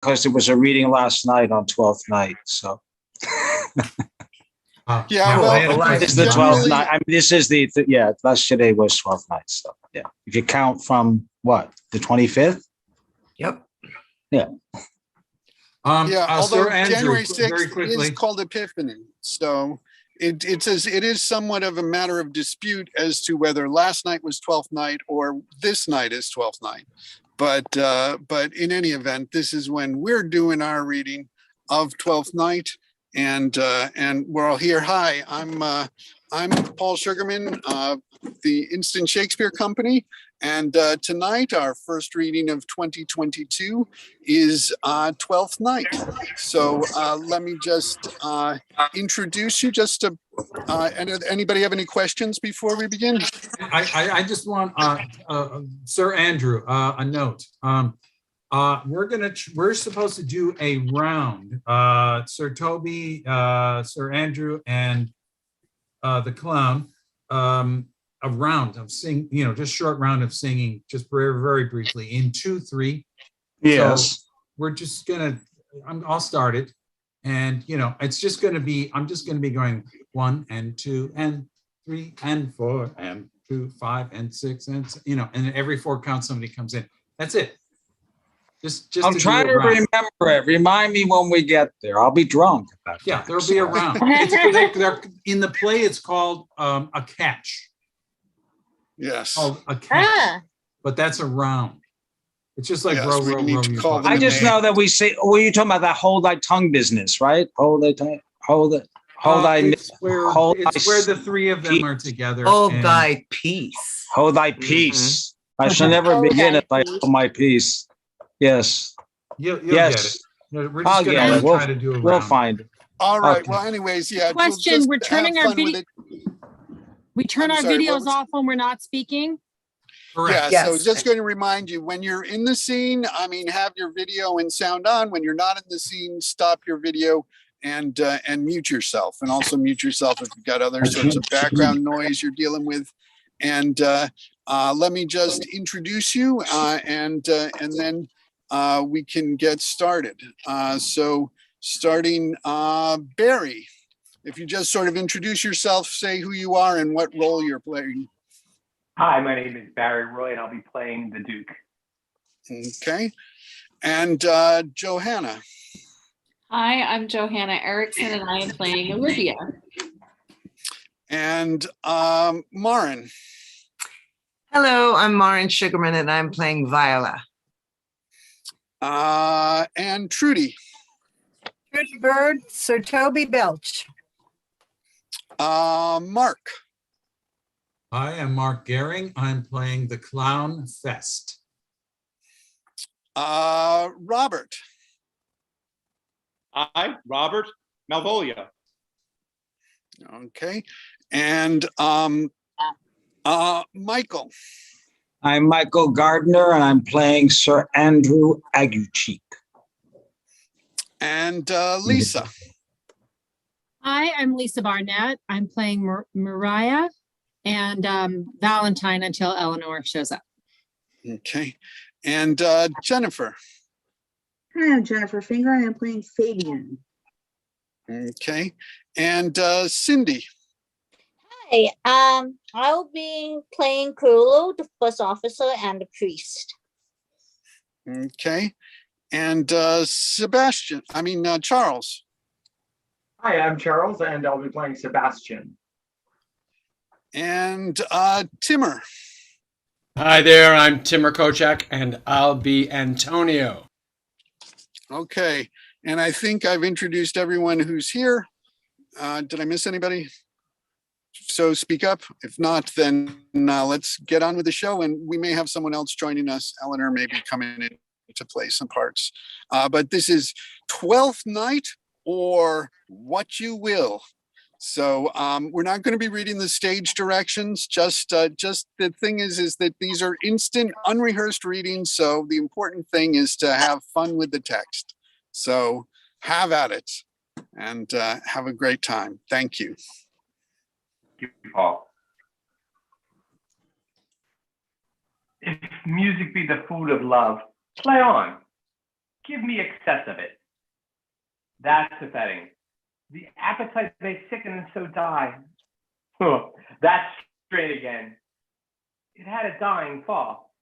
because there was a reading last night on Twelfth Night. So this is the Twelfth Night. I mean, this is yesterday was Twelfth Night. So yeah, if you count from what, the 25th. Yep. Yeah. Although Sir Andrew, January very 6th quickly. is called Epiphany, so it says it is somewhat of a matter of dispute as to whether last night was Twelfth Night or this night is Twelfth Night. But in any event, this is when we're doing our reading of Twelfth Night, and we're all here. Hi, I'm Paul Sugarman, the Instant Shakespeare Company. And tonight, our first reading of 2022 is Twelfth Night. So let me just introduce you. Just to anybody have any questions before we begin? I just want Sir Andrew a note. We're supposed to do a round. Sir Toby, Sir Andrew, and the clown. A round of sing, just short round of singing, just very, very briefly in 2-3. Yes. So we're just I'll start it, and it's just gonna be. I'm just gonna be going 1 and 2 and 3 and 4 and 2, 5 and 6 and and every 4 counts somebody comes in. That's it. Just I'm trying to remember it. Remind me when we get there. I'll be drunk. Yeah, there'll be a round. They're in the play. It's called a catch. Yes. Called a catch, but that's a round. It's just like row. I just know that we say. Were you talking about that hold thy tongue business, right? Hold it. It's where the 3 of them are together. Hold thy peace. Hold thy peace. I shall never begin if I hold my peace. Yes. You'll yes. Get it. We're just going to try to do a round. We'll find it. All right. Okay. Well, anyways, yeah. Question: we're turning our video. We turn our videos off when we're not speaking. Correct. Yeah, so just going to remind you, when you're in the scene, have your video and sound on. When you're not in the scene, stop your video and mute yourself. And also mute yourself if you've got other sorts of background noise you're dealing with. And let me just introduce you and then we can get started. So starting Barry. If you just sort of introduce yourself, say who you are and what role you're playing. Hi, my name is Barry Roy, and I'll be playing the Duke. Okay. And Johanna. Hi, I'm Johanna Erickson, and I am playing Olivia. And Maren. Hello, I'm Maren Sugarman, and I'm playing Viola. And Trudi. Trudi Bird, Sir Toby Belch. Mark. Hi, I'm Mark Gering. I'm playing the clown Feste. Robert. Hi, Robert Malvolio. Okay. And Michael. I'm Michael Gardner, and I'm playing Sir Andrew Aguecheek. And Lisa. Hi, I'm Lisa Barnett. I'm playing Mariah and Valentine until Eleanor shows up. Okay. And Jennifer. Hi, I'm Jennifer Finger. I am playing Fabian. Okay. And Cindy. Hi, I'll be playing Curio, the first officer, and the priest. Okay. And Charles. Hi, I'm Charles, and I'll be playing Sebastian. And Timur. Hi there, I'm Timur Kocak, and I'll be Antonio. Okay, and I think I've introduced everyone who's here. Did I miss anybody? So speak up. If not, then let's get on with the show, and we may have someone else joining us. Eleanor may be coming in to play some parts. But this is Twelfth Night, or What You Will. So we're not going to be reading the stage directions. Just the thing is that these are instant, unrehearsed readings. So the important thing is to have fun with the text. So have at it and have a great time. Thank you. Thank you, Paul. If music be the food of love, play on. give me excess of it. That's pathetic. The appetite may sicken and so die. Oh, that's straight again. It had a dying fall.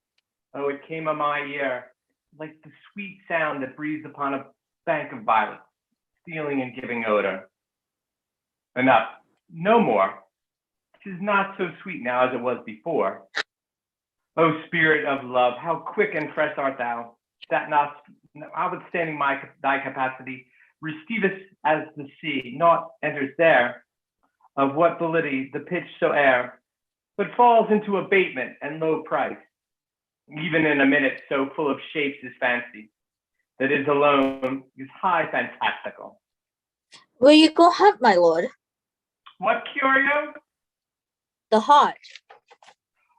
Oh, it came on my ear like the sweet sound that breathes upon a bank of violets, stealing and giving odor. Enough, no more. 'Tis not so sweet now as it was before. O spirit of love, how quick and fresh art thou, that notwithstanding thy capacity, receivest as the sea, naught enters there, of what validity the pitch soe'er, but falls into abatement and low price, even in a minute so full of shapes is fancy, that is alone is high fantastical. Will you go hunt, my lord? What curio? The heart.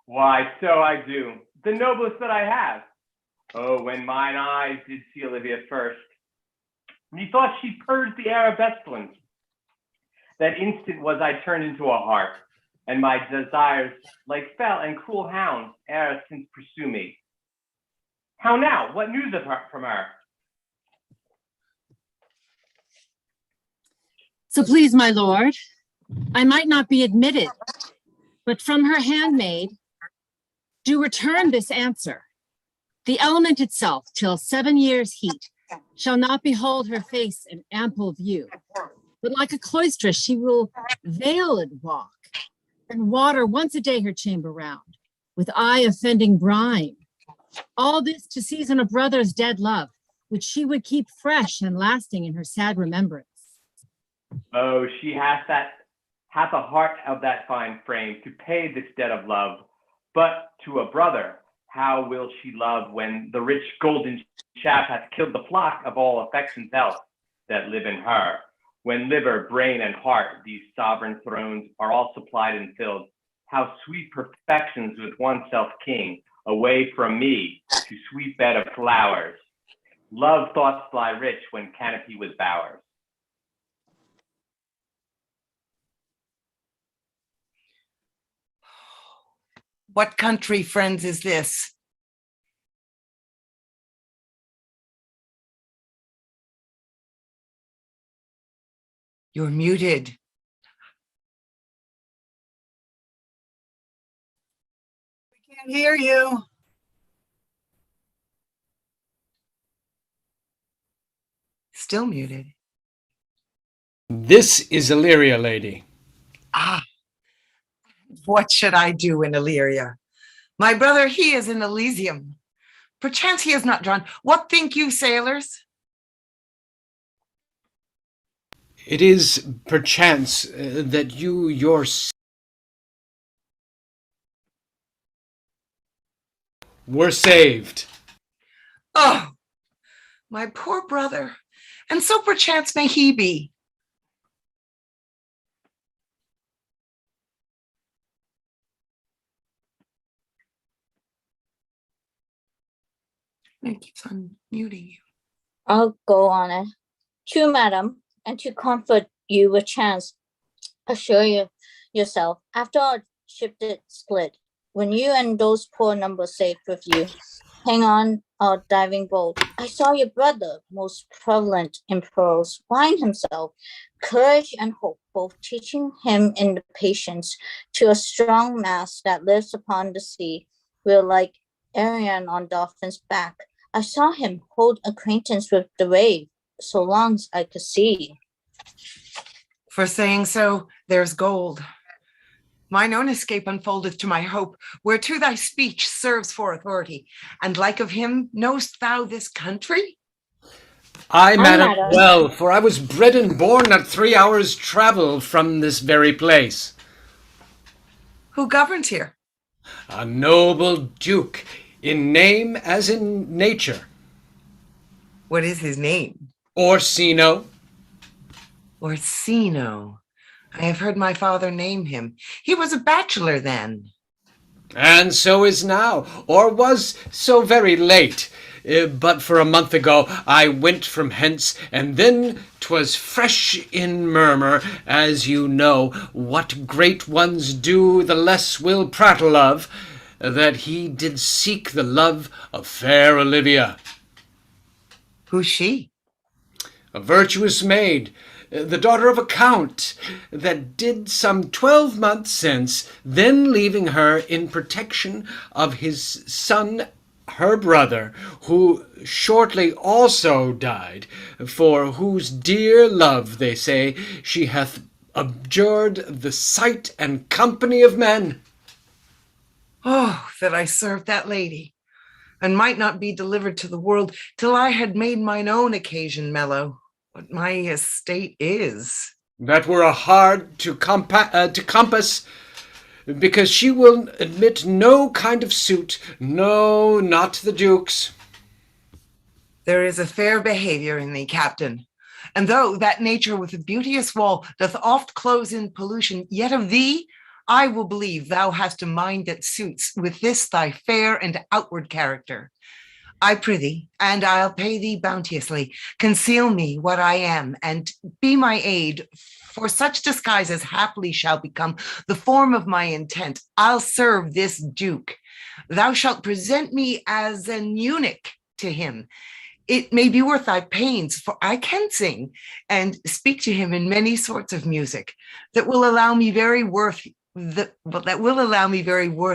Why, so I do, the noblest that I have. Oh, when mine eyes did see Olivia first, methought she purged the air of pestilence. That instant was I turned into a hart, and my desires, like fell and cruel hounds, ere since pursue me. How now? What news of her from her? So please, my lord, I might not be admitted, but from her handmaid, do return this answer. The element itself, till 7 years' heat, shall not behold her face in ample view, but like a cloistress she will veiled walk, and water once a day her chamber round, with eye offending brine. All this to season a brother's dead love, which she would keep fresh and lasting in her sad remembrance. Oh, she hath a heart of that fine frame to pay this debt of love, but to a brother, how will she love when the rich golden shaft hath killed the flock of all affection's health that live in her? When liver, brain, and heart, these sovereign thrones, are all supplied and filled, how sweet perfections with oneself king, away from me to sweet bed of flowers. Love thoughts lie rich when canopy was bowers. What country, friends, is this? You're muted. We can't hear you. Still muted. This is Illyria, lady. Ah, what should I do in Illyria? My brother, he is in Elysium. Perchance he is not drawn. What think you, sailors? It is perchance that you yourself were saved. Oh, my poor brother. And so perchance may he be. It keeps on muting you. I'll go on it. True, madam, and to comfort you with chance, assure you yourself, after our ship did split, when you and those poor numbers safe with you, hang on our diving boat, I saw your brother, most prevalent in pearls, find himself, courage and hope, both teaching him in the patience to a strong mass that lives upon the sea, will like Arion on dolphin's back. I saw him hold acquaintance with the wave, so long as I could see. For saying so, there's gold. Mine own escape unfoldeth to my hope, whereto thy speech serves for authority. And like of him, knowest thou this country? Aye, madam, madam. well, for I was bred and born at 3 hours' travel from this very place. Who governs here? A noble duke, in name as in nature. What is his name? Orsino. Orsino. I have heard my father name him. He was a bachelor then. And so is now, or was so very late. But for a month ago I went from hence, and then 'twas fresh in murmur, as you know, what great ones do the less will prattle of, that he did seek the love of fair Olivia. Who's she? A virtuous maid, the daughter of a count, that did some 12 months since, then leaving her in protection of his son, her brother, who shortly also died, for whose dear love, they say, she hath abjured the sight and company of men. Oh, that I served that lady, and might not be delivered to the world till I had made mine own occasion mellow, what my estate is. That were a hard to compass, because she will admit no kind of suit, no, not the Duke's. There is a fair behavior in thee, Captain, and though that nature with a beauteous wall doth oft close in pollution, yet of thee I will believe thou hast a mind that suits with this thy fair and outward character. I prithee, and I'll pay thee bounteously, conceal me what I am, and be my aid, for such disguise as haply shall become the form of my intent. I'll serve this Duke. Thou shalt present me as an eunuch to him. It may be worth thy pains, for I can sing and speak to him in many sorts of music that will allow me very worth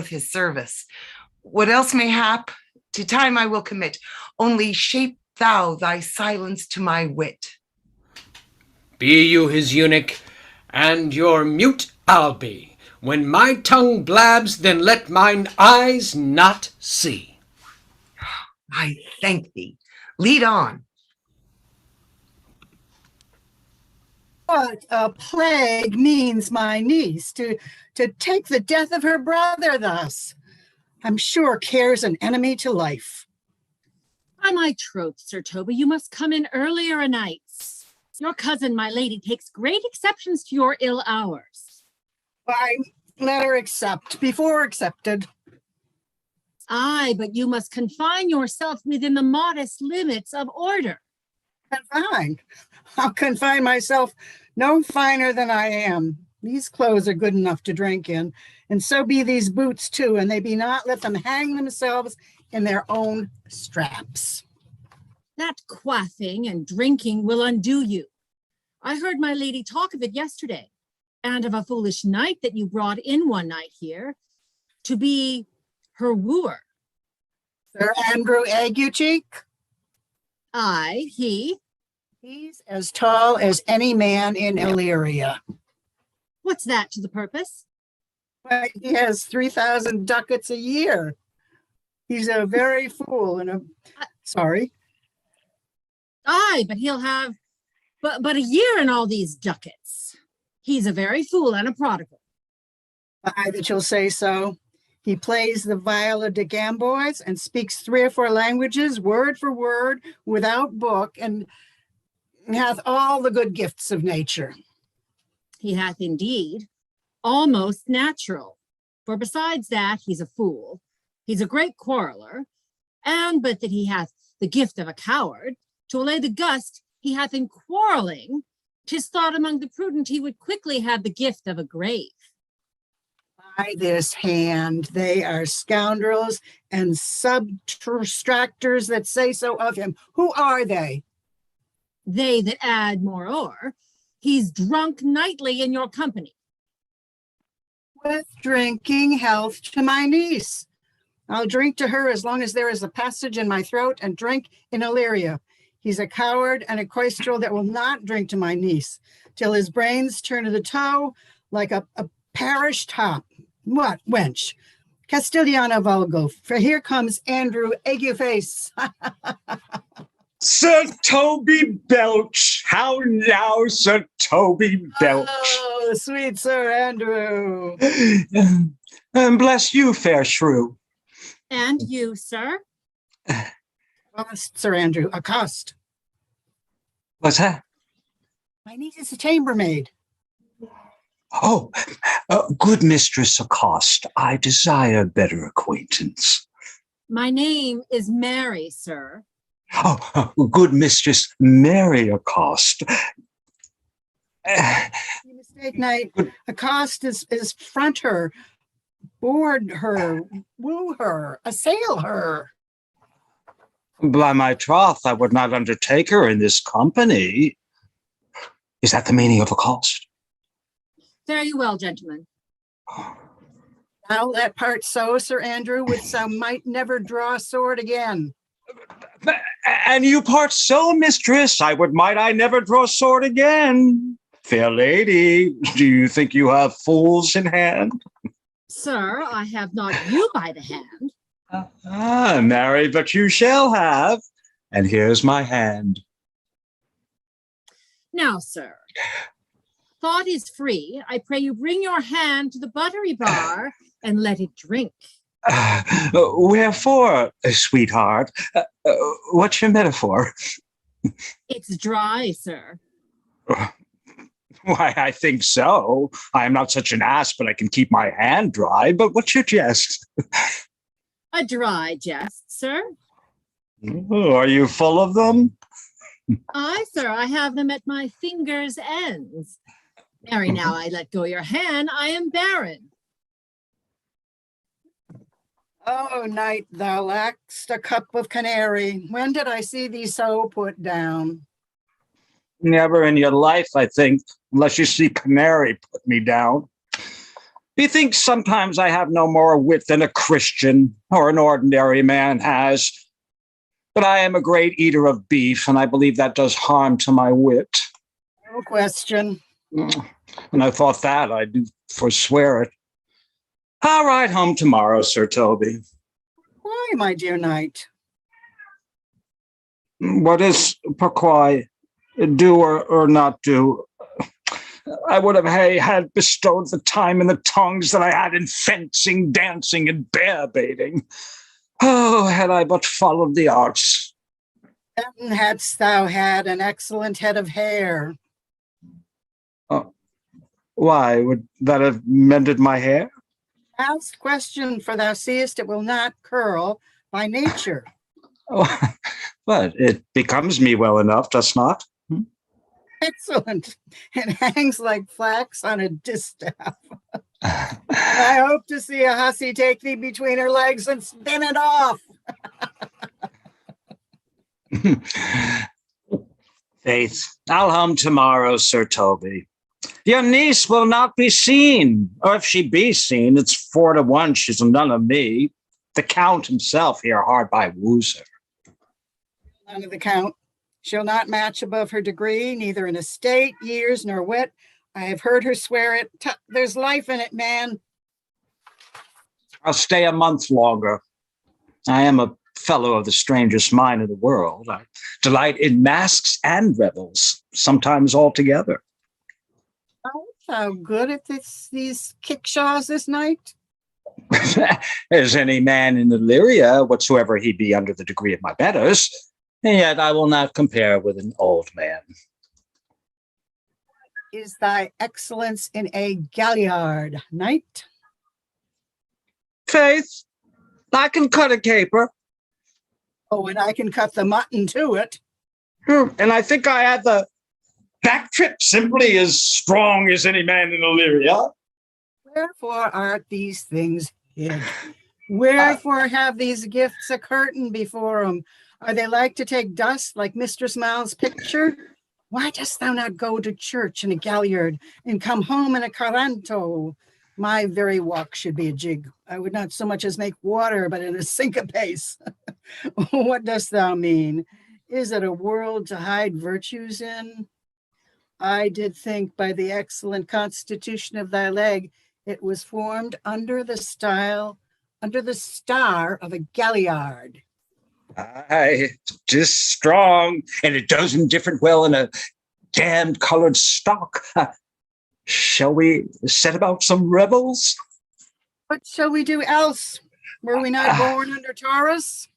his service. What else may hap, to time I will commit, only shape thou thy silence to my wit. Be you his eunuch, and your mute I'll be. When my tongue blabs, then let mine eyes not see. I thank thee. Lead on. What a plague means my niece to take the death of her brother thus? I'm sure care's an enemy to life. By my troth, Sir Toby, you must come in earlier a nights. Your cousin, my lady, takes great exceptions to your ill hours. Why, let her accept before accepted. Aye, but you must confine yourself within the modest limits of order. Confine? I'll confine myself no finer than I am. These clothes are good enough to drink in, and so be these boots too, and they be not let them hang themselves in their own straps. That quaffing and drinking will undo you. I heard my lady talk of it yesterday, and of a foolish knight that you brought in one night here to be her wooer. Sir Andrew Aguecheek? Aye, he. He's as tall as any man in Illyria. What's that to the purpose? Why, he has 3,000 ducats a year. He's a very fool and sorry. Aye, but he'll have but a year in all these ducats. He's a very fool and a prodigal. Aye, that you'll say so. He plays the Viola de Gamboys and speaks 3 or 4 languages, word for word, without book, and hath all the good gifts of nature. He hath indeed, almost natural. For besides that, he's a fool. He's a great quarreler, and but that he hath the gift of a coward, to allay the gust he hath in quarreling, 'tis thought among the prudent he would quickly have the gift of a grave. By this hand, they are scoundrels and subtractors that say so of him. Who are they? They that add more o'er, he's drunk nightly in your company. With drinking health to my niece. I'll drink to her as long as there is a passage in my throat, and drink in Illyria. He's a coward and a coistrel that will not drink to my niece till his brains turn to the toe like a parish top. What, wench? Castellano vulgo, for here comes Andrew Agueface. Sir Toby Belch. How now, Sir Toby Belch? Oh, sweet Sir Andrew. And bless you, fair shrew. And you, sir? Sir Andrew, accost. What's that? My niece is a chambermaid. Oh, good Mistress Accost, I desire better acquaintance. My name is Mary, sir. Oh, good Mistress Mary Accost. You mistake, knight. Accost is front her, board her, woo her, assail her. By my troth, I would not undertake her in this company. Is that the meaning of a cost? Fare you well, gentlemen. Now that part so, Sir Andrew, with some might never draw sword again. And you part so, mistress, might I never draw sword again. Fair lady, do you think you have fools in hand? Sir, I have not you by the hand. Marry, but you shall have. And here's my hand. Now, sir, thought is free. I pray you bring your hand to the buttery bar and let it drink. Wherefore, sweetheart? What's your metaphor? It's dry, sir. Why, I think so. I am not such an ass, but I can keep my hand dry. But what's your jest? A dry jest, sir. Are you full of them? Aye, sir, I have them at my fingers' ends. Marry, now I let go your hand, I am barren. Oh, knight, thou lackst a cup of canary. When did I see thee so put down? Never in your life, I think, unless you see canary put me down. Methinks sometimes I have no more wit than a Christian or an ordinary man has. But I am a great eater of beef, and I believe that does harm to my wit. No question. And I thought that, I do forswear it. I'll ride home tomorrow, Sir Toby. Why, my dear knight? What is pourquoi? Do or not do? I would have had bestowed the time and the tongues that I had in fencing, dancing, and bear baiting. Oh, had I but followed the arts. Then hadst thou had an excellent head of hair. Why, would that have mended my hair? Ask question, for thou seest it will not curl by nature. Oh, but it becomes me well enough, does not? Excellent. It hangs like flax on a distaff. I hope to see a hussy take thee between her legs and spin it off. Faith, I'll home tomorrow, Sir Toby. Your niece will not be seen, or if she be seen, it's 4 to 1 she's none of me. The Count himself here hard by woos her. None of the Count. She'll not match above her degree, neither in estate, years, nor wit. I have heard her swear it. There's life in it, man. I'll stay a month longer. I am a fellow of the strangest mind in the world. I delight in masks and revels, sometimes all together. Oh, thou good at these kickshaws this night? As any man in Illyria, whatsoever he be under the degree of my betters, and yet I will not compare with an old man. Is thy excellence in a galliard, knight? Faith, I can cut a caper. Oh, and I can cut the mutton to it. And I think I had the back trip simply as strong as any man in Illyria. Wherefore art these things hid? Wherefore have these gifts a curtain before them? Are they like to take dust like Mistress Mal's picture? Why dost thou not go to church in a galliard and come home in a caranto? My very walk should be a jig. I would not so much as make water, but in a syncopace. What dost thou mean? Is it a world to hide virtues in? I did think by the excellent constitution of thy leg, it was formed under the star of a galliard. Aye, 'tis strong, and it does indifferent well in a damned colored stock. Shall we set about some revels? What shall we do else? Were we not born under Taurus?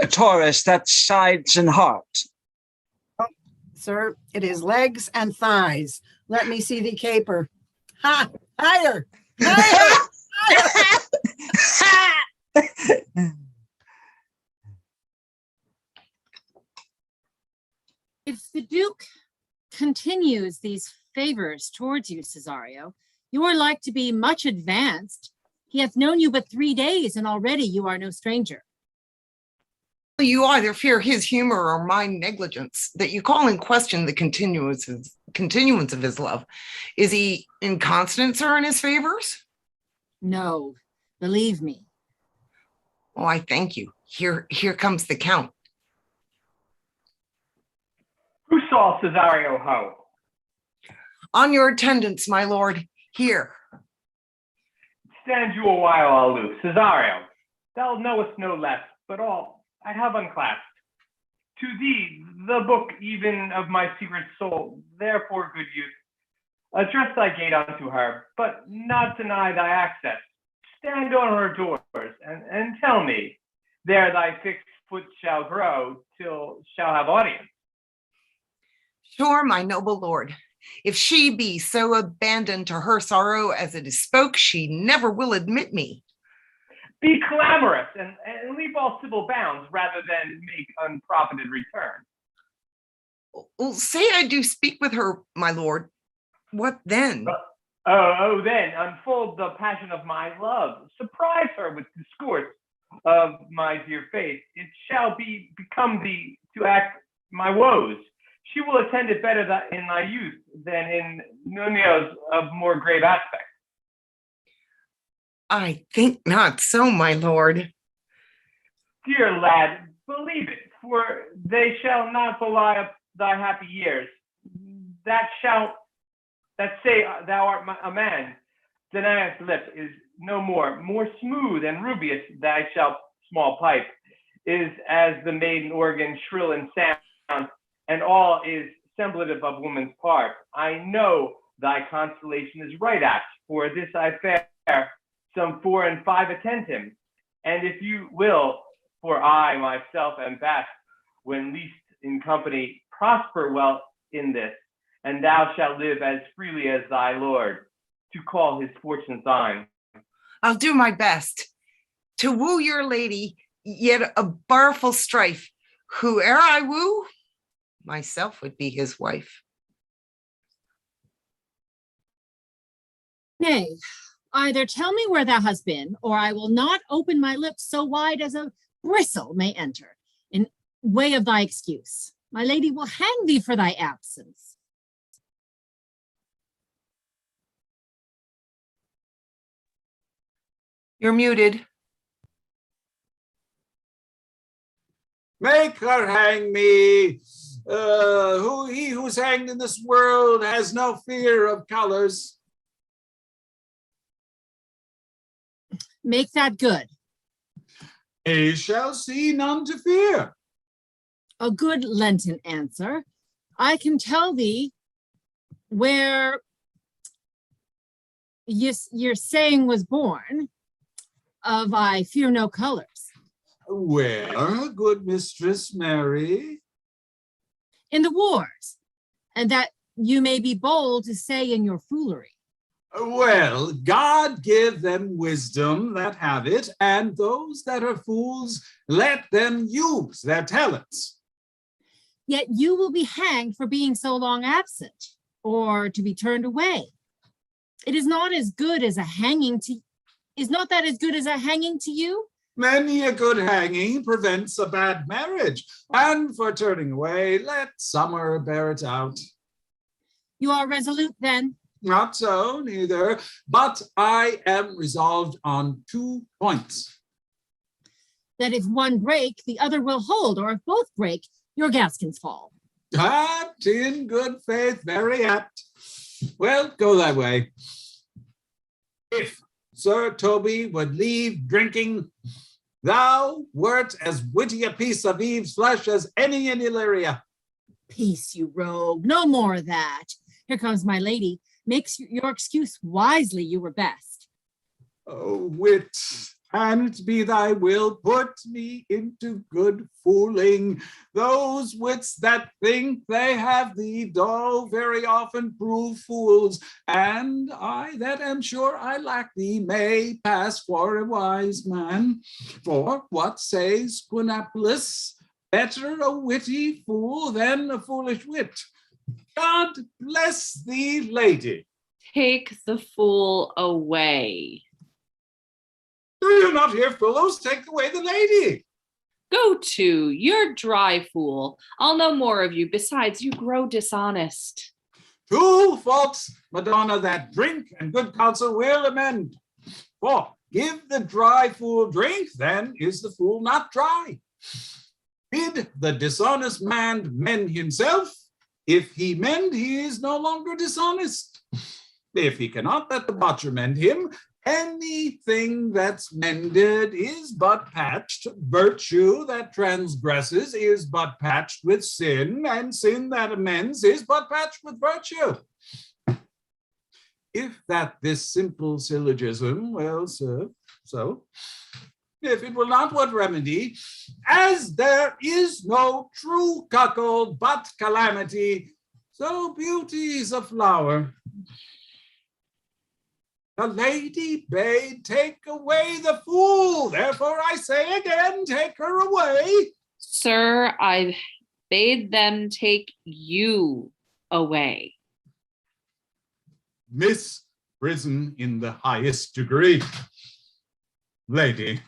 Taurus, that's sides and heart. Oh, sir, it is legs and thighs. Let me see thee caper. Ha! Higher! Higher! Higher! If the Duke continues these favors towards you, Cesario, you are like to be much advanced. He hath known you but 3 days, and already you are no stranger. you either fear his humor or my negligence, that you call in question the continuance of his love. Is he inconstant, sir, in his favors? No, believe me. Oh, I thank you. Here comes the Count. Who saw Cesario ho? On your attendance, my lord. Here. Stand you a while aloof. Cesario, thou knowest no less, but all I have unclasped. To thee, the book even of my secret soul, therefore, good youth, address thy gate unto her, but not deny thy access. Stand on her doors, and tell me, there thy fixed foot shall grow, till shall have audience. Sure, my noble lord. If she be so abandoned to her sorrow as it is spoke, she never will admit me. Be clamorous and leave all civil bounds rather than make unprofited return. Well, say I do speak with her, my lord. What then? Then unfold the passion of my love. Surprise her with discourse of my dear faith. It shall become thee to act my woes. She will attend it better in thy youth than in Nuno's of more grave aspect. I think not so, my lord. Dear lad, believe it, for they shall not belie up thy happy years. That say thou art a man, Danae's lip is no more smooth and rubious thy shalt small pipe, is as the maiden organ shrill in sound, and all is semblative of woman's part. I know thy constellation is right apt, for this I fare, some 4 and 5 attend him. And if you will, for I myself am best, when least in company, prosper well in this, and thou shalt live as freely as thy lord, to call his fortune thine. I'll do my best to woo your lady, yet a barful strife. Whoe'er I woo, myself would be his wife. Nay, either tell me where thou hast been, or I will not open my lips so wide as a bristle may enter, in way of thy excuse. My lady will hang thee for thy absence. You're muted. Make her hang me. He who's hanged in this world has no fear of colors. Make that good. He shall see none to fear. A good Lenten answer. I can tell thee where your saying was born of I fear no colors. Where, good Mistress Mary? In the wars, and that you may be bold to say in your foolery. Well, God give them wisdom that have it, and those that are fools, let them use their talents. Yet you will be hanged for being so long absent, or to be turned away. It is not as good as a hanging to, is not that as good as a hanging to you? Many a good hanging prevents a bad marriage, and for turning away, let summer bear it out. You are resolute then? Not so, neither, but I am resolved on 2 points. That if one break, the other will hold, or if both break, your gaskins fall. Apt, in good faith, very apt. Well, go thy way. If Sir Toby would leave drinking, thou wert as witty a piece of Eve's flesh as any in Illyria. Peace, you rogue, no more of that. Here comes my lady. Makes your excuse wisely, you were best. Oh, wit, and it be thy will, put me into good fooling. Those wits that think they have thee do very often prove fools, and I that am sure I lack thee may pass for a wise man. For what says Quinaplis? Better a witty fool than a foolish wit. God bless thee, lady. Take the fool away. Do you not hear, fellows? Take away the lady. Go to, you're dry fool. I'll know more of you. Besides, you grow dishonest. Two faults, Madonna, that drink and good counsel will amend. For give the dry fool drink, then is the fool not dry. Bid the dishonest man mend himself. If he mend, he is no longer dishonest. If he cannot, let the butcher mend him. Anything that's mended is but patched. Virtue that transgresses is but patched with sin, and sin that amends is but patched with virtue. If that this simple syllogism will serve, so. If it will not, what remedy? As there is no true cuckold but calamity, so beauty's a flower. The lady bade take away the fool, therefore I say again, take her away. Sir, I bade them take you away. Misrisen in the highest degree. Lady,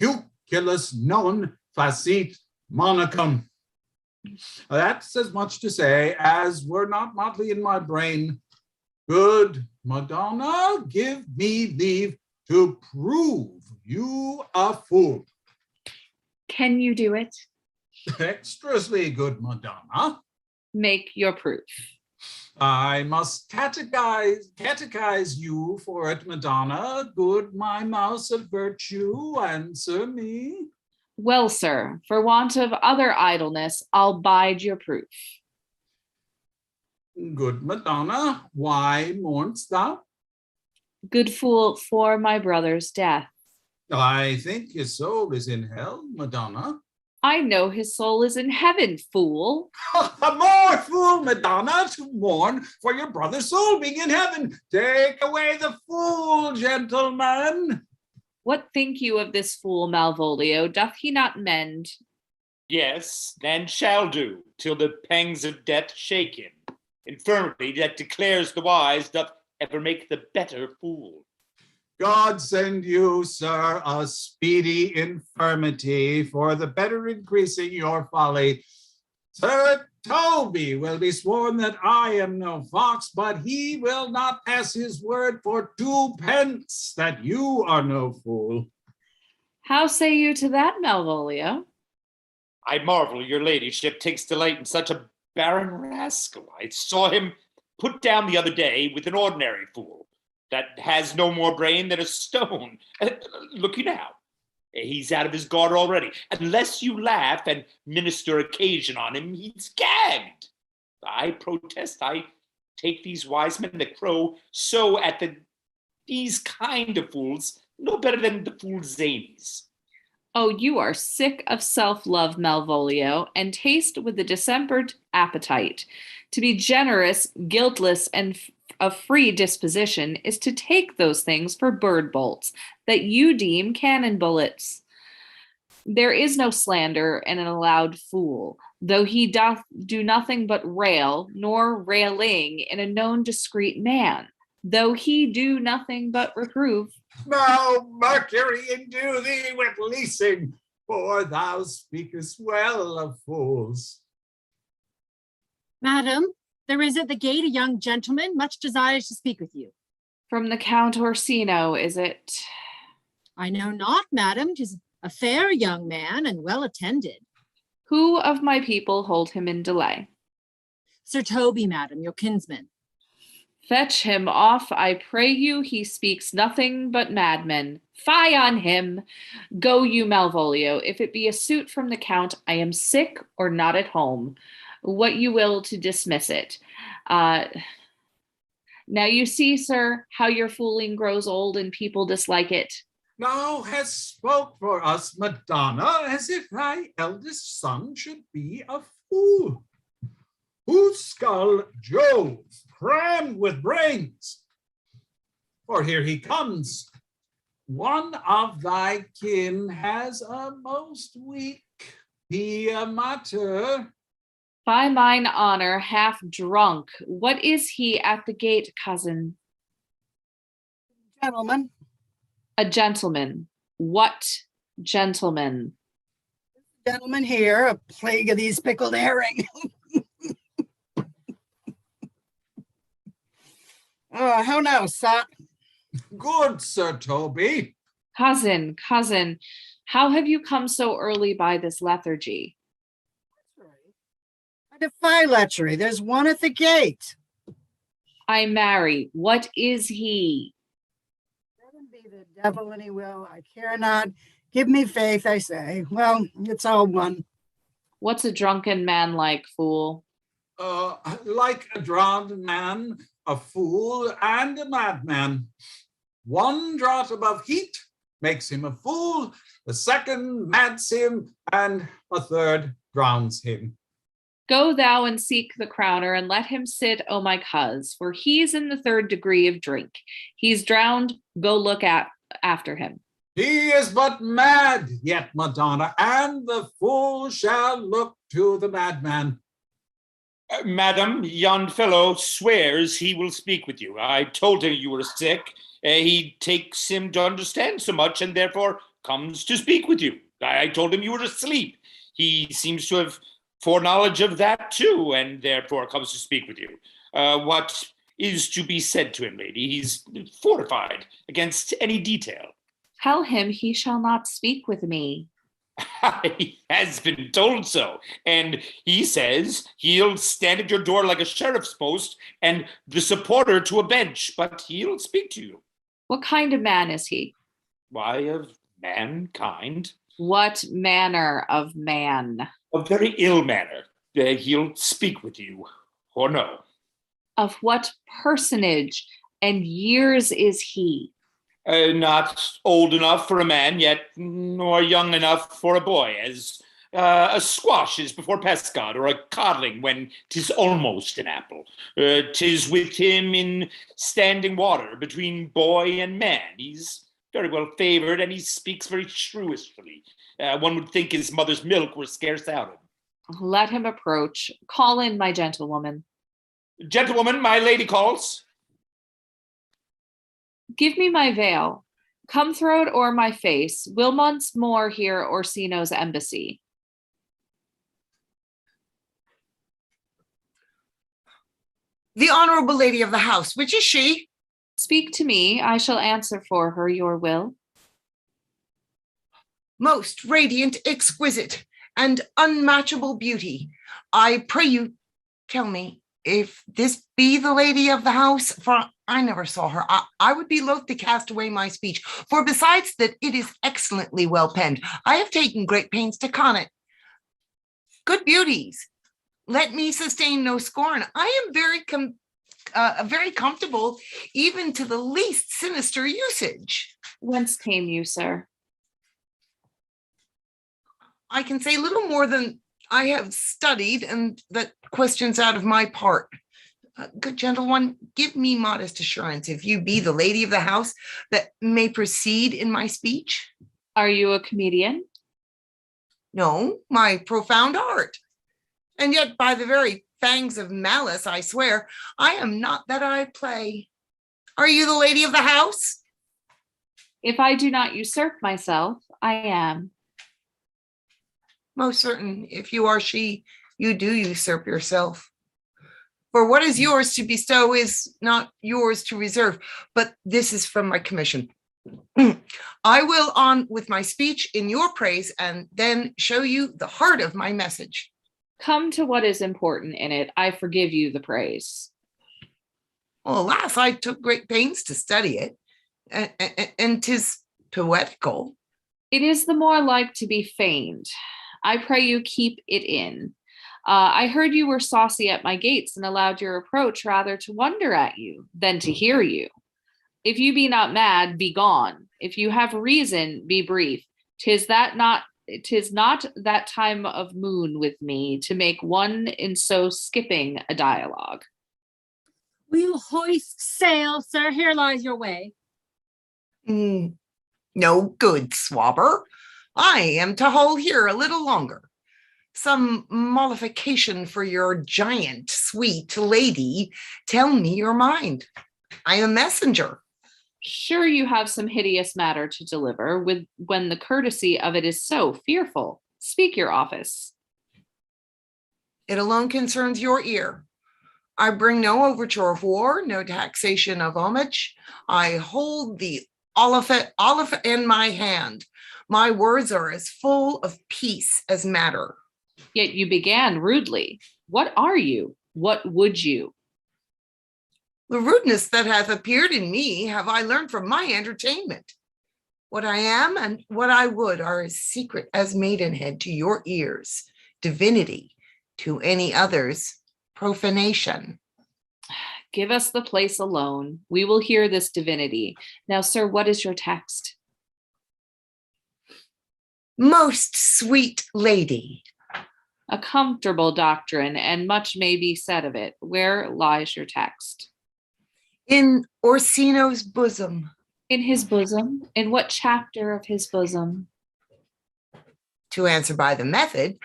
Huculus non facit monachum. That's as much to say as were not motley in my brain. Good Madonna, give me leave to prove you a fool. Can you do it? Dexterously, good Madonna. Make your proof. I must catechize you for it, Madonna. Good my mouse of virtue, answer me. Well, sir, for want of other idleness, I'll bide your proof. Good Madonna, why mourn'st thou? Good fool, for my brother's death. I think his soul is in hell, Madonna. I know his soul is in heaven, fool. More fool, Madonna, to mourn for your brother's soul being in heaven. Take away the fool, gentleman. What think you of this fool, Malvolio? Doth he not mend? Yes, and shall do, till the pangs of death shake him. Infirmity that declares the wise doth ever make the better fool. God send you, sir, a speedy infirmity for the better increasing your folly. Sir Toby will be sworn that I am no fox, but he will not pass his word for 2 pence that you are no fool. How say you to that, Malvolio? I marvel your ladyship takes delight in such a barren rascal. I saw him put down the other day with an ordinary fool that has no more brain than a stone. Look you now, he's out of his guard already. Unless you laugh and minister occasion on him, he's gagged. I protest, I take these wise men that crow so at these kind of fools, no better than the fool zanies. Oh, you are sick of self-love, Malvolio, and taste with a distempered appetite. To be generous, guiltless, and of free disposition is to take those things for bird bolts that you deem cannon bullets. There is no slander in an allowed fool, though he doth do nothing but rail, nor railing in a known discreet man, though he do nothing but reprove. Now, Mercury endue thee with leasing, for thou speakest well of fools. Madam, there is at the gate a young gentleman, much desires to speak with you. From the Count Orsino, is it? I know not, madam. 'Tis a fair young man and well attended. Who of my people hold him in delay? Sir Toby, madam, your kinsman. Fetch him off, I pray you. He speaks nothing but madmen. Fie on him. Go you, Malvolio. If it be a suit from the Count, I am sick or not at home. What you will to dismiss it. Now you see, sir, how your fooling grows old and people dislike it. Thou hast spoke for us, Madonna, as if thy eldest son should be a fool. Whose skull, Jove, crammed with brains? For here he comes. One of thy kin has a most weak pia mater. By mine honor, half drunk. What is he at the gate, cousin? Gentleman. A gentleman. What gentleman? Gentlemen here, a plague of these pickled herring. How now, sir? Good, Sir Toby. Cousin, how have you come so early by this lethargy? I defy lechery. There's one at the gate. I marry. What is he? Let him be the devil any will. I care not. Give me faith, I say. Well, it's all one. What's a drunken man like, fool? Like a drowned man, a fool, and a madman. One draught above heat makes him a fool, the second mads him, and a third drowns him. Go thou and seek the crowner, and let him sit, O my coz, for he's in the third degree of drink. He's drowned, go look after him. He is but mad yet, Madonna, and the fool shall look to the madman. Madam, yon fellow swears he will speak with you. I told him you were sick. He takes him to understand so much and therefore comes to speak with you. I told him you were asleep. He seems to have foreknowledge of that too, and therefore comes to speak with you. What is to be said to him, lady? He's fortified against any detail. Tell him he shall not speak with me. He has been told so, and he says he'll stand at your door like a sheriff's post and the supporter to a bench, but he'll speak to you. What kind of man is he? Why, of mankind. What manner of man? A very ill manner. He'll speak with you, or no. Of what personage and years is he? Not old enough for a man yet, nor young enough for a boy, as a squash is before Pescod, or a codling when 'tis almost an apple. 'Tis with him in standing water between boy and man. He's very well favored, and he speaks very shrewishly. One would think his mother's milk were scarce out of him. Let him approach. Call in my gentlewoman. Gentlewoman, my lady calls. Give me my veil. Come throw it o'er my face. Will once more hear Orsino's embassy. The honorable lady of the house, which is she? Speak to me. I shall answer for her your will. Most radiant, exquisite, and unmatchable beauty. I pray you tell me if this be the lady of the house, for I never saw her. I would be loath to cast away my speech, for besides that it is excellently well penned, I have taken great pains to con it. Good beauties, let me sustain no scorn. I am very comfortable, even to the least sinister usage. Whence came you, sir? I can say little more than I have studied, and that question's out of my part. Good gentleman, give me modest assurance, if you be the lady of the house, that may proceed in my speech. Are you a comedian? No, my profound art. And yet by the very fangs of malice, I swear, I am not that I play. Are you the lady of the house? If I do not usurp myself, I am. Most certain, if you are she, you do usurp yourself. For what is yours to bestow is not yours to reserve, but this is from my commission. I will on with my speech in your praise and then show you the heart of my message. Come to what is important in it. I forgive you the praise. Well, alas, I took great pains to study it, and 'tis poetical. It is the more like to be feigned. I pray you keep it in. I heard you were saucy at my gates and allowed your approach rather to wonder at you than to hear you. If you be not mad, be gone. If you have reason, be brief. 'Tis not that time of moon with me to make one in so skipping a dialogue. Will you hoist sail, sir? Here lies your way. No good, swabber. I am to hold here a little longer. Some mollification for your giant, sweet lady. Tell me your mind. I am a messenger. Sure you have some hideous matter to deliver when the courtesy of it is so fearful. Speak your office. It alone concerns your ear. I bring no overture of war, no taxation of homage. I hold the olive in my hand. My words are as full of peace as matter. Yet you began rudely. What are you? What would you? The rudeness that hath appeared in me have I learned from my entertainment. What I am and what I would are as secret as maidenhead to your ears, divinity to any others, profanation. Give us the place alone. We will hear this divinity. Now, sir, what is your text? Most sweet lady. A comfortable doctrine, and much may be said of it. Where lies your text? In Orsino's bosom. In his bosom? In what chapter of his bosom? To answer by the method,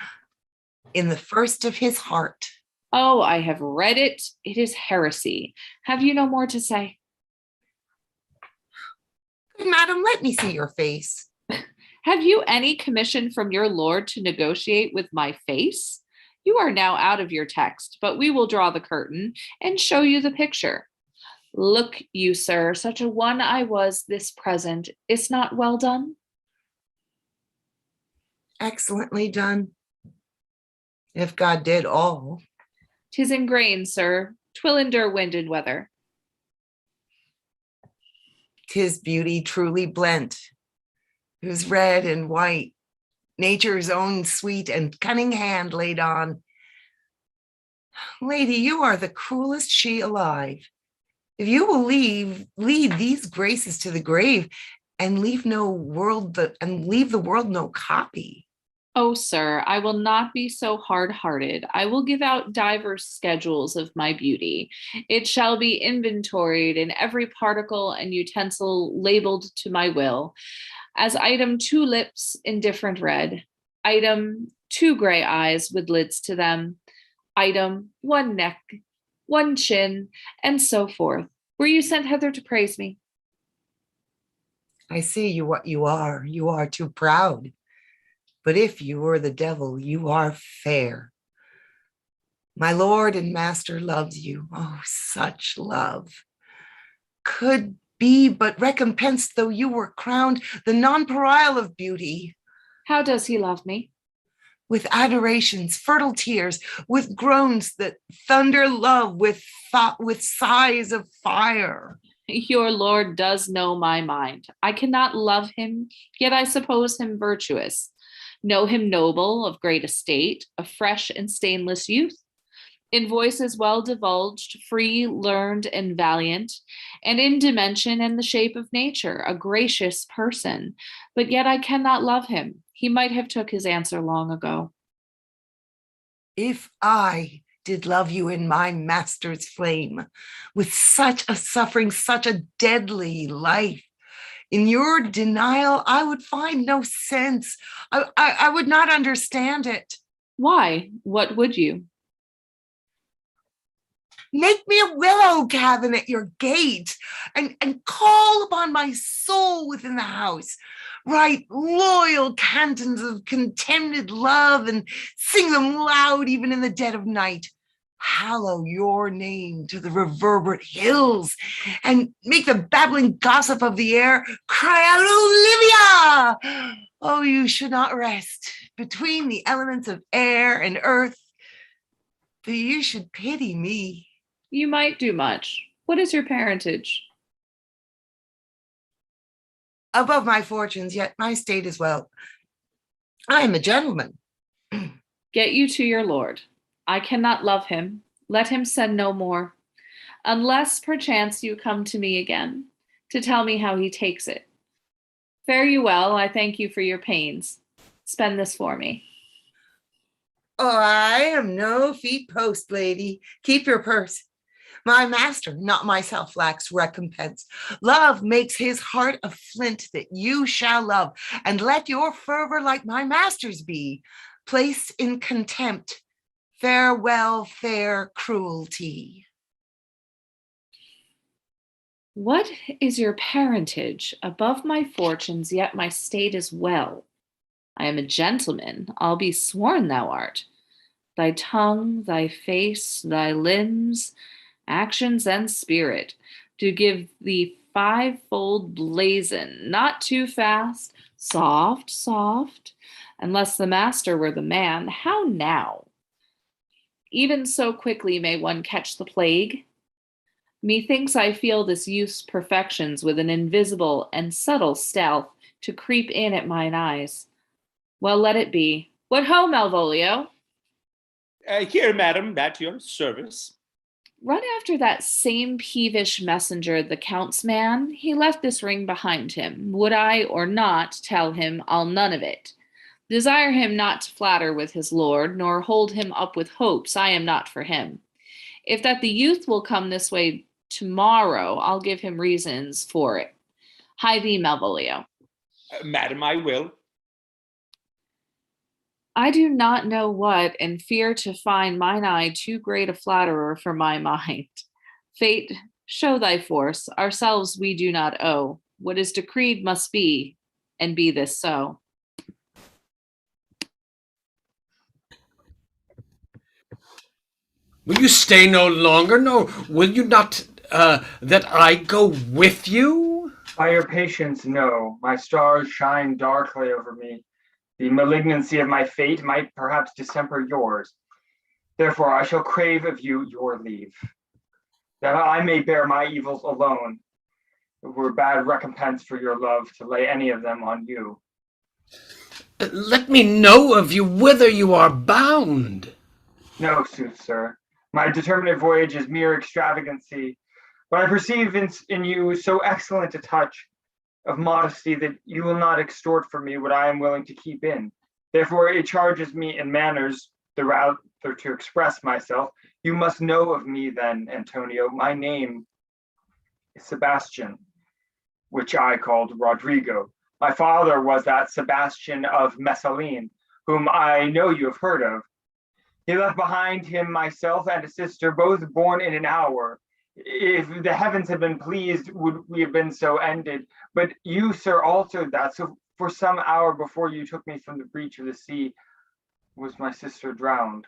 in the first of his heart. Oh, I have read it. It is heresy. Have you no more to say? Good madam, let me see your face. Have you any commission from your lord to negotiate with my face? You are now out of your text, but we will draw the curtain and show you the picture. Look you, sir, such a one I was this present. Is not well done? Excellently done. If God did all. 'Tis in grain, sir. 'Twill endure wind and weather. 'Tis beauty truly blent, whose red and white, nature's own sweet and cunning hand laid on. Lady, you are the coolest she alive. If you will lead these graces to the grave and leave the world no copy. Oh, sir, I will not be so hard-hearted. I will give out divers schedules of my beauty. It shall be inventoried in every particle and utensil labeled to my will. As item 2 lips in different red, item 2 gray eyes with lids to them, item 1 neck, 1 chin, and so forth. Were you sent hither to praise me? I see you what you are. You are too proud. But if you were the devil, you are fair. My lord and master loves you. Oh, such love could be but recompensed though you were crowned the nonpareil of beauty. How does he love me? With adorations, fertile tears, with groans that thunder love, with sighs of fire. Your lord does know my mind. I cannot love him, yet I suppose him virtuous. Know him noble, of great estate, of fresh and stainless youth, in voices well divulged, free, learned, and valiant, and in dimension and the shape of nature, a gracious person. But yet I cannot love him. He might have took his answer long ago. If I did love you in my master's flame, with such a suffering, such a deadly life, in your denial, I would find no sense. I would not understand it. Why? What would you? Make me a willow cabin at your gate and call upon my soul within the house. Write loyal cantons of contemned love and sing them loud even in the dead of night. Hallow your name to the reverberate hills and make the babbling gossip of the air cry out, Olivia! Oh, you should not rest between the elements of air and earth, but you should pity me. You might do much. What is your parentage? Above my fortunes, yet my state is well. I am a gentleman. Get you to your lord. I cannot love him. Let him send no more, unless perchance you come to me again to tell me how he takes it. Fare you well. I thank you for your pains. Spend this for me. Oh, I am no feet post, lady. Keep your purse. My master, not myself, lacks recompense. Love makes his heart a flint that you shall love, and let your fervor like my master's be, placed in contempt. Farewell, fair cruelty. What is your parentage? Above my fortunes, yet my state is well. I am a gentleman, I'll be sworn thou art. Thy tongue, thy face, thy limbs, actions, and spirit do give thee fivefold blazon, not too fast, soft, soft, unless the master were the man. How now? Even so quickly may one catch the plague. Methinks I feel this youth's perfections with an invisible and subtle stealth to creep in at mine eyes. Well, let it be. What ho, Malvolio? Here, madam, at your service. Run after that same peevish messenger, the Count's man. He left this ring behind him. Would I or not tell him, I'll none of it. Desire him not to flatter with his lord, nor hold him up with hopes. I am not for him. If that the youth will come this way tomorrow, I'll give him reasons for it. Hie thee, Malvolio. Madam, I will. I do not know what, and fear to find mine eye too great a flatterer for my mind. Fate, show thy force. Ourselves we do not owe. What is decreed must be, and be this so. Will you stay no longer? No, will you not, that I go with you? By your patience, no. My stars shine darkly over me. The malignancy of my fate might perhaps distemper yours. Therefore, I shall crave of you your leave, that I may bear my evils alone. It were bad recompense for your love to lay any of them on you. Let me know of you whither you are bound. No, sooth sir. My determinate voyage is mere extravagancy, but I perceive in you so excellent a touch of modesty that you will not extort from me what I am willing to keep in. Therefore, it charges me in manners the rather to express myself. You must know of me then, Antonio. My name is Sebastian, which I called Rodrigo. My father was that Sebastian of Messaline, whom I know you have heard of. He left behind him myself and a sister, both born in an hour. If the heavens had been pleased, would we have been so ended. But you, sir, altered that. So for some hour before you took me from the breach of the sea, was my sister drowned.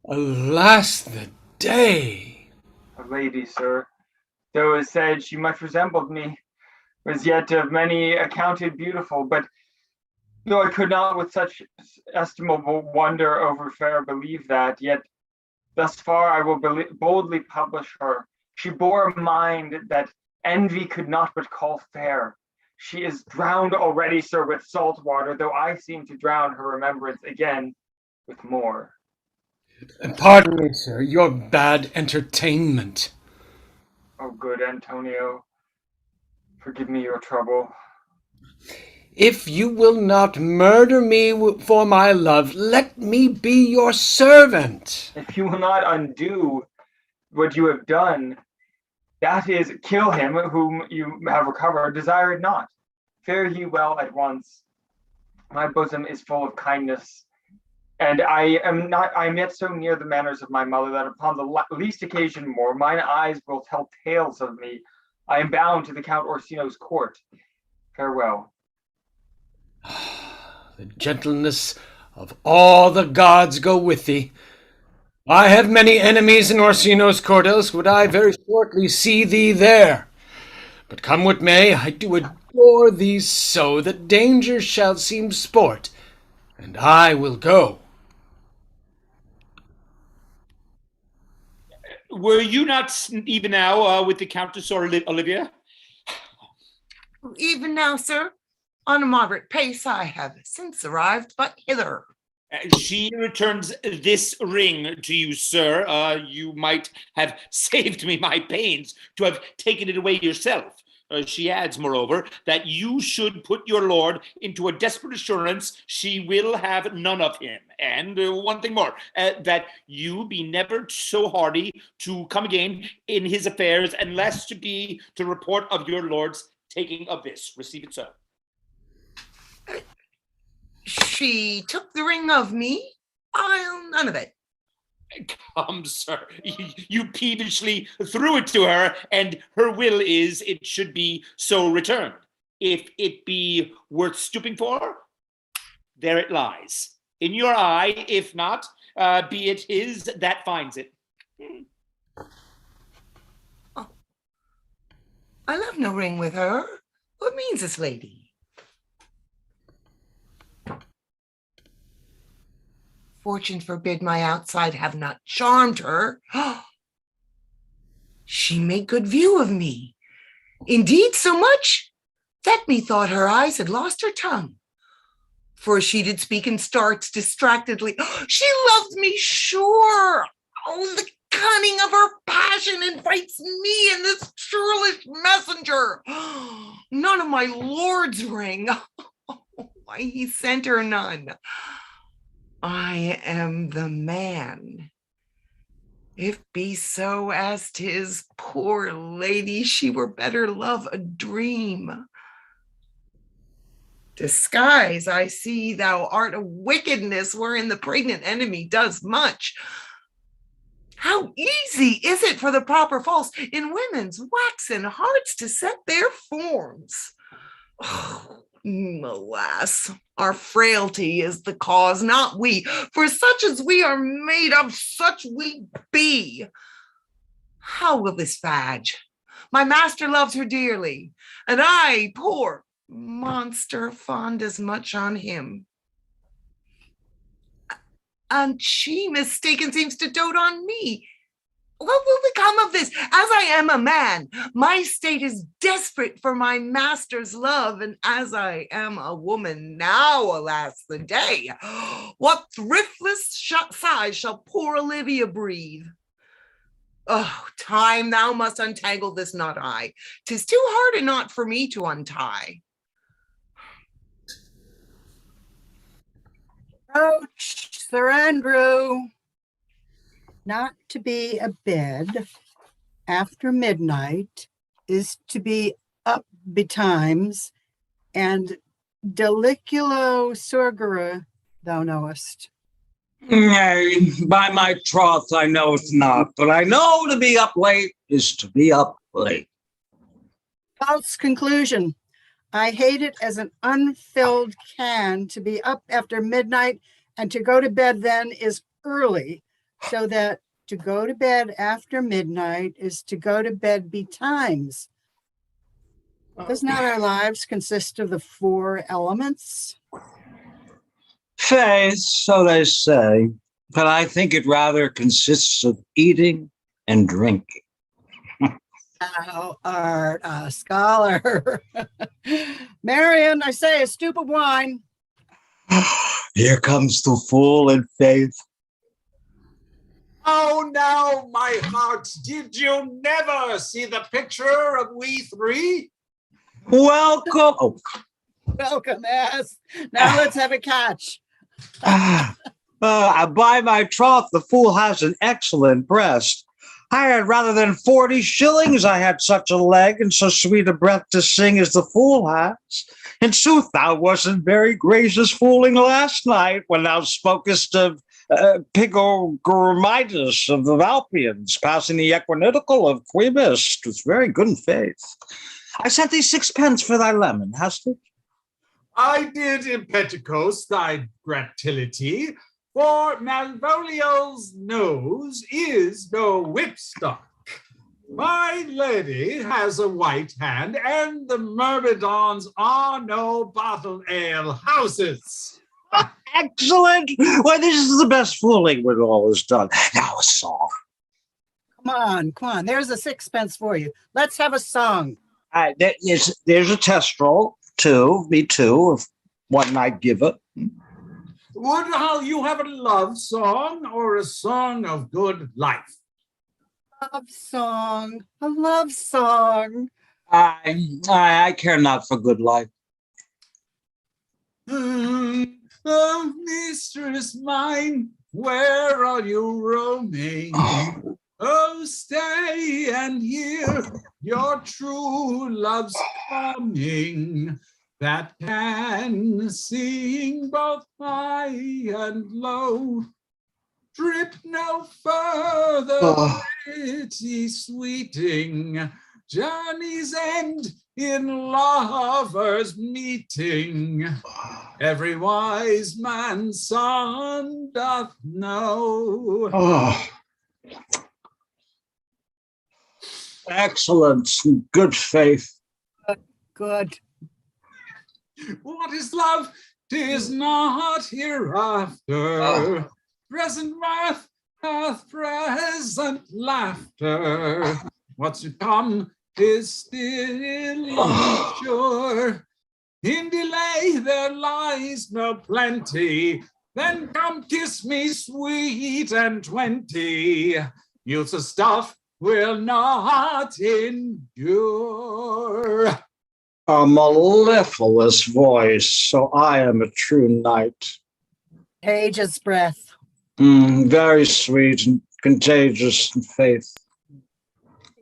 Alas, the day! A lady, sir. Though it said she much resembled me, was yet of many accounted beautiful, but though I could not with such estimable wonder over fair believe that, yet thus far I will boldly publish her. She bore a mind that envy could not but call fair. She is drowned already, sir, with salt water, though I seem to drown her remembrance again with more. Pardon me, sir, your bad entertainment. Oh, good Antonio, forgive me your trouble. If you will not murder me for my love, let me be your servant. If you will not undo what you have done, that is, kill him whom you have recovered, desire it not. Fare ye well at once. My bosom is full of kindness, and I am yet so near the manners of my mother that upon the least occasion more, mine eyes will tell tales of me. I am bound to the Count Orsino's court. Farewell. The gentleness of all the gods go with thee. I have many enemies in Orsino's court, else would I very shortly see thee there. But come what may, I do adore thee so that danger shall seem sport, and I will go. Were you not even now with the Countess or Olivia? Even now, sir, on a moderate pace, I have since arrived but hither. She returns this ring to you, sir. You might have saved me my pains to have taken it away yourself. She adds, moreover, that you should put your lord into a desperate assurance she will have none of him. And one thing more, that you be never so hardy to come again in his affairs, unless to be to report of your lord's taking of this. Receive it so. She took the ring of me. I'll none of it. Come, sir, you peevishly threw it to her, and her will is it should be so returned. If it be worth stooping for, there it lies. In your eye, if not, be it his that finds it. Oh. I left no ring with her. What means this lady? Fortune forbid my outside have not charmed her. She made good view of me. Indeed, so much that methought her eyes had lost her tongue. For she did speak and starts distractedly. She loved me, sure. Oh, the cunning of her passion invites me in this churlish messenger. None of my lord's ring. Why he sent her none. I am the man. If be so as 'tis, poor lady, she were better love a dream. Disguise, I see thou art a wickedness wherein the pregnant enemy does much. How easy is it for the proper false in women's waxen hearts to set their forms? Oh, alas, our frailty is the cause, not we. For such as we are made of, such we be. How will this fadge? My master loves her dearly, and I, poor monster, fond as much on him. And she, mistaken, seems to dote on me. What will become of this? As I am a man, my state is desperate for my master's love, and as I am a woman now, alas the day, what thriftless sighs shall poor Olivia breathe? Oh, time, thou must untangle this knot, I. 'Tis too hard a knot for me to untie. Approach, Sir Andrew. Not to be abed after midnight is to be up betimes, and deliculo surgere thou knowest. Nay, by my troth, I know it not, but I know to be up late is to be up late. False conclusion. I hate it as an unfilled can to be up after midnight, and to go to bed then is early, so that to go to bed after midnight is to go to bed betimes. Does not our lives consist of the 4 elements? Faith, so they say, but I think it rather consists of eating and drinking. Thou art a scholar. Marion, I say, a stoop of wine. Here comes the fool in faith. Oh, now, my heart, did you never see the picture of we 3? Welcome. Oh. Welcome, yes. Now let's have a catch. By my troth, the fool has an excellent breast. I had rather than 40 shillings I had such a leg and so sweet a breath to sing as the fool has. In sooth, thou wasn't very gracious fooling last night when thou spokest of Pigogormitis of the Valpians, passing the equinitical of Quibus. It was very good in faith. I sent thee 6 pence for thy lemon, hast it? I did impeticos thy gratility, for Malvolio's nose is no whipstock. My lady has a white hand, and the Myrmidons are no bottled ale houses. Excellent. Why, this is the best fooling when all is done. Now a song. Come on. There's a 6 pence for you. Let's have a song. There's a testrel, 2, me 2, of one night giver. Would you have a love song or a song of good life? A love song. I care not for good life. Oh, mistress mine, where are you roaming? Oh, stay and hear your true love's coming, that can, seeing both high and low, drip no further, pretty sweeting, journey's end in lovers' meeting. Every wise man's son doth know. Oh, excellence and good faith. Good. What is love? 'Tis not hereafter. Present wrath hath present laughter. What's to come is still unsure. In delay there lies no plenty. Then come kiss me sweet and 20. Youth's stuff will not endure. A mellifluous voice, so I am a true knight. Contagious breath. Very sweet and contagious in faith.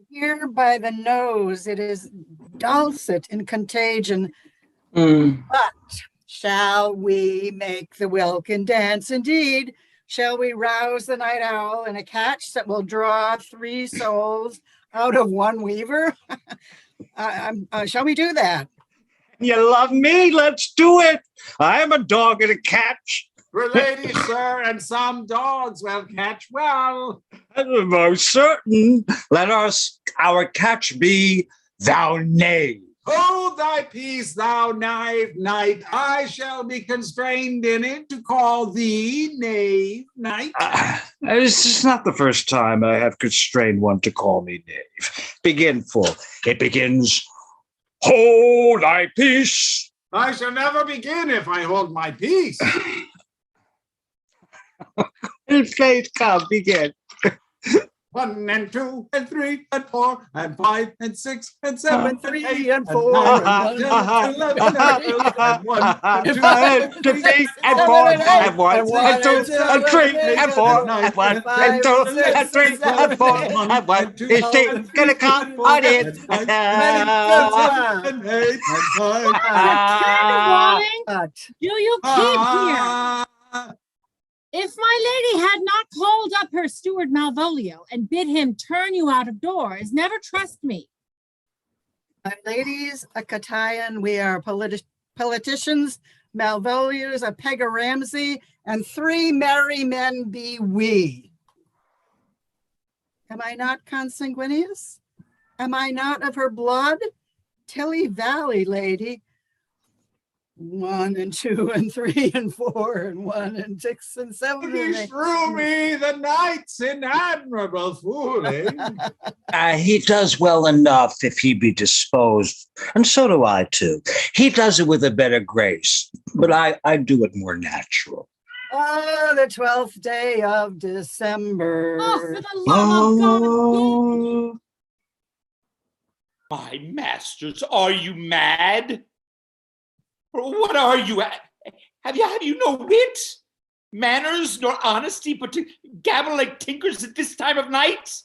Here by the nose, it is dulcet in contagion. But shall we make the welkin dance indeed? Shall we rouse the night owl in a catch that will draw 3 souls out of one weaver? Shall we do that? You love me? Let's do it. I am a dog in a catch. For ladies, sir, and some dogs will catch well. Most certain. Let our catch be thou knave. Hold thy peace, thou knave knight. I shall be constrained in it to call thee knave knight. This is not the first time I have constrained one to call me knave. Begin full. It begins, hold thy peace. I shall never begin if I hold my peace. In faith, come, begin. 1 and 2 and 3 and 4 and 5 and 6 and 7 and 3 8 and 4 and 9 and 10 and 11 and 1 and 2 and 3 and 4 and 1 and 2 and 3 and 4 and 1 and 2 and 3 and 4 and 1. Is he gonna come on it? and 8 and 9. Do you keep here? If my lady had not called up her steward Malvolio and bid him turn you out of doors, never trust me. My ladies, a Catayan, we are politicians. Malvolio's a Pega Ramsey, and 3 merry men be we. Am I not consanguineous? Am I not of her blood? Tilly Valley, lady. 1 and 2 and 3 and 4 and 1 and 6 and 7 and 8. Beshrew me, the knight's in admirable fooling. He does well enough if he be disposed, and so do I too. He does it with a better grace, but I do it more natural. Oh, the 12th day of December. Oh, for the love of God. My masters, are you mad? What are you at? Have you no wit, manners, nor honesty, but to gabble like tinkers at this time of night?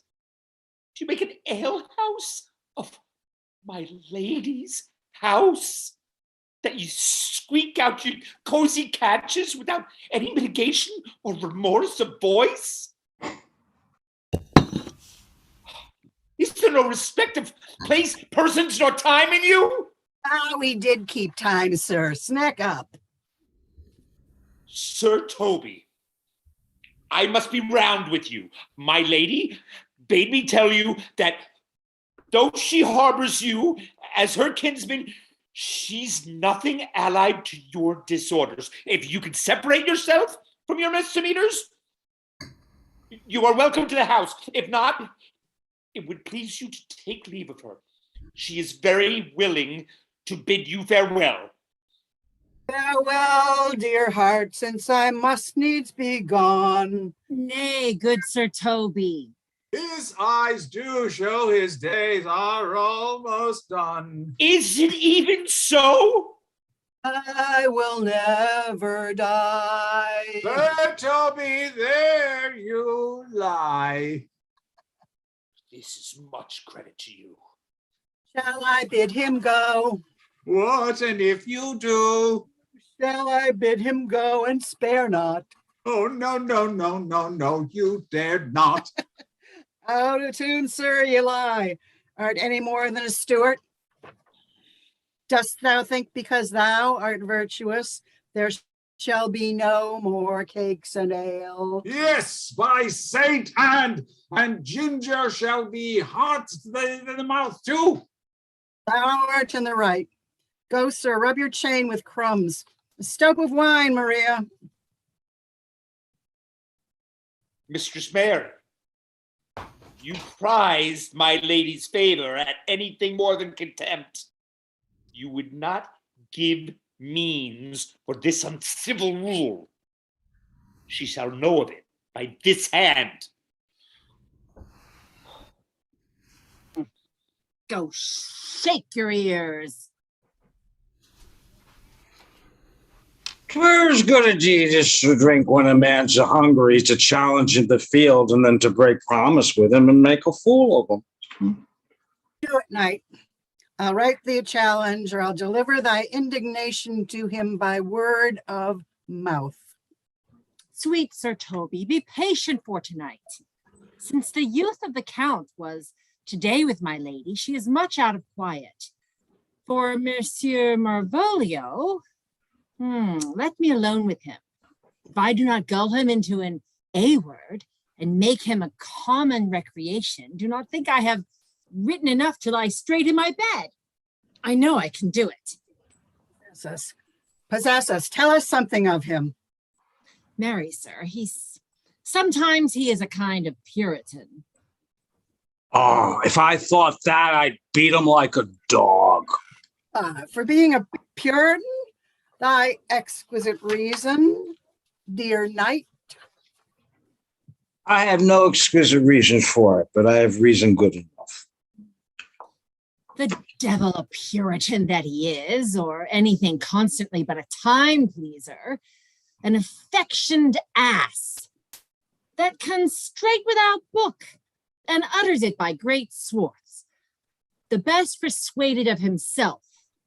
Do you make an alehouse of my lady's house? That you squeak out your cozy catches without any mitigation or remorse of voice? Is there no respect of place, persons, nor time in you? We did keep time, sir. Snack up. Sir Toby, I must be round with you. My lady bade me tell you that though she harbors you as her kinsman, she's nothing allied to your disorders. If you can separate yourself from your misdemeanors, you are welcome to the house. If not, it would please you to take leave of her. She is very willing to bid you farewell. Farewell, dear heart, since I must needs be gone. Nay, good Sir Toby. His eyes do show his days are almost done. Is it even so? I will never die. Sir Toby, there you lie. This is much credit to you. Shall I bid him go? What, and if you do? Shall I bid him go and spare not? Oh, no, you dared not. Out of tune, sir, you lie. Art any more than a steward? Dost thou think because thou art virtuous, there shall be no more cakes and ale? Yes, by Saint Anne, and ginger shall be hot in the mouth too. Thou art in the right. Go, sir, rub your chain with crumbs. A stoup of wine, Maria. Mistress Mary, you prized my lady's favor at anything more than contempt. You would not give means for this uncivil rule. She shall know of it by this hand. Go shake your ears. 'Twere as good a deed as to drink when a man's hungry, to challenge in the field, and then to break promise with him and make a fool of him. Do it, knight. I'll write thee a challenge, or I'll deliver thy indignation to him by word of mouth. Sweet Sir Toby, be patient for tonight. Since the youth of the Count was today with my lady, she is much out of quiet. For Monsieur Malvolio, let me alone with him. If I do not gull him into an A word and make him a common recreation, do not think I have written enough to lie straight in my bed. I know I can do it. Possess us. Tell us something of him. Marry, sir, sometimes he is a kind of Puritan. Oh, if I thought that, I'd beat him like a dog. For being a Puritan, thy exquisite reason, dear knight. I have no exquisite reasons for it, but I have reason good enough. The devil a Puritan that he is, or anything constantly but a time pleaser, an affectioned ass that comes straight without book and utters it by great swarths. The best persuaded of himself,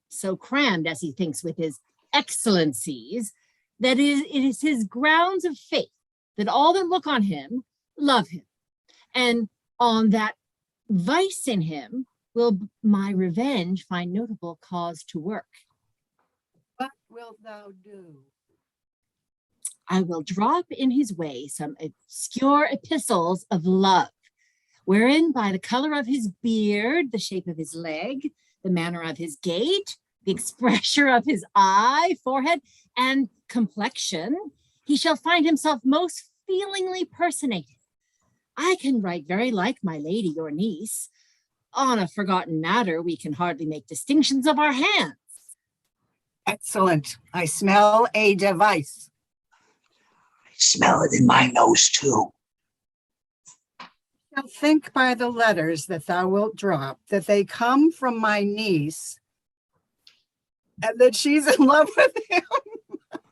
so crammed as he thinks with his excellencies, that it is his grounds of faith that all that look on him love him, and on that vice in him will my revenge find notable cause to work. What wilt thou do? I will drop in his way some obscure epistles of love, wherein by the color of his beard, the shape of his leg, the manner of his gait, the expression of his eye, forehead, and complexion, he shall find himself most feelingly personated. I can write very like my lady, your niece. On a forgotten matter, we can hardly make distinctions of our hands. Excellent. I smell a device. I smell it in my nose, too. Now think by the letters that thou wilt drop, that they come from my niece, and that she's in love with him.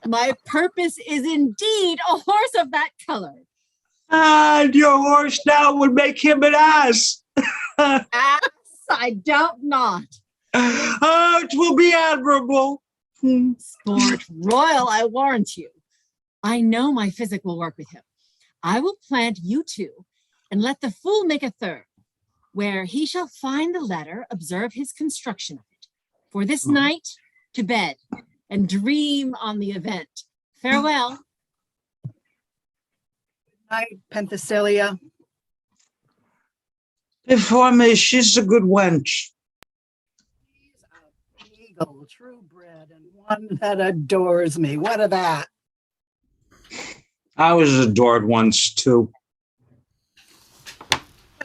My purpose is indeed a horse of that color. And your horse now would make him an ass. Ass, I doubt not. Oh, it will be admirable. Sport royal, I warrant you. I know my physic will work with him. I will plant you two, and let the fool make a third, where he shall find the letter, observe his construction of it. For this night, to bed, and dream on the event. Farewell. Night, Penthesilea. Before me, she's a good wench. She's a eagle, true bred, and one that adores me. What of that? I was adored once, too.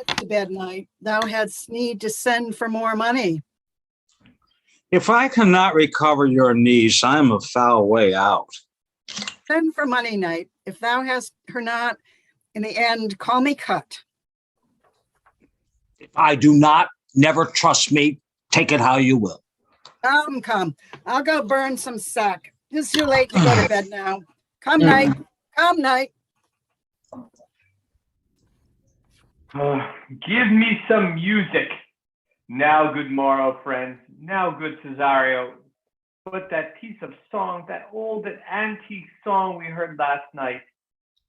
To bed, Knight. Thou hadst need to send for more money. If I cannot recover your niece, I am a foul way out. Send for money, Knight. If thou hast her not, in the end, call me cut. If I do not, never trust me. Take it how you will. Come. I'll go burn some sack. It's too late to go to bed now. Come, Knight. Come, Knight. Give me some music. Now, good morrow, friends. Now, good Cesario. But that piece of song, that old and antique song we heard last night,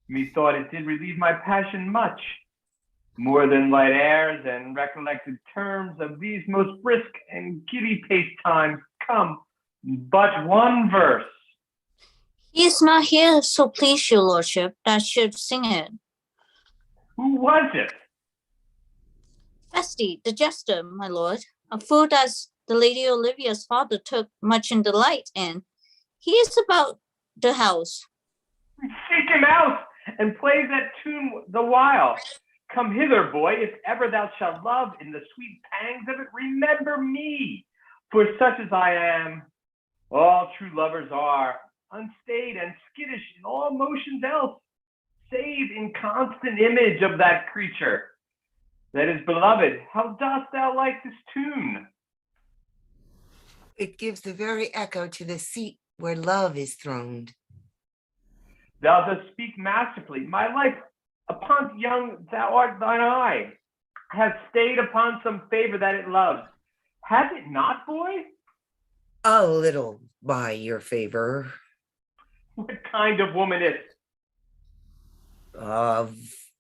methought it did relieve my passion much, more than light airs and recollected terms of these most brisk and giddy-paced times come, but one verse. He is not here, so please your lordship, that should sing it. Who was it? Feste, the jester, my lord, a fool that the Lady Olivia's father took much in delight in. He is about the house. Seek him out, and play that tune the while. Come hither, boy, if ever thou shalt love in the sweet pangs of it, remember me, for such as I am. All true lovers are, unstayed and skittish in all motions else, save in constant image of that creature that is beloved. How dost thou like this tune? It gives the very echo to the seat where love is throned. Thou dost speak masterfully. My life upon young thou art thine eye, has stayed upon some favor that it loves. Has it not, boy? A little by your favor. What kind of woman is it? Of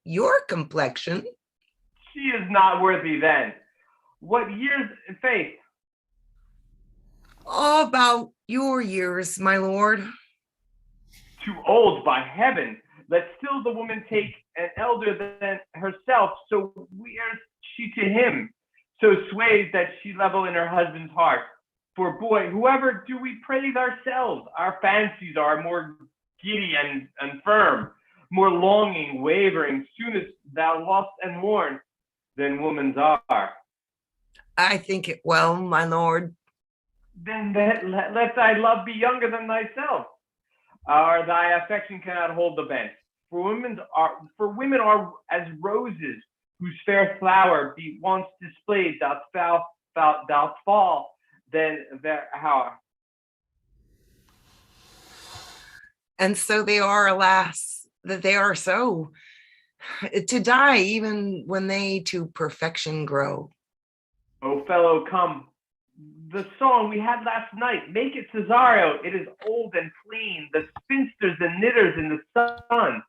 your complexion. She is not worthy then. What years, faith? About your years, my lord. Too old, by heaven. Let still the woman take an elder than herself, so wears she to him, so sways that she level in her husband's heart. For boy, whoever do we praise ourselves? Our fancies are more giddy and firm, more longing, wavering, soonest thou lost and worn than woman's are. I think it well, my lord. Then let thy love be younger than thyself, or thy affection cannot hold the bent. For women are as roses, whose fair flower be once displayed, doth fall, then their hour. And so they are, alas, that they are so, to die even when they to perfection grow. Oh, fellow, come. The song we had last night, make it Cesario. It is old and clean. The spinsters and knitters in the sun,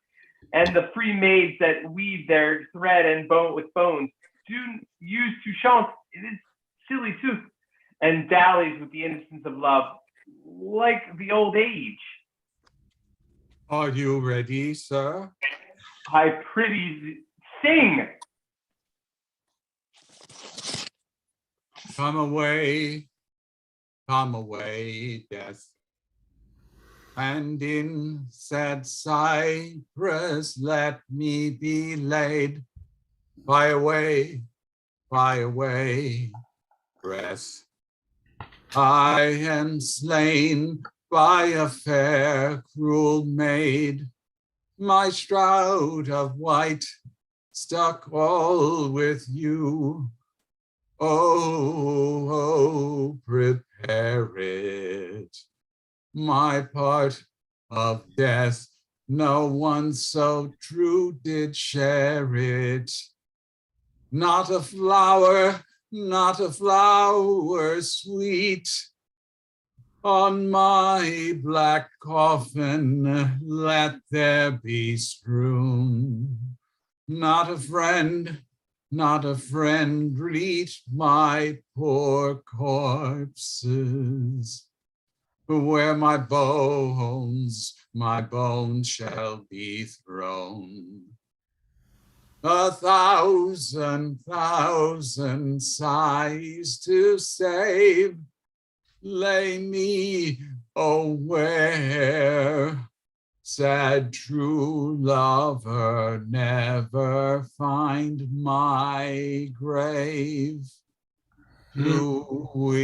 and the free maids that weave their thread and bone with bones, do use to chant. It is silly tooth, and dallies with the innocence of love, like the old age. Are you ready, sir? I prithee sing. Come away, death. And in sad cypress let me be laid. Fly away, breath. I am slain by a fair, cruel maid. My shroud of white stuck all with you. Oh, prepare it. My part of death, no one so true did share it. Not a flower sweet, on my black coffin let there be strewn. Not a friend greet my poor corpses. Where my bones shall be thrown. 1,000 sighs to save, lay me, oh where, sad true lover, never find my grave. To weep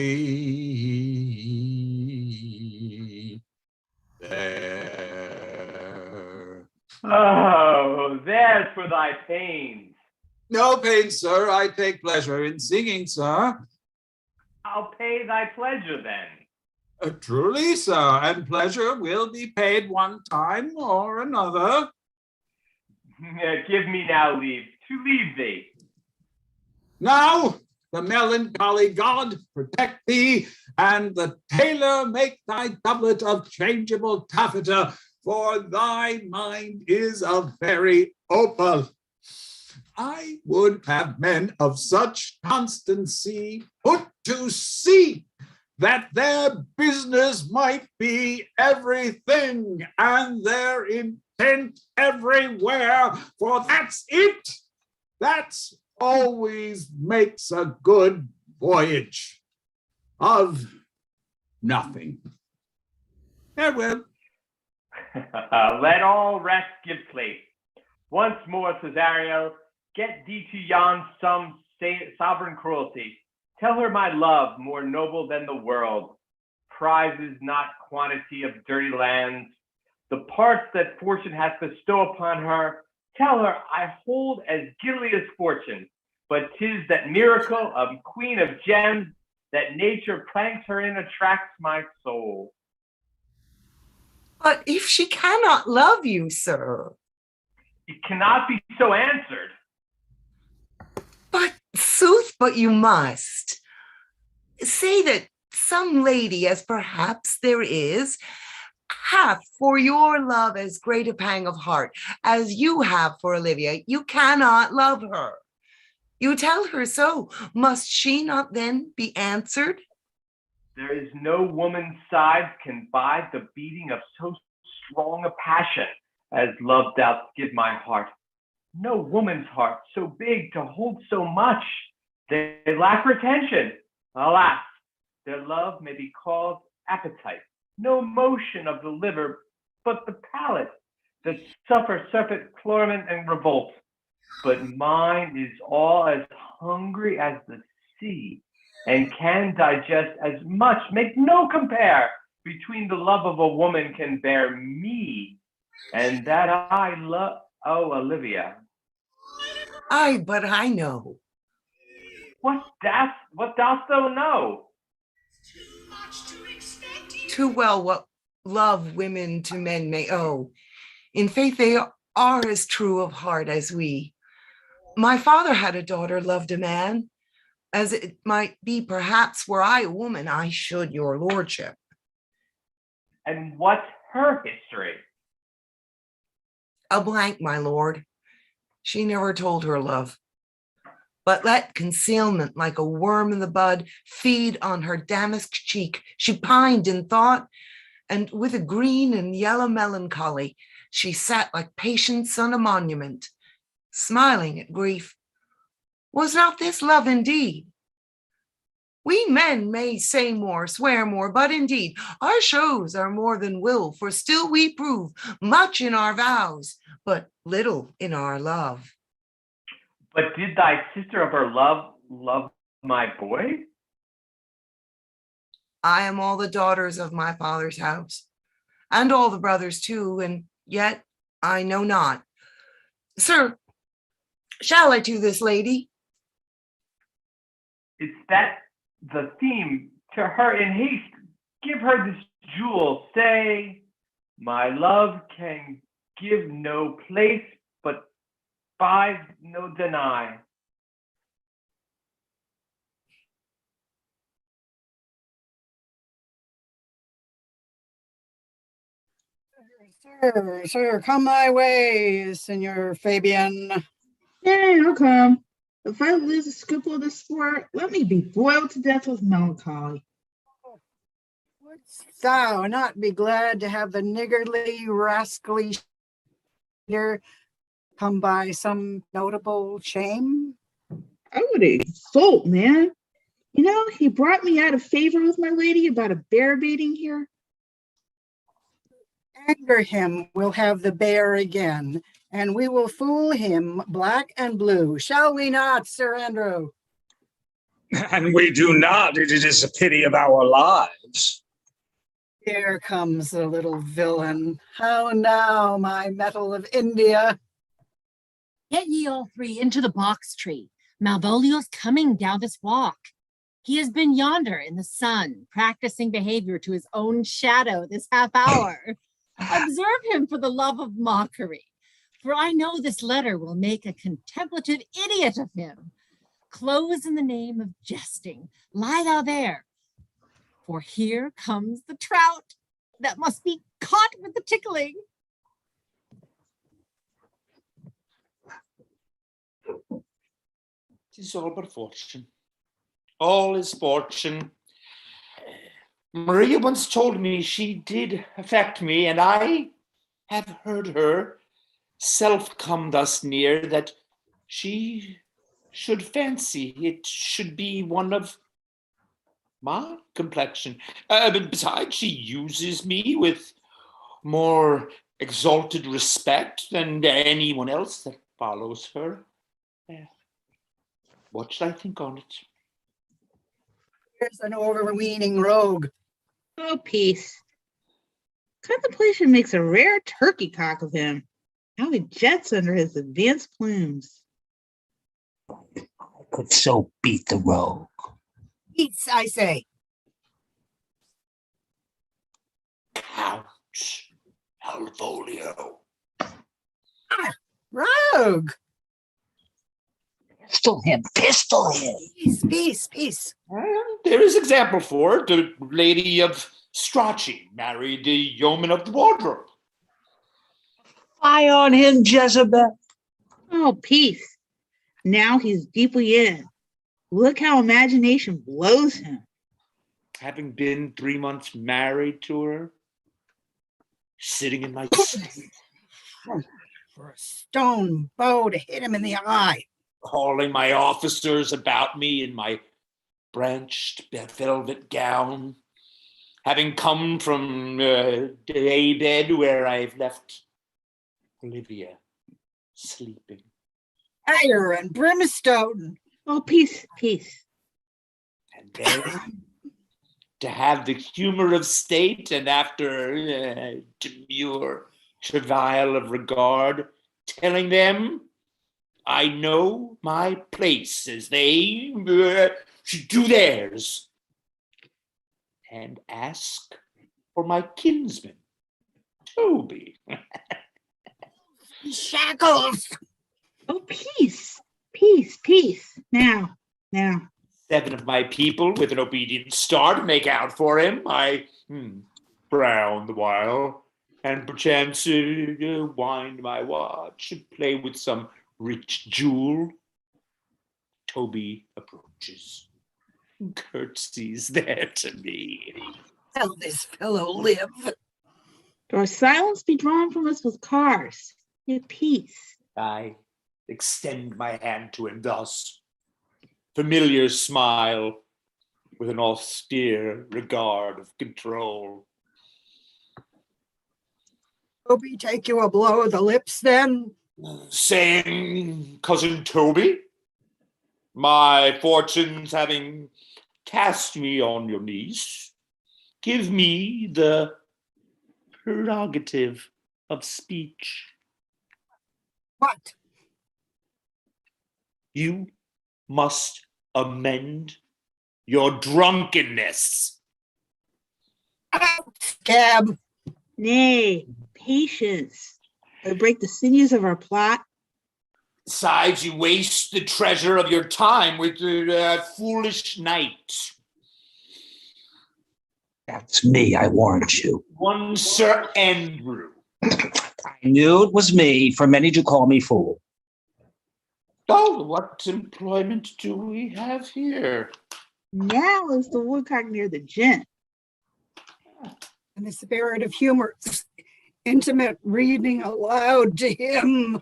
there. Oh, there's for thy pains. No pain, sir. I take pleasure in singing, sir. I'll pay thy pleasure then. Truly, sir, and pleasure will be paid one time or another. Give me now leave to leave thee. Now, the melancholy god protect thee, and the tailor make thy doublet of changeable taffeta, for thy mind is a very opal. I would have men of such constancy put to sea, that their business might be everything and their intent everywhere, for that's it. That's always makes a good voyage of nothing. Farewell. Let all rest give place. Once more, Cesario, get thee to yon some sovereign cruelty. Tell her my love, more noble than the world, prizes not quantity of dirty lands. The parts that fortune hath bestowed upon her, tell her I hold as giddily as fortune, but 'tis that miracle of queen of gems that nature planks her in attracts my soul. But if she cannot love you, sir. It cannot be so answered. But sooth, but you must. Say that some lady, as perhaps there is, hath for your love as great a pang of heart as you have for Olivia. You cannot love her. You tell her so. Must she not then be answered? There is no woman's size can bide the beating of so strong a passion as love doth give my heart. No woman's heart so big to hold so much. They lack retention. Alas, their love may be called appetite. No motion of the liver, but the palate that suffer serpent torment and revolt. But mine is all as hungry as the sea, and can digest as much, make no compare between the love of a woman can bear me, and that I love, oh, Olivia. Aye, but I know. What dost thou know? Too well what love women to men may owe. In faith, they are as true of heart as we. My father had a daughter, loved a man, as it might be, perhaps, were I a woman, I should, your lordship. And what's her history? A blank, my lord. She never told her love, but let concealment like a worm in the bud feed on her damask cheek. She pined in thought, and with a green and yellow melancholy, she sat like patience on a monument, smiling at grief. Was not this love indeed? We men may say more, swear more, but indeed our shows are more than will, for still we prove much in our vows, but little in our love. But did thy sister of her love my boy? I am all the daughters of my father's house, and all the brothers too, and yet I know not. Sir, shall I to this lady? It's that the theme to her in haste. Give her this jewel. Say, my love can give no place, but buys no deny. Sir, come my way, Senor Fabian. Yay, I'll come. If I lose a scruple of this sport, let me be boiled to death with melancholy. Wouldst thou not be glad to have the niggardly, rascally leader come by some notable shame? I would exult, man. You know, he brought me out of favor with my lady about a bear baiting here. Anger him, we'll have the bear again, and we will fool him black and blue. Shall we not, Sir Andrew? And we do not. It is a pity of our lives. Here comes the little villain. How now, my metal of India? Get ye all three into the box tree. Malvolio's coming down this walk. He has been yonder in the sun, practicing behavior to his own shadow this half hour. Observe him for the love of mockery, for I know this letter will make a contemplative idiot of him. Close in the name of jesting. Lie thou there, for here comes the trout that must be caught with the tickling. 'Tis all but fortune. All is fortune. Maria once told me she did affect me, and I have heard her self come thus near that she should fancy it should be one of my complexion. But besides, she uses me with more exalted respect than anyone else that follows her. What should I think on it? Here's an overweening rogue. Oh, peace. Contemplation makes a rare turkey cock of him. How he jets under his advanced plumes. I could so beat the rogue. Eats, I say. Count Malvolio. Rogue. Pistol him. Peace. There is example for it. The Lady of Strachey married the yeoman of the wardrobe. Fie on him, Jezebel. Oh, peace. Now he's deeply in. Look how imagination blows him. Having been 3 months married to her, sitting in my For a stone bow to hit him in the eye. calling my officers about me in my branched velvet gown, having come from the bed where I've left Olivia sleeping. Fire and brimstone. Oh, peace. And then to have the humor of state, and after demure travail of regard, telling them I know my place as they should do theirs, and ask for my kinsman, Toby. Shackles. Oh, peace. Now. 7 of my people with an obedient start make out for him. I frown the while, and perchance wind my watch and play with some rich jewel. Toby approaches, curtsies there to me. Tell this fellow live. Or silence be drawn from us with cars. Yet peace. I extend my hand to him thus, familiar smile with an austere regard of control. Toby take you a blow of the lips then? Saying, cousin Toby, my fortunes having cast me on your niece, give me the prerogative of speech. What? You must amend your drunkenness. Cab. Nay, patience. Or break the sinews of our plot. Besides, you waste the treasure of your time with the foolish knight. That's me, I warned you. One Sir Andrew. I knew it was me, for many to call me fool. Oh, what employment do we have here? Now is the woodcock near the gent. And the spirit of humor, intimate reading aloud to him.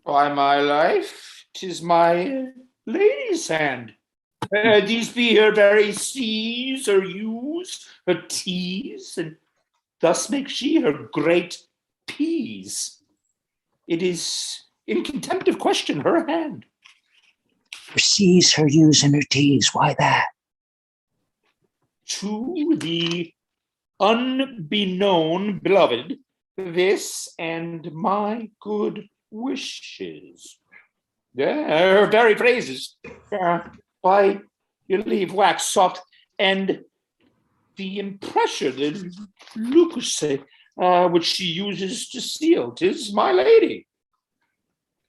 By my life, 'tis my lady's hand. These be her very C's, her U's, her T's, and thus makes she her great P's. It is in contempt of question her hand. Her C's, her U's, and her T's. Why that? To the unbeknown beloved, this and my good wishes. Her very phrases. By your leave, wax soft, and the impression, the lucus, which she uses to seal. 'Tis my lady.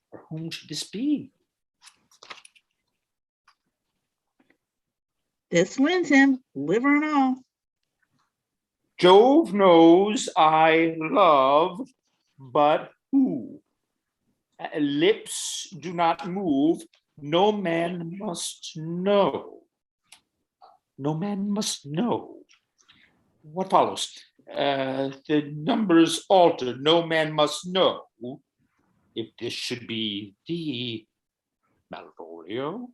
For whom should this be? This wins him, liver and all. Jove knows I love, but who? Lips do not move, no man must know. no man must know. What follows? The numbers alter. No man must know. If this should be the Malvolio.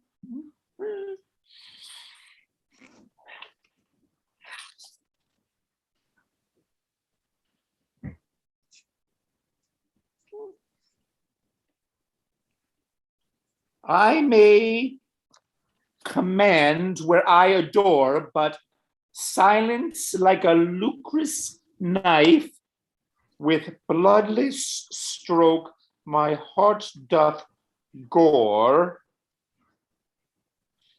I may command where I adore, but silence like a lucrous knife with bloodless stroke my heart doth gore.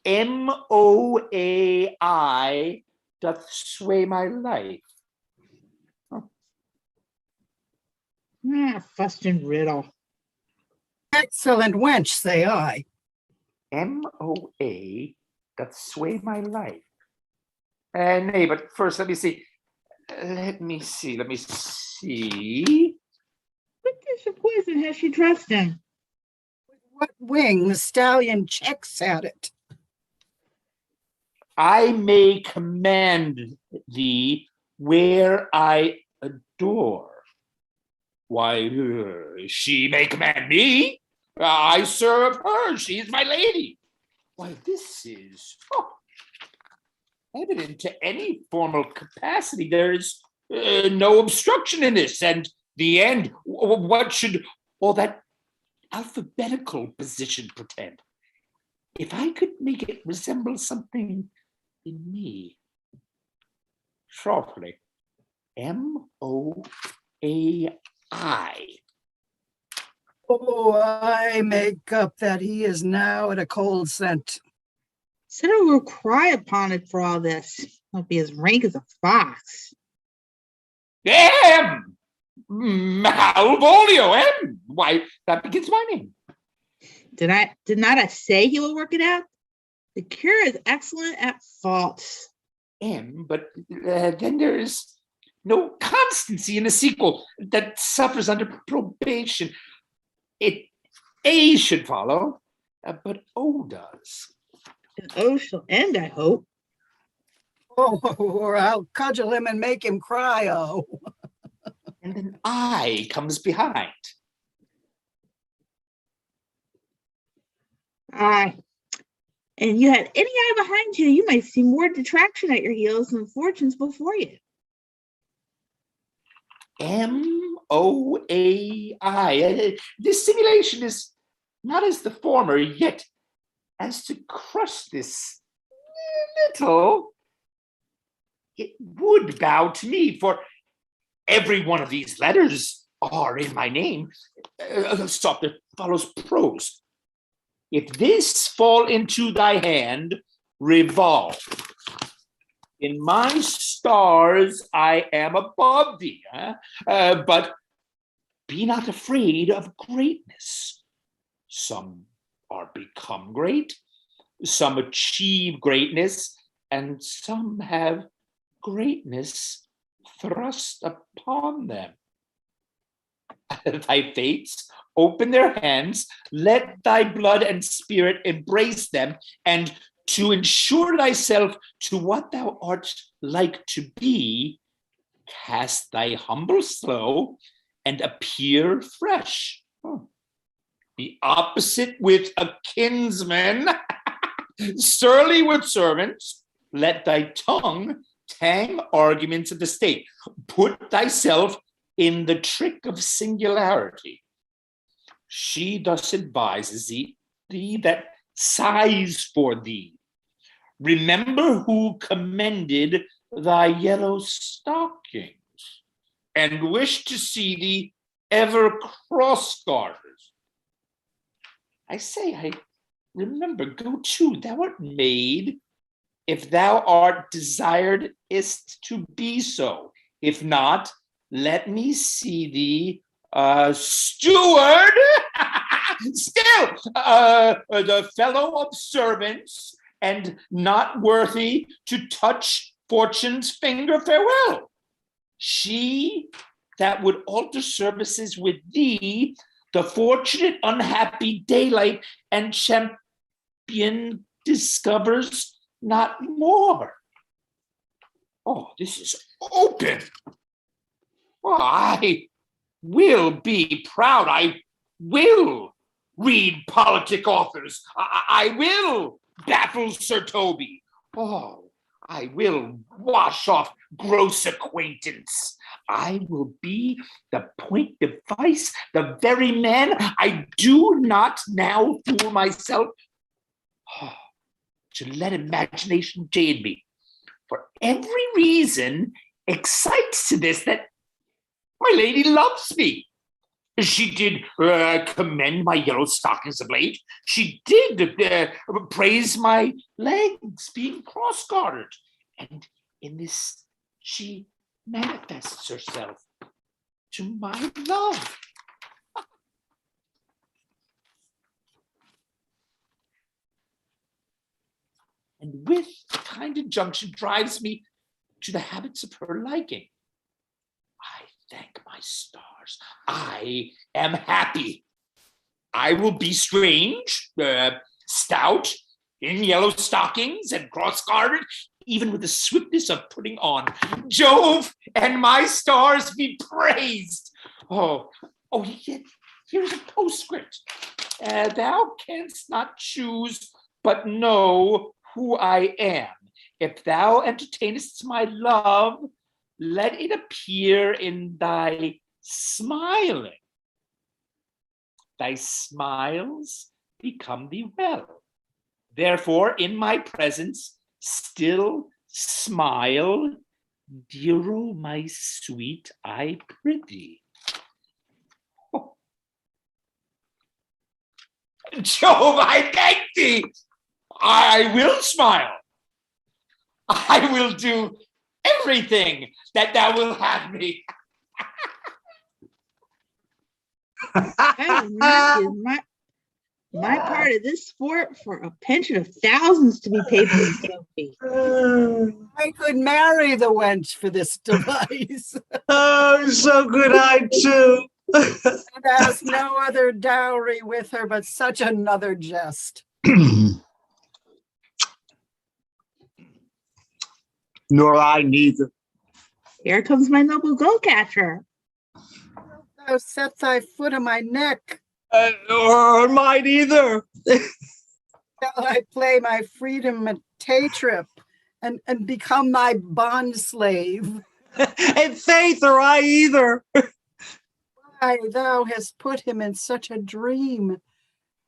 MOAI doth sway my life. Fustian riddle. Excellent wench, say I. MOA doth sway my life. Nay, but first let me see. Let me see. What dish of poison has she dressed him? With what wing the stallion checks at it? I may command thee where I adore. Why, she may command me. I serve her. She is my lady. Why, this is evident to any formal capacity. There is no obstruction in this. And the end, what should all that alphabetical position pretend? If I could make it resemble something in me, shortly, MOAI. Oh, I make up that he is now at a cold scent. Said I will cry upon it for all this. I'll be as rank as a fox. Malvolio, why, that begins my name. Did not I say he will work it out? The cure is excellent at faults. But then there is no constancy in the sequel that suffers under probation. A should follow, but O does. And O shall end, I hope. Oh, or I'll cudgel him and make him cry, oh. And then I comes behind. Aye. And you had any eye behind you, you might see more detraction at your heels than fortunes before you. MOAI. This simulation is not as the former, yet as to crush this little, it would bow to me, for every one of these letters are in my name. Stop, there follows prose. If this fall into thy hand, revolve. In my stars, I am above thee, but be not afraid of greatness. Some are become great, some achieve greatness, and some have greatness thrust upon them. Thy fates open their hands, let thy blood and spirit embrace them, and to ensure thyself to what thou art like to be, cast thy humble slow and appear fresh. Be opposite with a kinsman, surly with servants, let thy tongue tang arguments of the state. Put thyself in the trick of singularity. She thus advises thee that sighs for thee. Remember who commended thy yellow stockings, and wish to see thee ever cross-garters. I say, I remember, go to, thou art made, if thou art desired ist to be so. If not, let me see thee steward, still the fellow of servants, and not worthy to touch fortune's finger farewell. She that would alter services with thee, the fortunate unhappy daylight and champion discovers not more. Oh, this is open. Oh, I will be proud. I will read politic authors. I will baffle Sir Toby. Oh, I will wash off gross acquaintance. I will be the point device, the very man I do not now fool myself to let imagination jade me. For every reason excites to this that my lady loves me. She did commend my yellow stockings of late. She did praise my legs being cross-gartered. And in this, she manifests herself to my love. And with kind injunction drives me to the habits of her liking. I thank my stars. I am happy. I will be strange, stout, in yellow stockings and cross-gartered, even with the swiftness of putting on. Jove and my stars be praised. Oh, yet here's a postscript. Thou canst not choose but know who I am. If thou entertainest my love, let it appear in thy smiling. Thy smiles become thee well. Therefore, in my presence, still smile, dearo, my sweet, I prithee. Oh. Jove, I thank thee. I will smile. I will do everything that thou wilt have me. That is my part of this sport for a pension of thousands to be paid for the trophy. I could marry the wench for this device. Oh, so could I too. And has no other dowry with her but such another jest. Nor I neither. Here comes my noble goat catcher. Thou set thy foot on my neck. Nor mine either. Shall I play my freedom at tay-trip and become my bond slave? And faith or I either. Why, thou hast put him in such a dream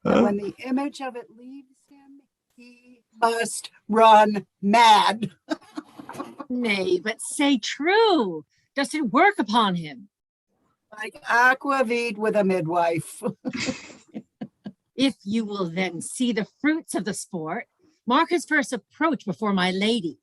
that when the image of it leaves him, he must run mad. Nay, but say true. Does it work upon him? Like aquavit with a midwife. If you will then see the fruits of the sport, mark his first approach before my lady.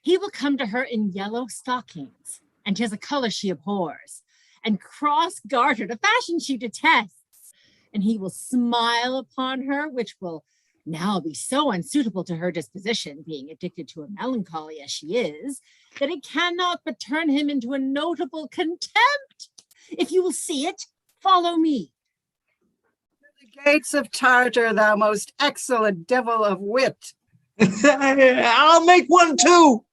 He will come to her in yellow stockings, and 'tis a color she abhors, and cross-gartered, a fashion she detests. And he will smile upon her, which will now be so unsuitable to her disposition, being addicted to a melancholy as she is, that it cannot but turn him into a notable contempt. If you will see it, follow me. The gates of Tartar, thou most excellent devil of wit. I'll make one too.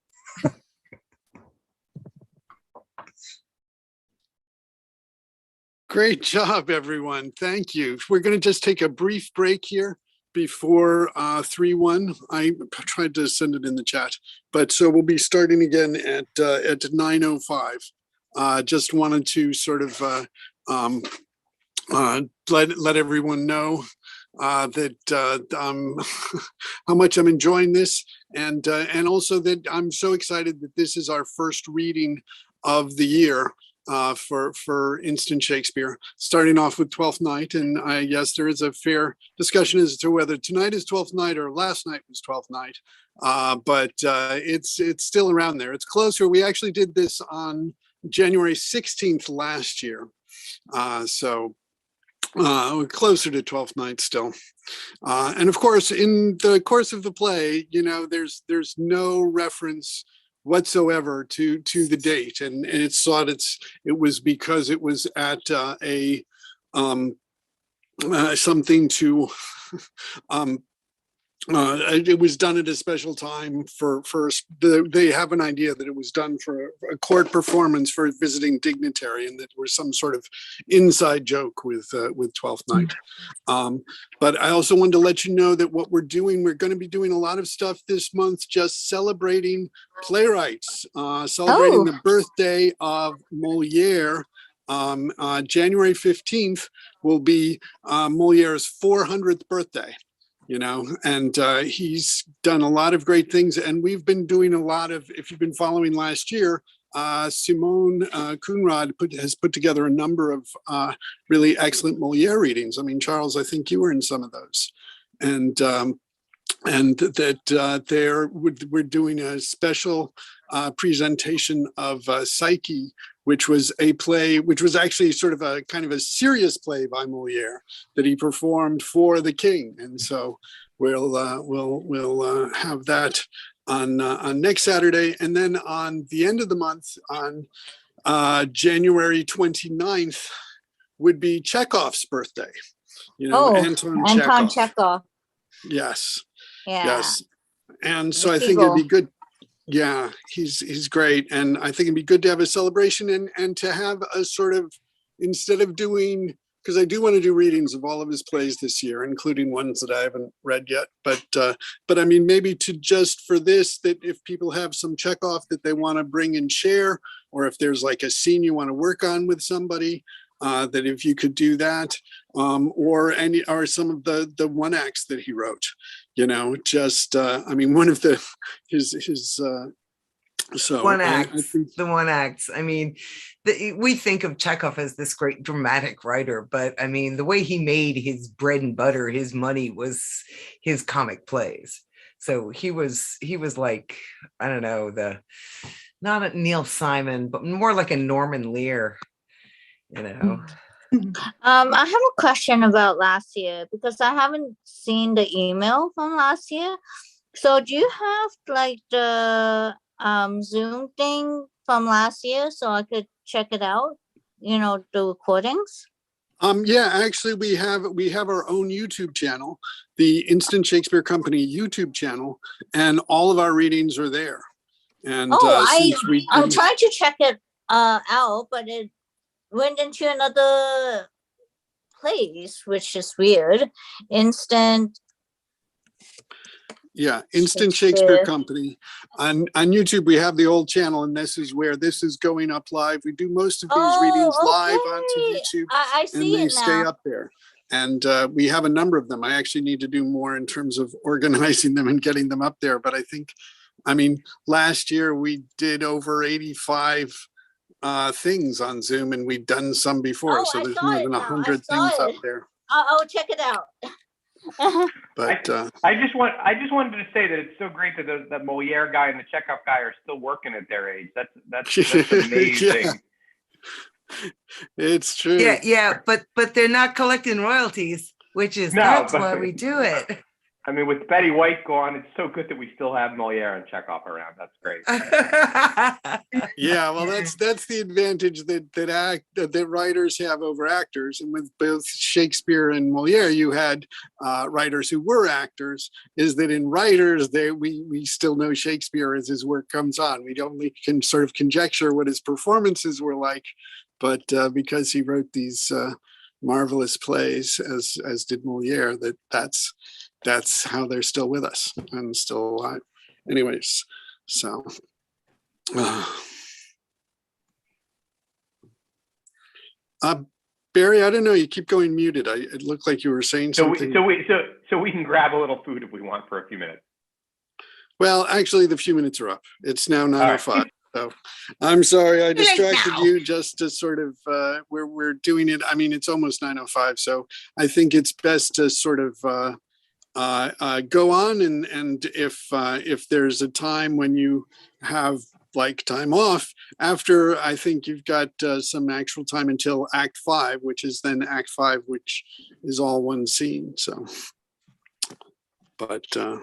Great job, everyone. Thank you. We're going to just take a brief break here before 3-1. I tried to send it in the chat, but so we'll be starting again at 9:05. Just wanted to sort of let everyone know that how much I'm enjoying this, and also that I'm so excited that this is our first reading of the year for Instant Shakespeare, starting off with Twelfth Night. And yes, there is a fair discussion as to whether tonight is Twelfth Night or last night was Twelfth Night, but it's still around there. It's closer. We actually did this on January 16th last year, so we're closer to Twelfth Night still. And of course, in the course of the play, you know, there's no reference whatsoever to the date, and it's thought it was because it was at a something to It was done at a special time they have an idea that it was done for a court performance for a visiting dignitary, and that there was some sort of inside joke with Twelfth Night. But I also wanted to let you know that what we're going to be doing a lot of stuff this month, just celebrating playwrights, celebrating the birthday of Moliere. January 15th will be Moliere's 400th birthday. And he's done a lot of great things, and we've been doing a lot of, if you've been following last year, Simone Coonrod has put together a number of really excellent Moliere readings. I mean, Charles, I think you were in some of those. And we're doing a special presentation of Psyche, which was a play, which was actually sort of a kind of a serious play by Moliere that he performed for the king. And so we'll have that on next Saturday. And then on the end of the month, on January 29th, would be Chekhov's birthday. Anton Chekhov. Yes. Yeah. Yes. And so I think it'd be good. Yeah, he's great. And I think it'd be good to have a celebration and to have a sort of, instead of doing, because I do want to do readings of all of his plays this year, including ones that I haven't read yet. But I mean, maybe to just for this, that if people have some Chekhov that they want to bring and share, or if there's like a scene you want to work on with somebody, that if you could do that, or some of the one acts that he wrote, I mean, one of his one acts. I mean, we think of Chekhov as this great dramatic writer, but I mean, the way he made his bread and butter, his money, was his comic plays. So he was like, I don't know, not a Neil Simon, but more like a Norman Lear. I have a question about last year, because I haven't seen the email from last year. So do you have like the Zoom thing from last year so I could check it out? The recordings? Yeah, actually we have our own YouTube channel, the Instant Shakespeare Company YouTube channel, and all of our readings are there. And I'm trying to check it out, but it went into another place, which is weird. Instant Shakespeare Company. On YouTube, we have the old channel, and this is where this is going up live. We do most of these readings live onto YouTube, I see, and they stay up there. And we have a number of them. I actually need to do more in terms of organizing them and getting them up there. But I mean, last year we did over 85 things on Zoom, and we've done some before, so there's more than 100 things up there. I'll check it out. But I just wanted to say that it's so great that Moliere guy and the Chekhov guy are still working at their age. That's amazing. Yeah. It's true. Yeah, but they're not collecting royalties, which is that's why we do it. I mean, with Betty White gone, it's so good that we still have Moliere and Chekhov around. That's great. Yeah, well, that's the advantage that writers have over actors. And with both Shakespeare and Moliere, you had writers who were actors. Is that in writers, we still know Shakespeare as his work comes on. We only can sort of conjecture what his performances were like, but because he wrote these marvelous plays, as did Moliere, that's how they're still with us and still alive. Anyways, so Barry, I don't know, you keep going muted. It looked like you were saying something. So we can grab a little food if we want for a few minutes. Well, actually the few minutes are up. It's now 9:05. So I'm sorry I distracted you, just to sort of we're doing it. I mean, it's almost 9:05, so I think it's best to sort of go on, and if there's a time when you have like time off after, I think you've got some actual time until Act 5, which is then Act 5, which is all one scene. So, but does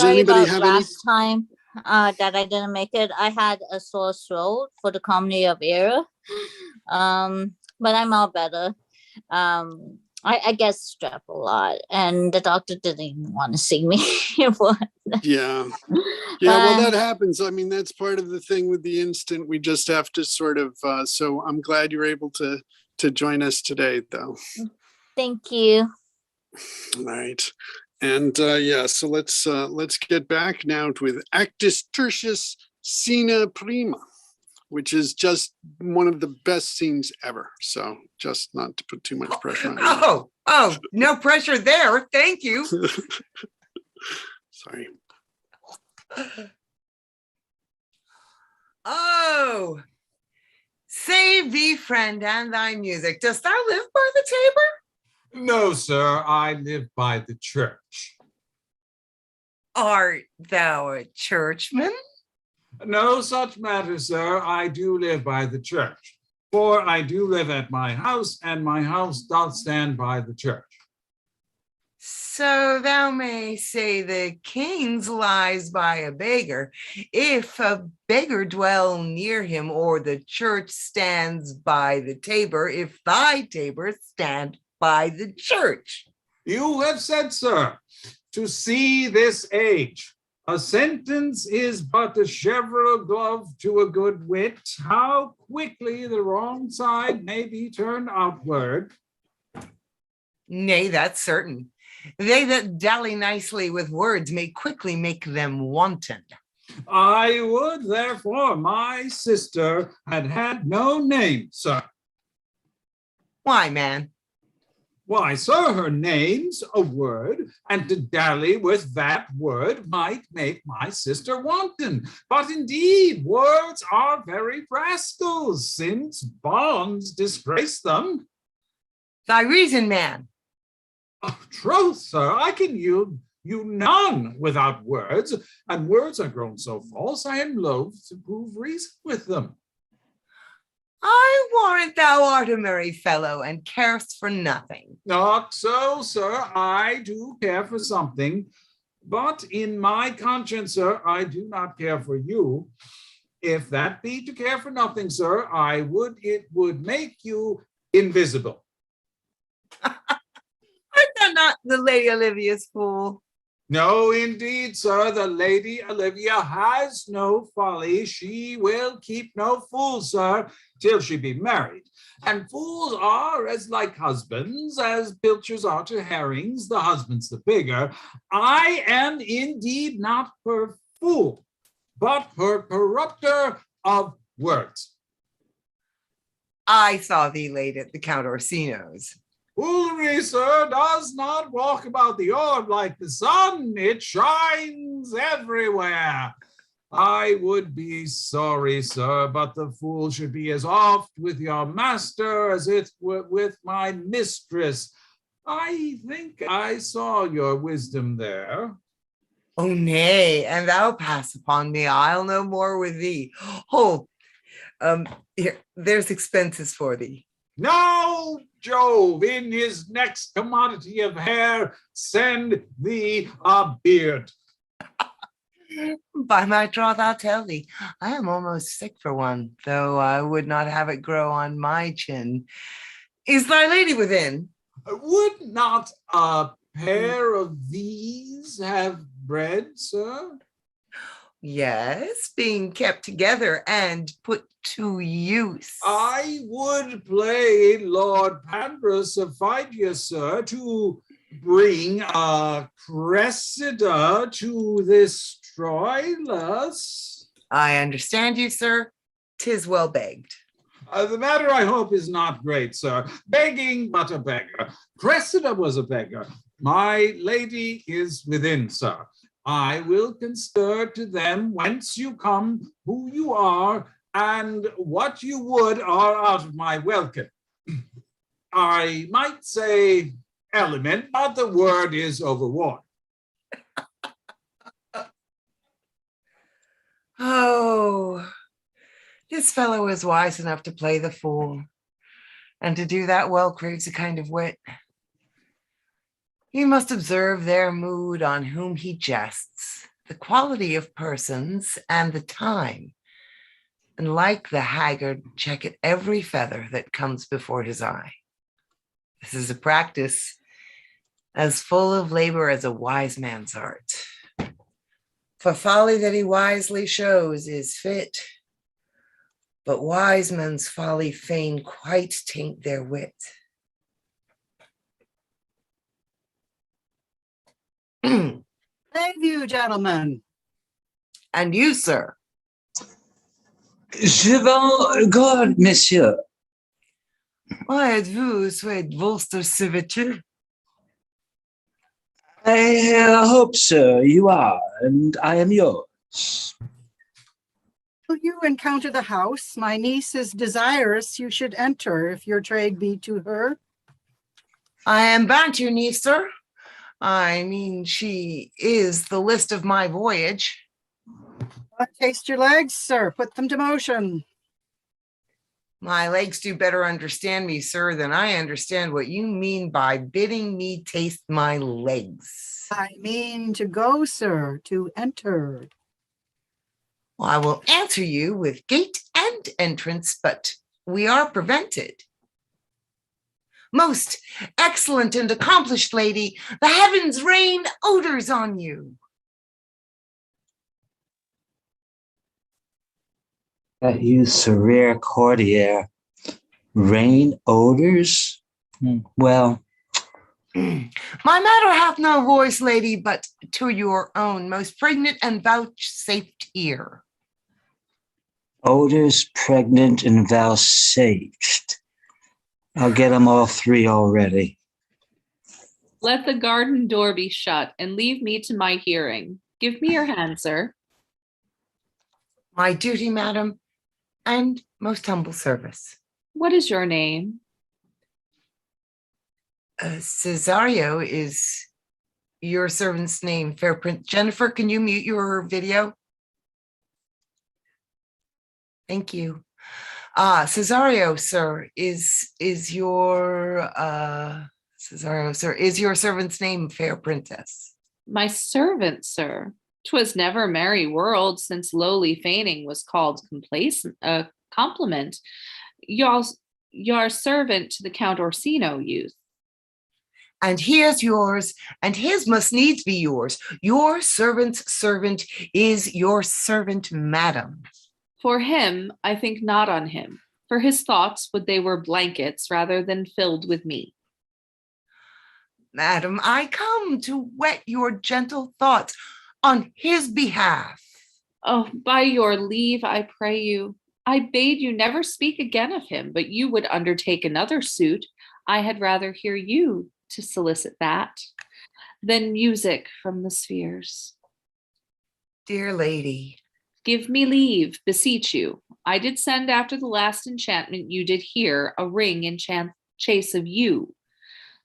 anybody have last time that I didn't make it? I had a sore throat for the Comedy of Error, but I'm all better. I get strep a lot, and the doctor didn't even want to see me. But, Yeah. Yeah, well, that happens. I mean, that's part of the thing with the instant. We just have to sort of, so I'm glad you're able to join us today, though. thank you. All right. And yeah, so let's get back now with Actus Tertius Scena Prima, which is just one of the best scenes ever. So just not to put too much pressure on you. Oh, no pressure there. Thank you. Sorry. Oh, save thee, friend, and thy music. Dost thou live by the Tabor? No, sir, I live by the church. Art thou a churchman? No such matter, sir. I do live by the church. For I do live at my house, and my house doth stand by the church. So thou may say the king's lies by a beggar, if a beggar dwell near him, or the church stands by the Tabor, if thy Tabor stand by the church. You have said, sir, to see this age, a sentence is but a cheverel glove to a good wit. How quickly the wrong side may be turned outward. Nay, that's certain. They that dally nicely with words may quickly make them wanton. I would, therefore, my sister had no name, sir. Why, man? Why, sir, her name's a word, and to dally with that word might make my sister wanton. But indeed, words are very rascals, since bonds disgrace them. Thy reason, man. Oh, troth, sir, I can yield you none without words, and words are grown so false, I am loath to prove reason with them. I warrant thou art a merry fellow, and carest for nothing. Not so, sir. I do care for something, but in my conscience, sir, I do not care for you. If that be to care for nothing, sir, it would make you invisible. Art thou not the Lady Olivia's fool? No, indeed, sir, the Lady Olivia has no folly. She will keep no fool, sir, till she be married. And fools are as like husbands, as pilchers are to herrings, the husband's the bigger. I am indeed not her fool, but her corrupter of words. I saw thee late at the Count Orsino's. Foolery, sir, does not walk about the orb like the sun. It shines everywhere. I would be sorry, sir, but the fool should be as oft with your master as it were with my mistress. I think I saw your wisdom there. Oh, nay, and thou pass upon me. I'll no more with thee. Hold, here, there's expenses for thee. Now, Jove, in his next commodity of hair, send thee a beard. By my troth, I'll tell thee, I am almost sick for one, though I would not have it grow on my chin. Is thy lady within? Would not a pair of these have bread, sir? Yes, being kept together and put to use. I would play Lord Pandros of Phidia, sir, to bring a Cressida to this Troilus. I understand you, sir. 'Tis well begged. The matter, I hope, is not great, sir. Begging but a beggar. Cressida was a beggar. My lady is within, sir. I will consider to them whence you come, who you are, and what you would are out of my welcome. I might say element, but the word is overworn. Oh, this fellow is wise enough to play the fool, and to do that well craves a kind of wit. He must observe their mood on whom he jests, the quality of persons, and the time, and like the haggard, check at every feather that comes before his eye. This is a practice as full of labor as a wise man's art. For folly that he wisely shows is fit, but wise men's folly fain quite taint their wit. Thank you, gentlemen. And you, sir. Je vais God, monsieur. Why êtes-vous souhaite votre serviteur? I hope, sir, you are, and I am yours. Will you encounter the house? My niece is desirous you should enter, if your trade be to her. I am bound to, niece, sir. I mean, she is the list of my voyage. Taste your legs, sir. Put them to motion. My legs do better understand me, sir, than I understand what you mean by bidding me taste my legs. I mean to go, sir, to enter. Well, I will answer you with gate and entrance, but we are prevented. Most excellent and accomplished lady, the heavens rain odors on you. That you, rare courtier, rain odors? Well, My matter hath no voice, lady, but to your own, most pregnant and vouchsafed ear. odors, pregnant, and vouchsafed. I'll get them all three already. Let the garden door be shut and leave me to my hearing. Give me your hand, sir. My duty, madam, and most humble service. What is your name? Cesario is your servant's name, fair prince. Jennifer, can you mute your video? Thank you. Cesario, sir, is your Cesario, sir, is your servant's name, fair princess? My servant, sir. 'Twas never merry world since lowly feigning was called compliment. Your servant to the Count Orsino youth. And here's yours, and his must needs be yours. Your servant's servant is your servant, madam. For him, I think not on him. For his thoughts would they were blankets rather than filled with me. Madam, I come to whet your gentle thoughts on his behalf. Oh, by your leave, I pray you. I bade you never speak again of him, but you would undertake another suit. I had rather hear you to solicit that than music from the spheres. Dear lady, give me leave, beseech you. I did send after the last enchantment you did hear a ring in chase of you.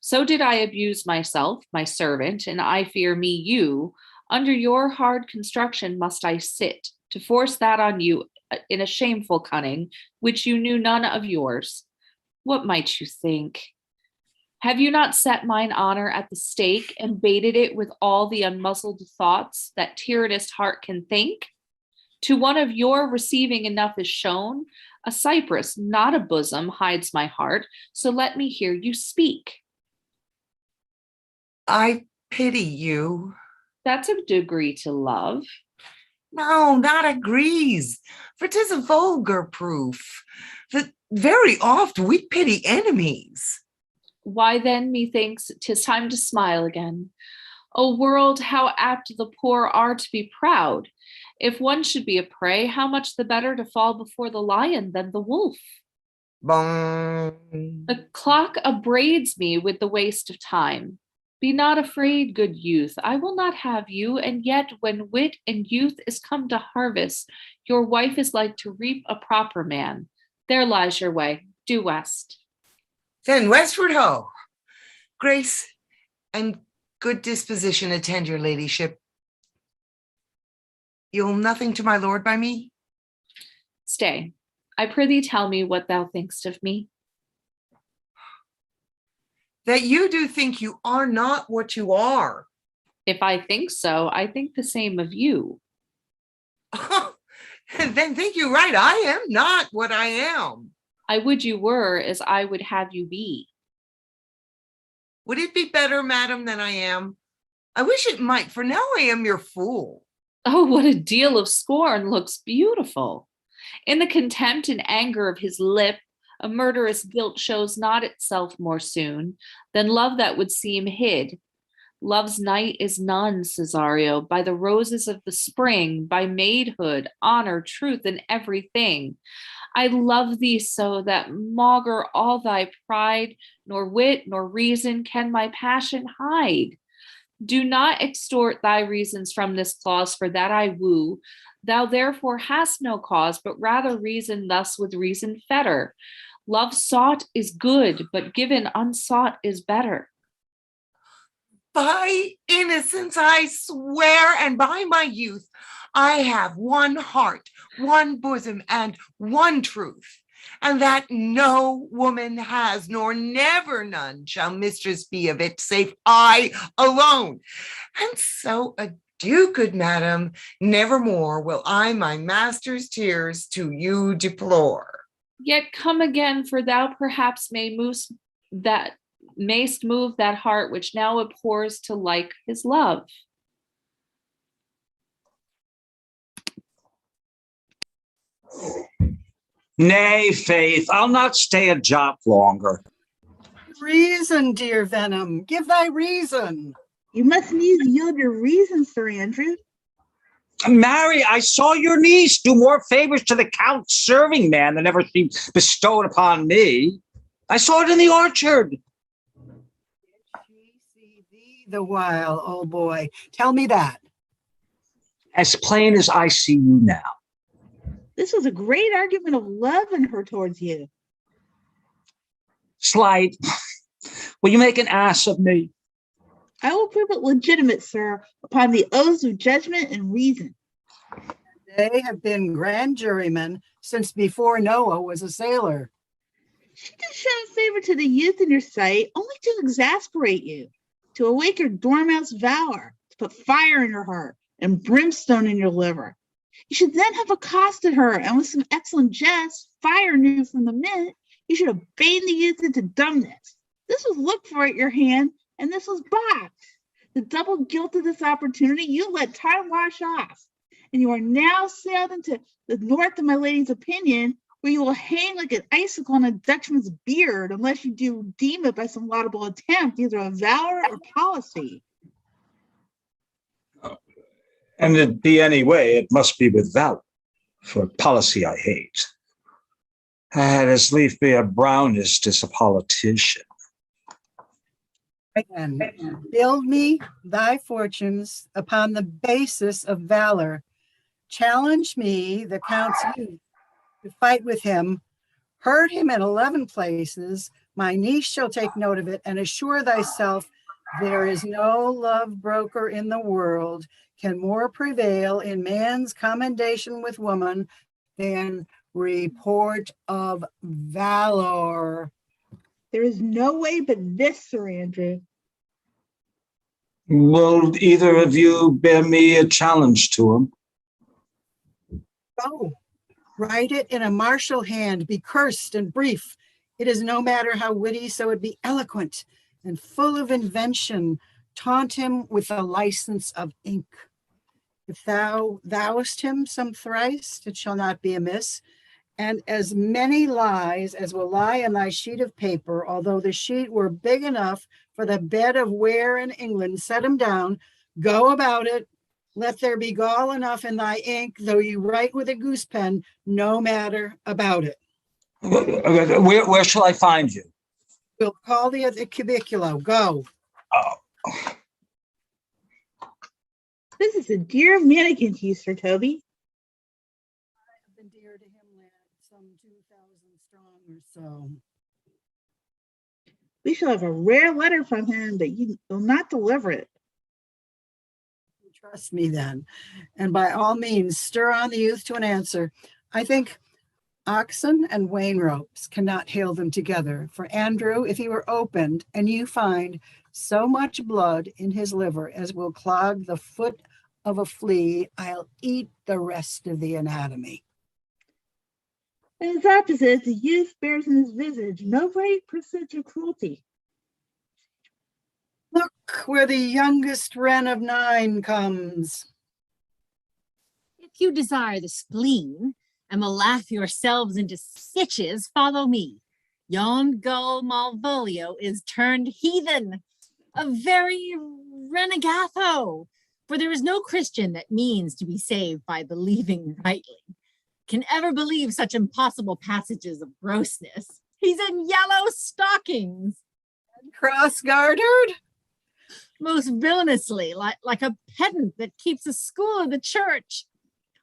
So did I abuse myself, my servant, and I fear me you. Under your hard construction must I sit, to force that on you in a shameful cunning, which you knew none of yours. What might you think? Have you not set mine honor at the stake and baited it with all the unmuzzled thoughts that tyrannous heart can think? To one of your receiving enough is shown. A cypress, not a bosom, hides my heart, so let me hear you speak. I pity you. That's a degree to love. No, not agrees, for 'tis a vulgar proof that very oft we pity enemies. Why then, methinks, 'tis time to smile again. O world, how apt the poor are to be proud. If one should be a prey, how much the better to fall before the lion than the wolf. Bong. The clock abraids me with the waste of time. Be not afraid, good youth, I will not have you, and yet when wit and youth is come to harvest, your wife is like to reap a proper man. There lies your way, due west. Then westward ho. Grace and good disposition attend your ladyship. You'll nothing to my lord by me? Stay, I prithee tell me what thou thinkst of me. That you do think you are not what you are. If I think so, I think the same of you. Then think you right, I am not what I am. I would you were as I would have you be. Would it be better, madam, than I am? I wish it might, for now I am your fool. Oh, what a deal of scorn looks beautiful. In the contempt and anger of his lip, a murderous guilt shows not itself more soon than love that would seem hid. Love's night is none, Cesario, by the roses of the spring, by maidhood, honor, truth, and everything. I love thee so that maugre all thy pride, nor wit nor reason can my passion hide. Do not extort thy reasons from this clause, for that I woo. Thou therefore hast no cause, but rather reason thus with reason fetter. Love sought is good, but given unsought is better. By innocence, I swear, and by my youth, I have one heart, one bosom, and one truth, and that no woman has, nor never none shall mistress be of it, save I alone. And so adieu, good madam, nevermore will I my master's tears to you deplore. Yet come again, for thou perhaps mayst move that heart which now abhors to like his love. Nay, faith, I'll not stay a jot longer. Reason, dear Venom, give thy reason. You must needs yield your reason, Sir Andrew. Mary, I saw your niece do more favors to the Count's serving man than ever she bestowed upon me. I saw it in the orchard. Did she see thee the while, old boy? Tell me that. As plain as I see you now. This was a great argument of love in her towards you. Slight. Will you make an ass of me? I will prove it legitimate, sir, upon the oaths of judgment and reason. They have been grand jurymen since before Noah was a sailor. She did show favor to the youth in your sight only to exasperate you, to awake your dormouse valor, to put fire in your heart and brimstone in your liver. You should then have accosted her, and with some excellent jest, fire new from the mint, you should have baited the youth into dumbness. This was looked for at your hand, and this was balked. The double guilt of this opportunity you let time wash off, and you are now sailed into the north of my lady's opinion, where you will hang like an icicle on a Dutchman's beard unless you do deem it by some laudable attempt, either of valor or policy. And it be any way, it must be with valor, for policy I hate. I'd as lief be a brownist as a politician. And build me thy fortunes upon the basis of valor. Challenge me, the Count's youth, to fight with him. Hurt him in 11 places. My niece shall take note of it, and assure thyself there is no love broker in the world can more prevail in man's commendation with woman than report of valor. There is no way but this, Sir Andrew. Will either of you bear me a challenge to him? Go, write it in a martial hand, be cursed and brief. It is no matter how witty, so it be eloquent and full of invention. Taunt him with the license of ink. If thou'st him some thrice, it shall not be amiss. And as many lies as will lie on thy sheet of paper, although the sheet were big enough for the bed of ware in England, set him down, go about it. Let there be gall enough in thy ink, though you write with a goose pen, no matter about it. Where shall I find you? We'll call thee at the cubiculo. Go. Oh. This is a dear mannequin to you, Sir Toby. I've been dear to him, lad, some 2,000 strong or so. We shall have a rare letter from him, but you will not deliver it. Trust me then, and by all means stir on the youth to an answer. I think oxen and wain ropes cannot hail them together. For Andrew, if he were opened and you find so much blood in his liver as will clog the foot of a flea, I'll eat the rest of the anatomy. And his opposite, the youth bears in his visage no great presage of cruelty. Look where the youngest wren of 9 comes. If you desire the spleen, and will laugh yourselves into stitches, follow me. Yon gull Malvolio is turned heathen, a very renegatho, for there is no Christian that means to be saved by believing rightly, can ever believe such impossible passages of grossness. He's in yellow stockings. Cross-gartered? Most villainously, like a pedant that keeps a school in the church.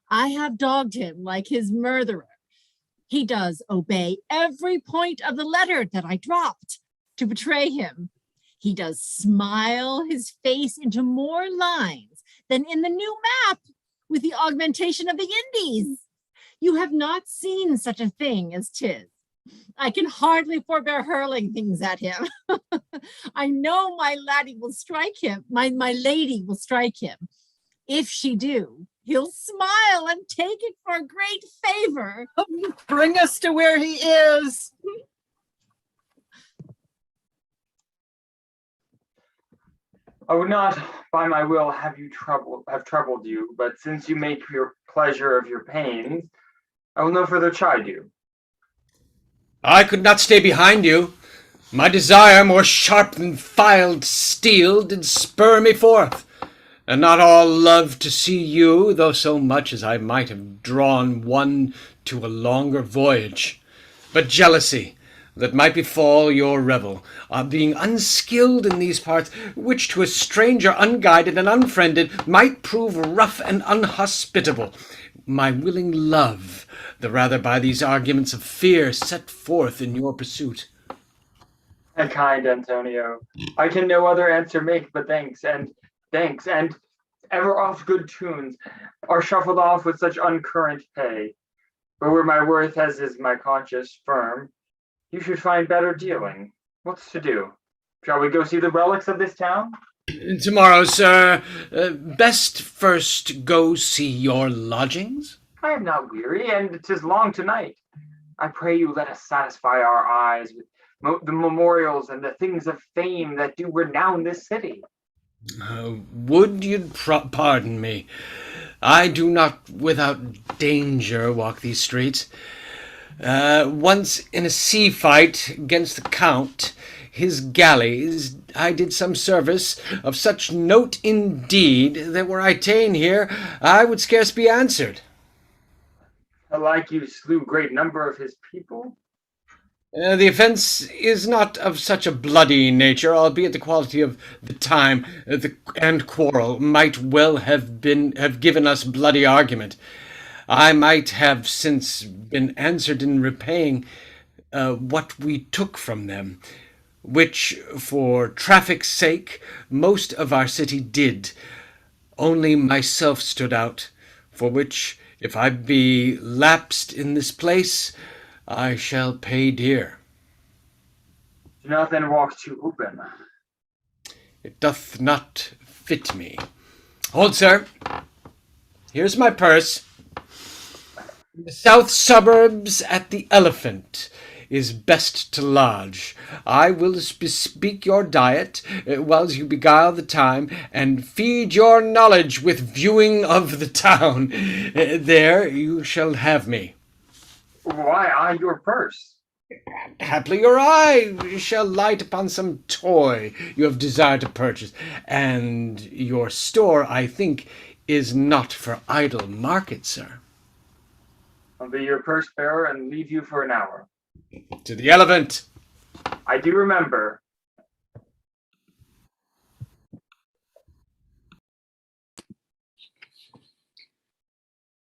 I have dogged him like his murderer. He does obey every point of the letter that I dropped to betray him. He does smile his face into more lines than in the new map with the augmentation of the Indies. You have not seen such a thing as 'tis. I can hardly forbear hurling things at him. I know my laddie will strike him, my lady will strike him. If she do, he'll smile and take it for a great favor. Bring us to where he is. I would not, by my will, have troubled you, but since you make your pleasure of your pains, I will no further chide you. I could not stay behind you. My desire, more sharp than filed steel, did spur me forth. And not all love to see you, though so much as I might have drawn one to a longer voyage, but jealousy, that might befall your revel, being unskilled in these parts, which to a stranger unguided and unfriended might prove rough and unhospitable. My willing love, the rather by these arguments of fear set forth in your pursuit. And kind Antonio, I can no other answer make but thanks, and ever oft good tunes are shuffled off with such uncurrent pay. But where my worth as is my conscience firm, you should find better dealing. What's to do? Shall we go see the relics of this town? Tomorrow, sir. Best first go see your lodgings. I am not weary, and 'tis long tonight. I pray you let us satisfy our eyes with the memorials and the things of fame that do renown this city. Would you'd pardon me? I do not without danger walk these streets. Once in a sea fight against the Count, his galleys, I did some service of such note indeed that were I ta'en here, I would scarce be answered. Like you slew great number of his people? The offence is not of such a bloody nature, albeit the quality of the time and quarrel might well have given us bloody argument. I might have since been answered in repaying what we took from them, which for traffic's sake most of our city did. Only myself stood out, for which, if I be lapsed in this place, I shall pay dear. Do not then walk too open. It doth not fit me. Hold, sir. Here's my purse. In the south suburbs at the Elephant is best to lodge. I will bespeak your diet, whiles you beguile the time, and feed your knowledge with viewing of the town. There you shall have me. Why, I your purse? Haply your eye shall light upon some toy you have desired to purchase, and your store, I think, is not for idle market, sir. I'll be your purse bearer and leave you for an hour. To the Elephant. I do remember.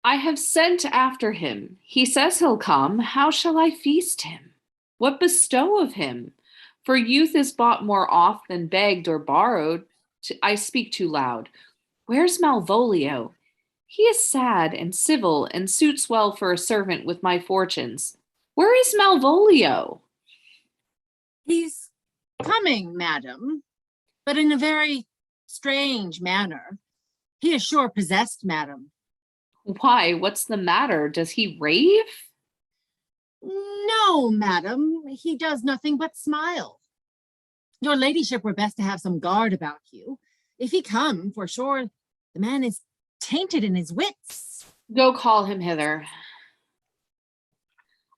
I have sent after him. He says he'll come. How shall I feast him? What bestow of him? For youth is bought more oft than begged or borrowed. I speak too loud. Where's Malvolio? He is sad and civil and suits well for a servant with my fortunes. Where is Malvolio? He's coming, madam, but in a very strange manner. He is sure possessed, madam. Why, what's the matter? Does he rave? No, madam, he does nothing but smile. Your ladyship were best to have some guard about you. If he come, for sure, the man is tainted in his wits. Go call him hither.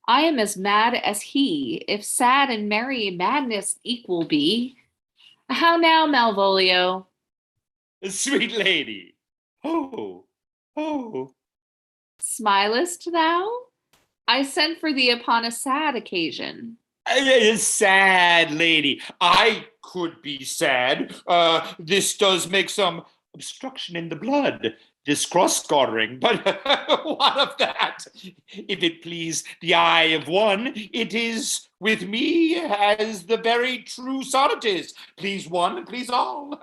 I am as mad as he, if sad and merry madness equal be. How now, Malvolio? Sweet lady. Oh, oh. Smilest thou? I sent for thee upon a sad occasion. Sad lady. I could be sad. This does make some obstruction in the blood, this cross-gartering, but what of that? If it please the eye of one, it is with me as the very true sonnet is. Please one, please all.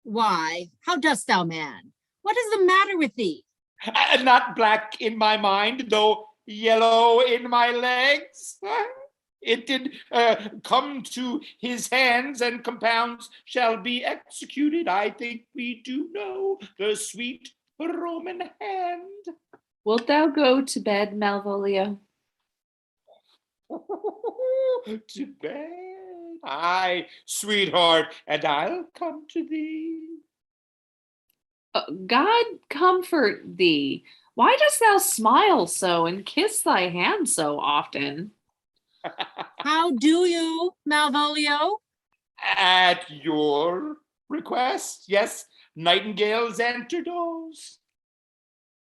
Why, how dost thou, man? What is the matter with thee? Not black in my mind, though yellow in my legs. It did come to his hands, and compounds shall be executed. I think we do know the sweet Roman hand. Wilt thou go to bed, Malvolio? To bed, aye, sweetheart, and I'll come to thee. God comfort thee. Why dost thou smile so and kiss thy hand so often? How do you, Malvolio? At your request, yes, nightingales enter doors.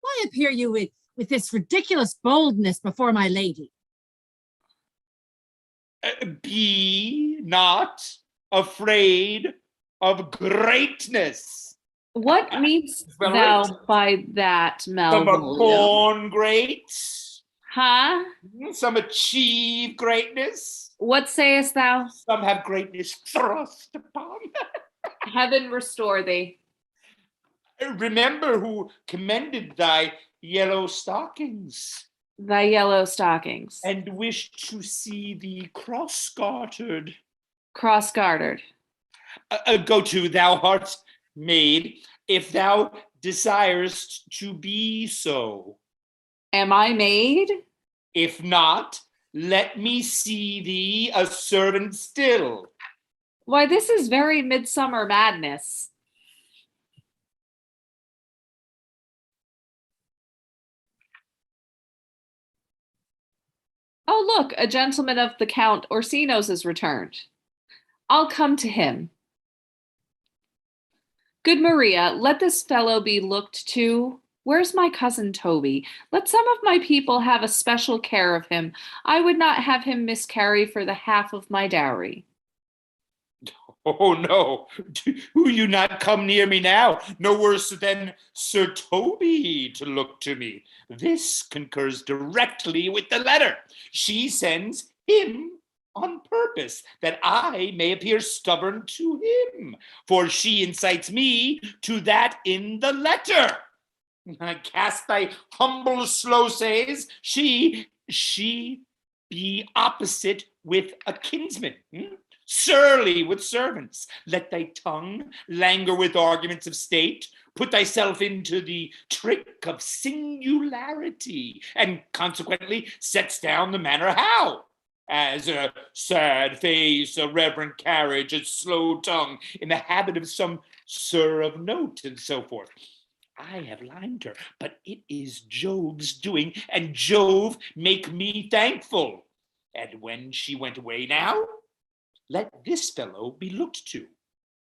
Why appear you with this ridiculous boldness before my lady? Be not afraid of greatness. What meanst Well, thou wait. by that, Some Malvolio? born great, Huh? some achieve greatness, What sayest thou? some have greatness thrust upon. Heaven restore thee. Remember who commended thy yellow stockings, Thy yellow stockings. and wished to see thee cross-gartered. Cross-gartered. Go to, thou art made, if thou desirest to be so. Am I maid? If not, let me see thee a servant still. Why, this is very midsummer madness. Oh, look, a gentleman of the Count Orsino's is returned. I'll come to him. Good Maria, let this fellow be looked to. Where's my cousin Toby? Let some of my people have a special care of him. I would not have him miscarry for the half of my dowry. Oh no, do you not come near me now? No worse than Sir Toby to look to me. This concurs directly with the letter. She sends him on purpose, that I may appear stubborn to him, for she incites me to that in the letter. I cast thy humble slow says, she be opposite with a kinsman, surly with servants. Let thy tongue languor with arguments of state. Put thyself into the trick of singularity, and consequently sets down the manner how. As a sad face, a reverent carriage, a slow tongue, in the habit of some sir of note, and so forth. I have limed her, but it is Jove's doing, and Jove make me thankful. And when she went away now, let this fellow be looked to.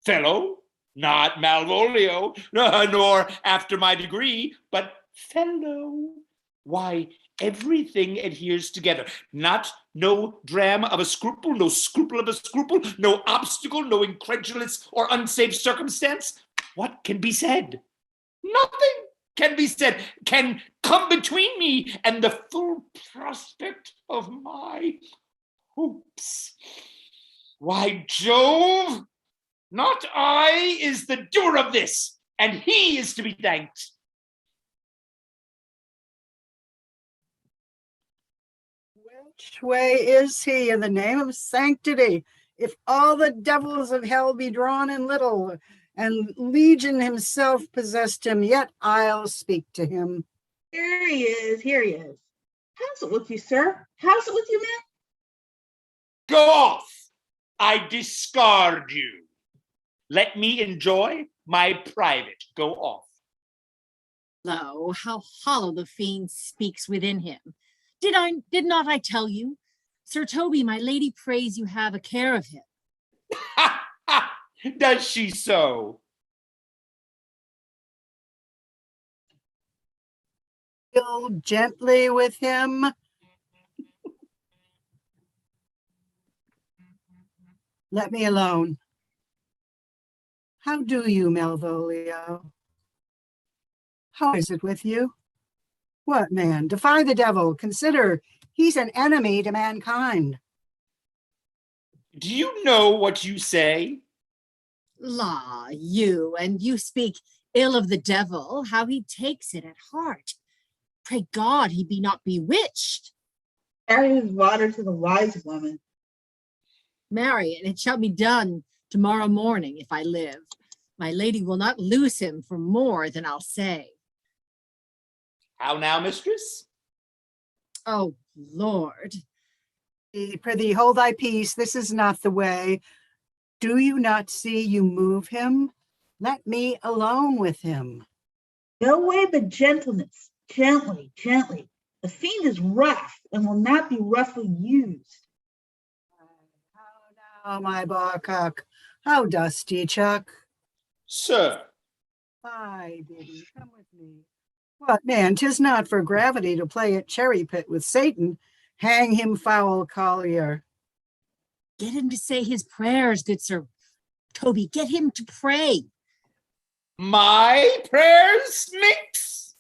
Fellow, not Malvolio, nor after my degree, but fellow. Why, everything adheres together. Not no dram of a scruple, no scruple of a scruple, no obstacle, no incredulous or unsafe circumstance. What can be said? Nothing can be said, can come between me and the full prospect of my hopes. Why, Jove, not I is the doer of this, and he is to be thanked. Which way is he in the name of sanctity? If all the devils of hell be drawn in little, and Legion himself possessed him, yet I'll speak to him. Here he is, here he is. How's it with you, sir? How's it with you, man? Go off, I discard you. Let me enjoy my private. Go off. Lo, how hollow the fiend speaks within him. Did not I tell you? Sir Toby, my lady prays you have a care of him. Ha, ha. Does she so? Deal gently with him. Let me alone. How do you, Malvolio? How is it with you? What, man? Defy the devil. Consider he's an enemy to mankind. Do you know what you say? La, you speak ill of the devil, how he takes it at heart. Pray God he be not bewitched. Carry his water to the wise woman. Marry, and it shall be done tomorrow morning if I live. My lady will not lose him for more than I'll say. How now, mistress? Oh, Lord. Prithee, hold thy peace. This is not the way. Do you not see you move him? Let me alone with him. No way but gentleness. Gently, gently. The fiend is rough and will not be roughly used. How now, my barcock? How dost ye, Chuck? Sir. Aye, Biddy, come with me. What, man, 'tis not for gravity to play at cherry pit with Satan. Hang him, foul collier. Get him to say his prayers, good Sir Toby. Get him to pray. My prayers, minx?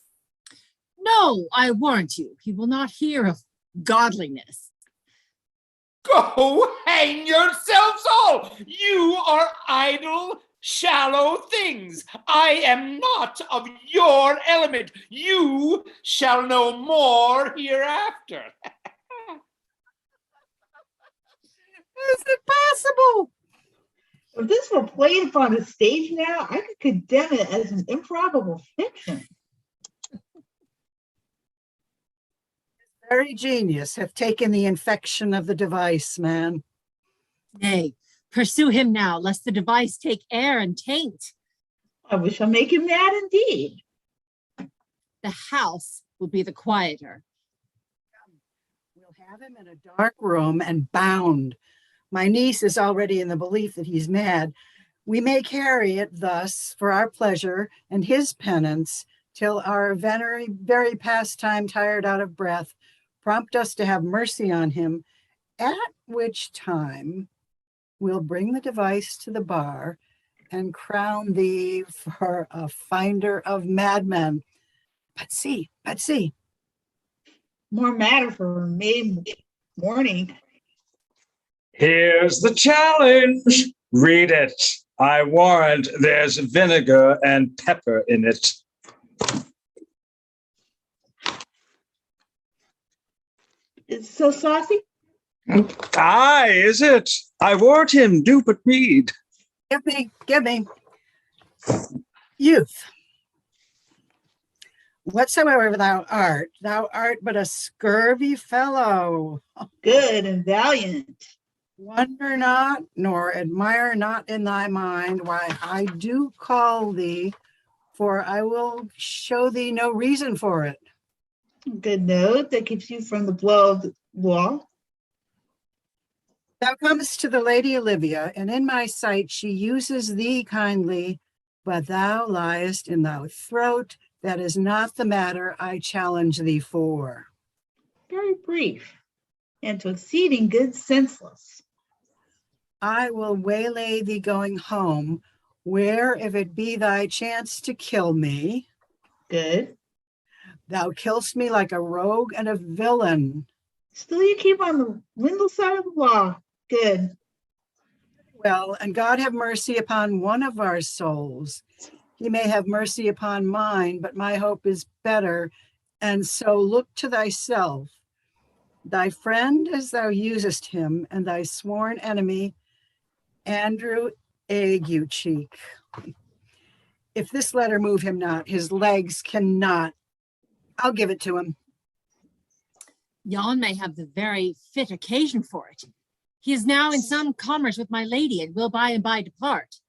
No, I warrant you, he will not hear of godliness. Go hang yourselves all! You are idle, shallow things. I am not of your element. You shall know more hereafter. Is it possible? If this were played upon a stage now, I could condemn it as an improbable fiction. Very genius hath taken the infection of the device, man. Nay, pursue him now, lest the device take air and taint. I wish I'll make him mad indeed. The house will be the quieter. We'll have him in a dark room and bound. My niece is already in the belief that he's mad. We may carry it thus for our pleasure and his penance till our very pastime, tired out of breath, prompt us to have mercy on him, at which time we'll bring the device to the bar and crown thee for a finder of madmen. But see. More matter for May morning. Here's the challenge. Read it. I warrant there's vinegar and pepper in it. It's so saucy. Aye, is it? I warrant him, do but read. Give me. Youth. Whatsoever thou art but a scurvy fellow. Good and valiant. Wonder not, nor admire not in thy mind why I do call thee, for I will show thee no reason for it. Good note that keeps you from the blow of the law. Thou comest to the lady Olivia, and in my sight she uses thee kindly, but thou liest in thy throat. That is not the matter I challenge thee for. Very brief, and to exceeding good senseless. I will waylay thee going home, where if it be thy chance to kill me. Good. Thou kill'st me like a rogue and a villain. Still you keep on the window side of the law. Good. Well, and God have mercy upon one of our souls. He may have mercy upon mine, but my hope is better. And so look to thyself, thy friend as thou usest him, and thy sworn enemy, Andrew Aguecheek. If this letter move him not, his legs cannot. I'll give it to him. Yon may have the very fit occasion for it. He is now in some commerce with my lady and will by and by depart.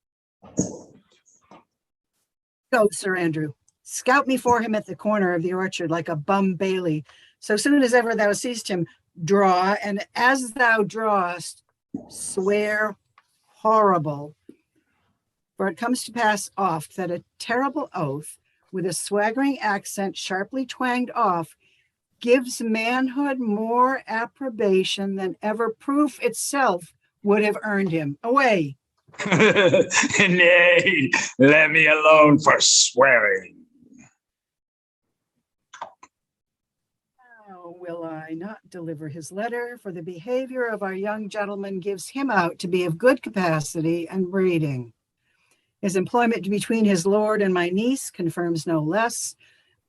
Go, Sir Andrew. Scout me for him at the corner of the orchard like a bum bailey. So soon as ever thou seest him, draw, and as thou drawest, swear horrible. For it comes to pass oft that a terrible oath, with a swaggering accent sharply twanged off, gives manhood more approbation than ever proof itself would have earned him. Away. Nay, let me alone for swearing. Now will I not deliver his letter, for the behavior of our young gentleman gives him out to be of good capacity and breeding. His employment between his lord and my niece confirms no less.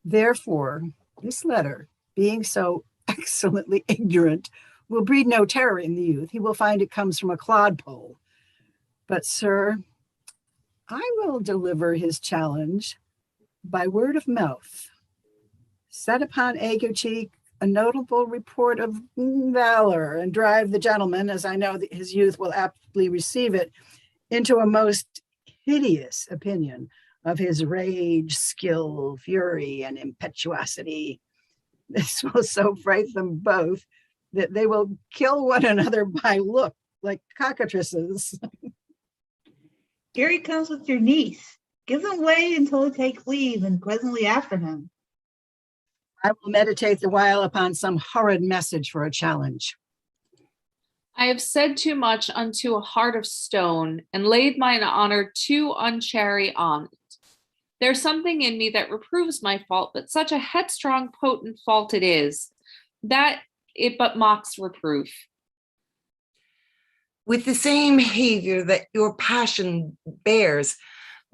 Therefore, this letter, being so excellently ignorant, will breed no terror in the youth. He will find it comes from a clodpole. But, sir, I will deliver his challenge by word of mouth. Set upon Aguecheek a notable report of valor, and drive the gentleman, as I know that his youth will aptly receive it, into a most hideous opinion of his rage, skill, fury, and impetuosity. This will so fright them both that they will kill one another by look, like cockatrices. Here he comes with your niece. Give them way until he takes leave, and presently after him. I will meditate the while upon some horrid message for a challenge. I have said too much unto a heart of stone, and laid mine honor too unchary on it. There's something in me that reproves my fault, but such a headstrong, potent fault it is, that it but mocks reproof. With the same behavior that your passion bears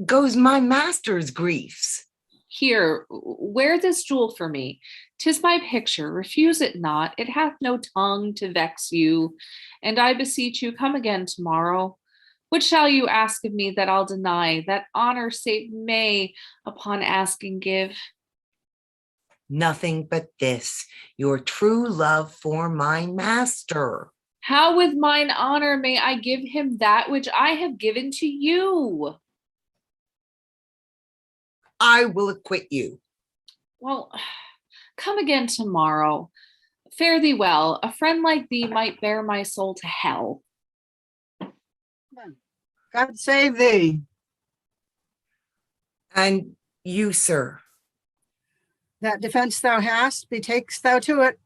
goes my master's griefs. Here, wear this jewel for me. 'Tis my picture, refuse it not. It hath no tongue to vex you. And I beseech you, come again tomorrow. What shall you ask of me that I'll deny? That honor save may upon asking give. Nothing but this, your true love for my master. How with mine honor may I give him that which I have given to you? I will acquit you. Well, come again tomorrow. Fare thee well. A friend like thee might bear my soul to hell. God save thee. And you, sir. That defense thou hast, betakes thou to it.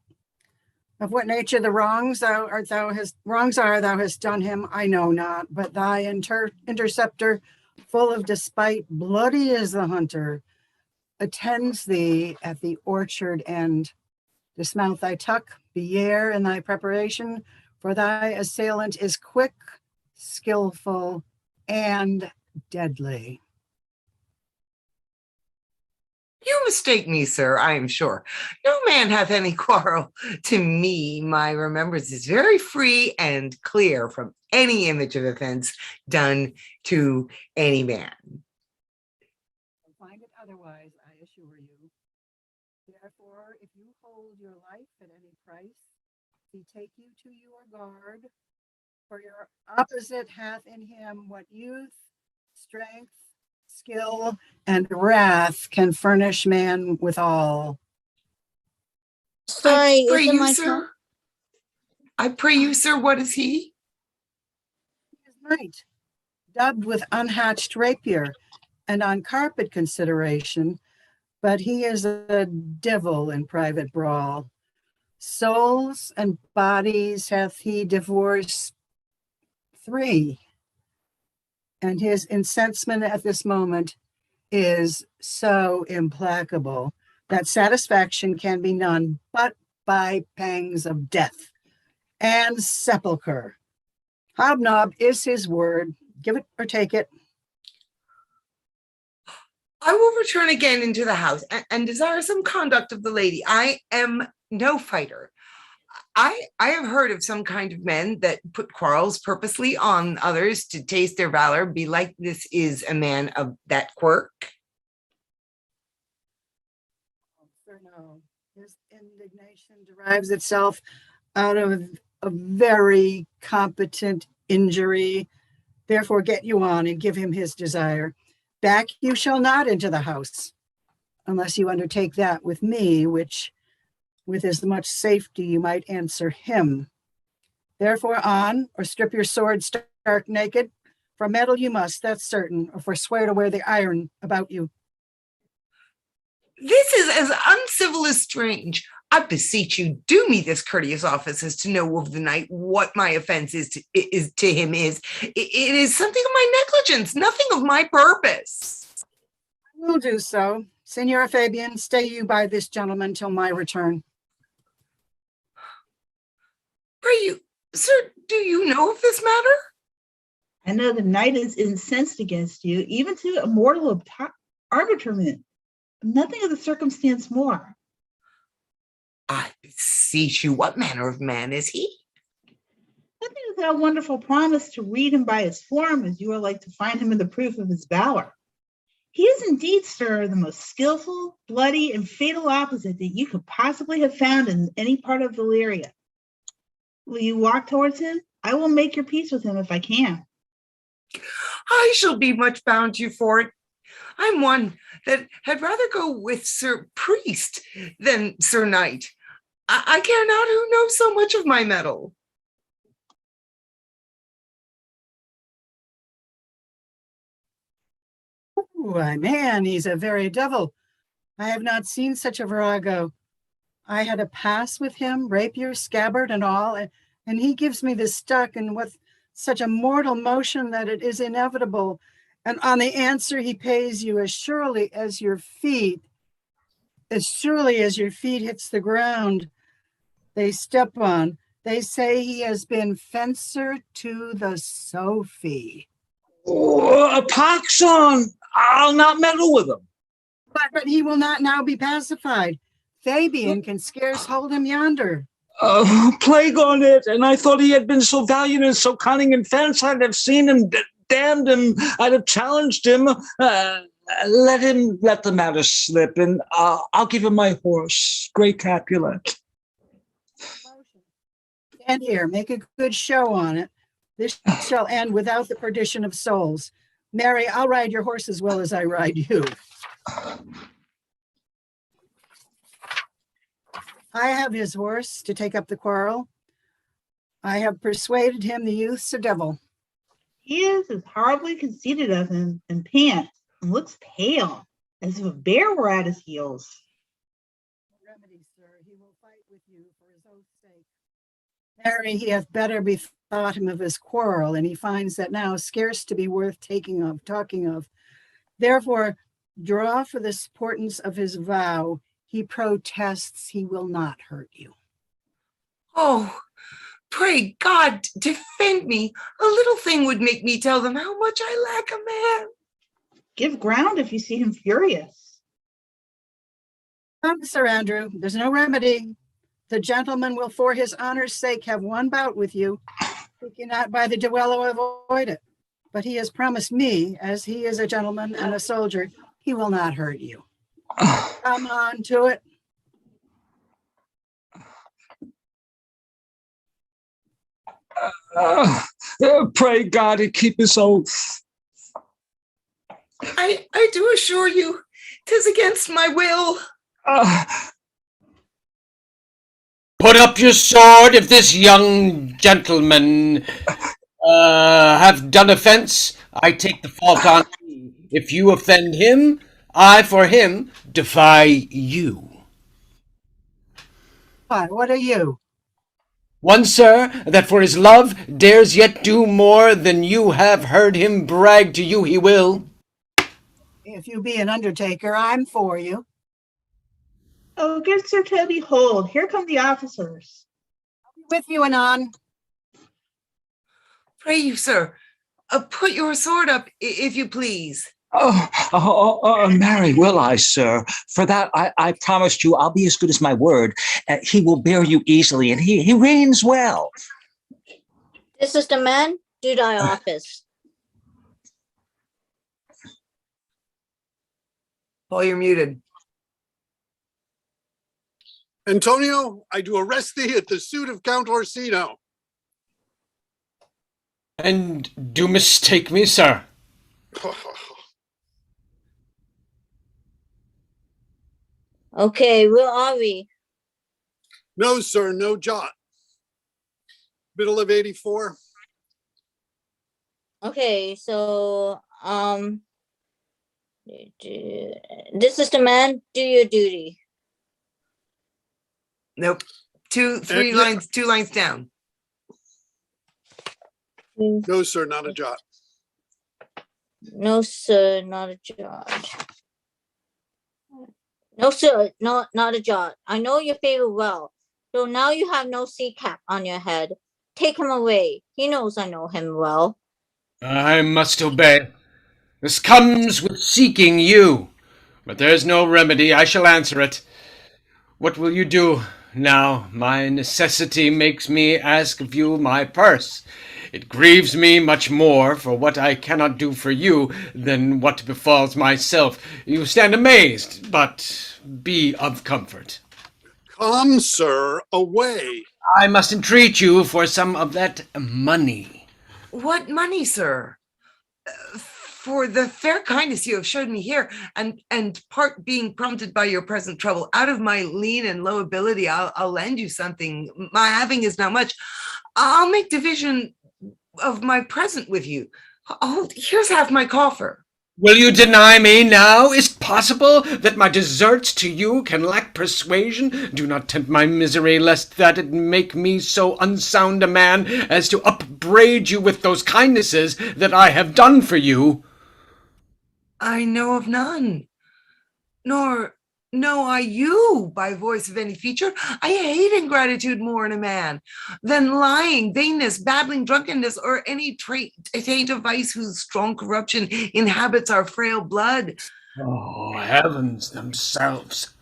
Of what nature the wrongs thou hast done him, I know not, but thy interceptor, full of despite, bloody as the hunter, attends thee at the orchard end. Dismount thy tuck, be yare in thy preparation, for thy assailant is quick, skillful, and deadly. You mistake me, sir, I am sure. No man hath any quarrel. To me, my remembrance is very free and clear from any image of offense done to any man. Find it otherwise, I assure you. Therefore, if you hold your life at any price, betake you to your guard, for your opposite hath in him what youth, strength, skill, and wrath can furnish man withal. Sorry, I pray is it you, my sir. turn? I pray you, sir, what is he? He is knight, dubbed with unhatched rapier, and on carpet consideration, but he is a devil in private brawl. Souls and bodies hath he divorced 3, and his incensement at this moment is so implacable that satisfaction can be none but by pangs of death and sepulchre. Hobnob is his word. Give it or take it. I will return again into the house and desire some conduct of the lady. I am no fighter. I have heard of some kind of men that put quarrels purposely on others to taste their valor. Be like this is a man of that quirk. Sir, no. His indignation derives itself out of a very competent injury. Therefore, get you on and give him his desire. Back you shall not into the house, unless you undertake that with me, which with as much safety you might answer him. Therefore on, or strip your sword stark naked. For metal you must, that's certain, or forswear to wear the iron about you. This is as uncivil as strange. I beseech you, do me this courteous office as to know of the knight what my offense is to him is. It is something of my negligence, nothing of my purpose. I will do so. Signora Fabian, stay you by this gentleman till my return. Pray you, sir, do you know of this matter? I know the knight is incensed against you, even to a mortal arbitrament. Nothing of the circumstance more. I beseech you, what manner of man is he? Nothing of that wonderful promise to read him by his form, as you are like to find him in the proof of his valor. He is indeed, sir, the most skillful, bloody, and fatal opposite that you could possibly have found in any part of Illyria. Will you walk towards him? I will make your peace with him if I can. I shall be much bound to you for it. I'm one that had rather go with Sir Priest than Sir Knight. I care not who knows so much of my mettle. Why, man, he's a very devil. I have not seen such a virago. I had a pass with him, rapier, scabbard, and all, and he gives me the stuck, and with such a mortal motion that it is inevitable. And on the answer, he pays you as surely as your feet hits the ground, they step on. They say he has been fencer to the Sophie. Oh, a pox on! I'll not meddle with him. But he will not now be pacified. Fabian can scarce hold him yonder. Plague on it! And I thought he had been so valiant and so cunning in fence. I'd have seen him, damned him. I'd have challenged him. Let the matter slip, and I'll give him my horse, Great Capulet. Stand here, make a good show on it. This shall end without the perdition of souls. Mary, I'll ride your horse as well as I ride you. I have his horse to take up the quarrel. I have persuaded him the youth's a devil. He is as horribly conceited of him and pants and looks pale, as if a bear were at his heels. Remedy, sir, he will fight with you for his oath's sake. Mary, he hath better bethought him of his quarrel, and he finds that now scarce to be worth talking of. Therefore, draw for the importance of his vow. He protests he will not hurt you. Oh, pray God, defend me. A little thing would make me tell them how much I lack a man. Give ground if you see him furious. Come, Sir Andrew, there's no remedy. The gentleman will for his honor's sake have one bout with you. He cannot by the duello avoid it. But he has promised me, as he is a gentleman and a soldier, he will not hurt you. Come on to it. Pray God he keep his oath. I do assure you, 'tis against my will. Put up your sword if this young gentleman have done offense. I take the fault on me. If you offend him, I for him defy you. What are you? One, sir, that for his love dares yet do more than you have heard him brag to you he will. If you be an undertaker, I'm for you. Oh, good Sir Toby, hold. Here come the officers. I'll be with you anon. Pray you, sir, put your sword up, if you please. Marry, will I, sir? For that, I promised you I'll be as good as my word. He will bear you easily, and he reigns well. This is the man. Do thy office. Paul, you're muted. Antonio, I do arrest thee at the suit of Count Orsino. And do mistake me, sir. Okay, where are we? No, sir, no jot. Middle of 84. Okay, so this is the man. Do your duty. Nope. Two lines down. No, sir, not a jot. No, sir, not a jot. No, sir, not a jot. I know your favor well, though now you have no sea cap on your head. Take him away. He knows I know him well. I must obey. This comes with seeking you. But there's no remedy. I shall answer it. What will you do now? My necessity makes me ask of you my purse. It grieves me much more for what I cannot do for you than what befalls myself. You stand amazed, but be of comfort. Come, sir, away. I must entreat you for some of that money. What money, sir? For the fair kindness you have showed me here, and part being prompted by your present trouble, out of my lean and low ability, I'll lend you something. My having is not much. I'll make division of my present with you. Oh, here's half my coffer. Will you deny me now? Is it possible that my deserts to you can lack persuasion? Do not tempt my misery, lest that it make me so unsound a man as to upbraid you with those kindnesses that I have done for you. I know of none, nor know I you by voice of any feature. I hate ingratitude more in a man than lying, vainness, babbling, drunkenness, or any taint of vice whose strong corruption inhabits our frail blood. Oh, heavens themselves.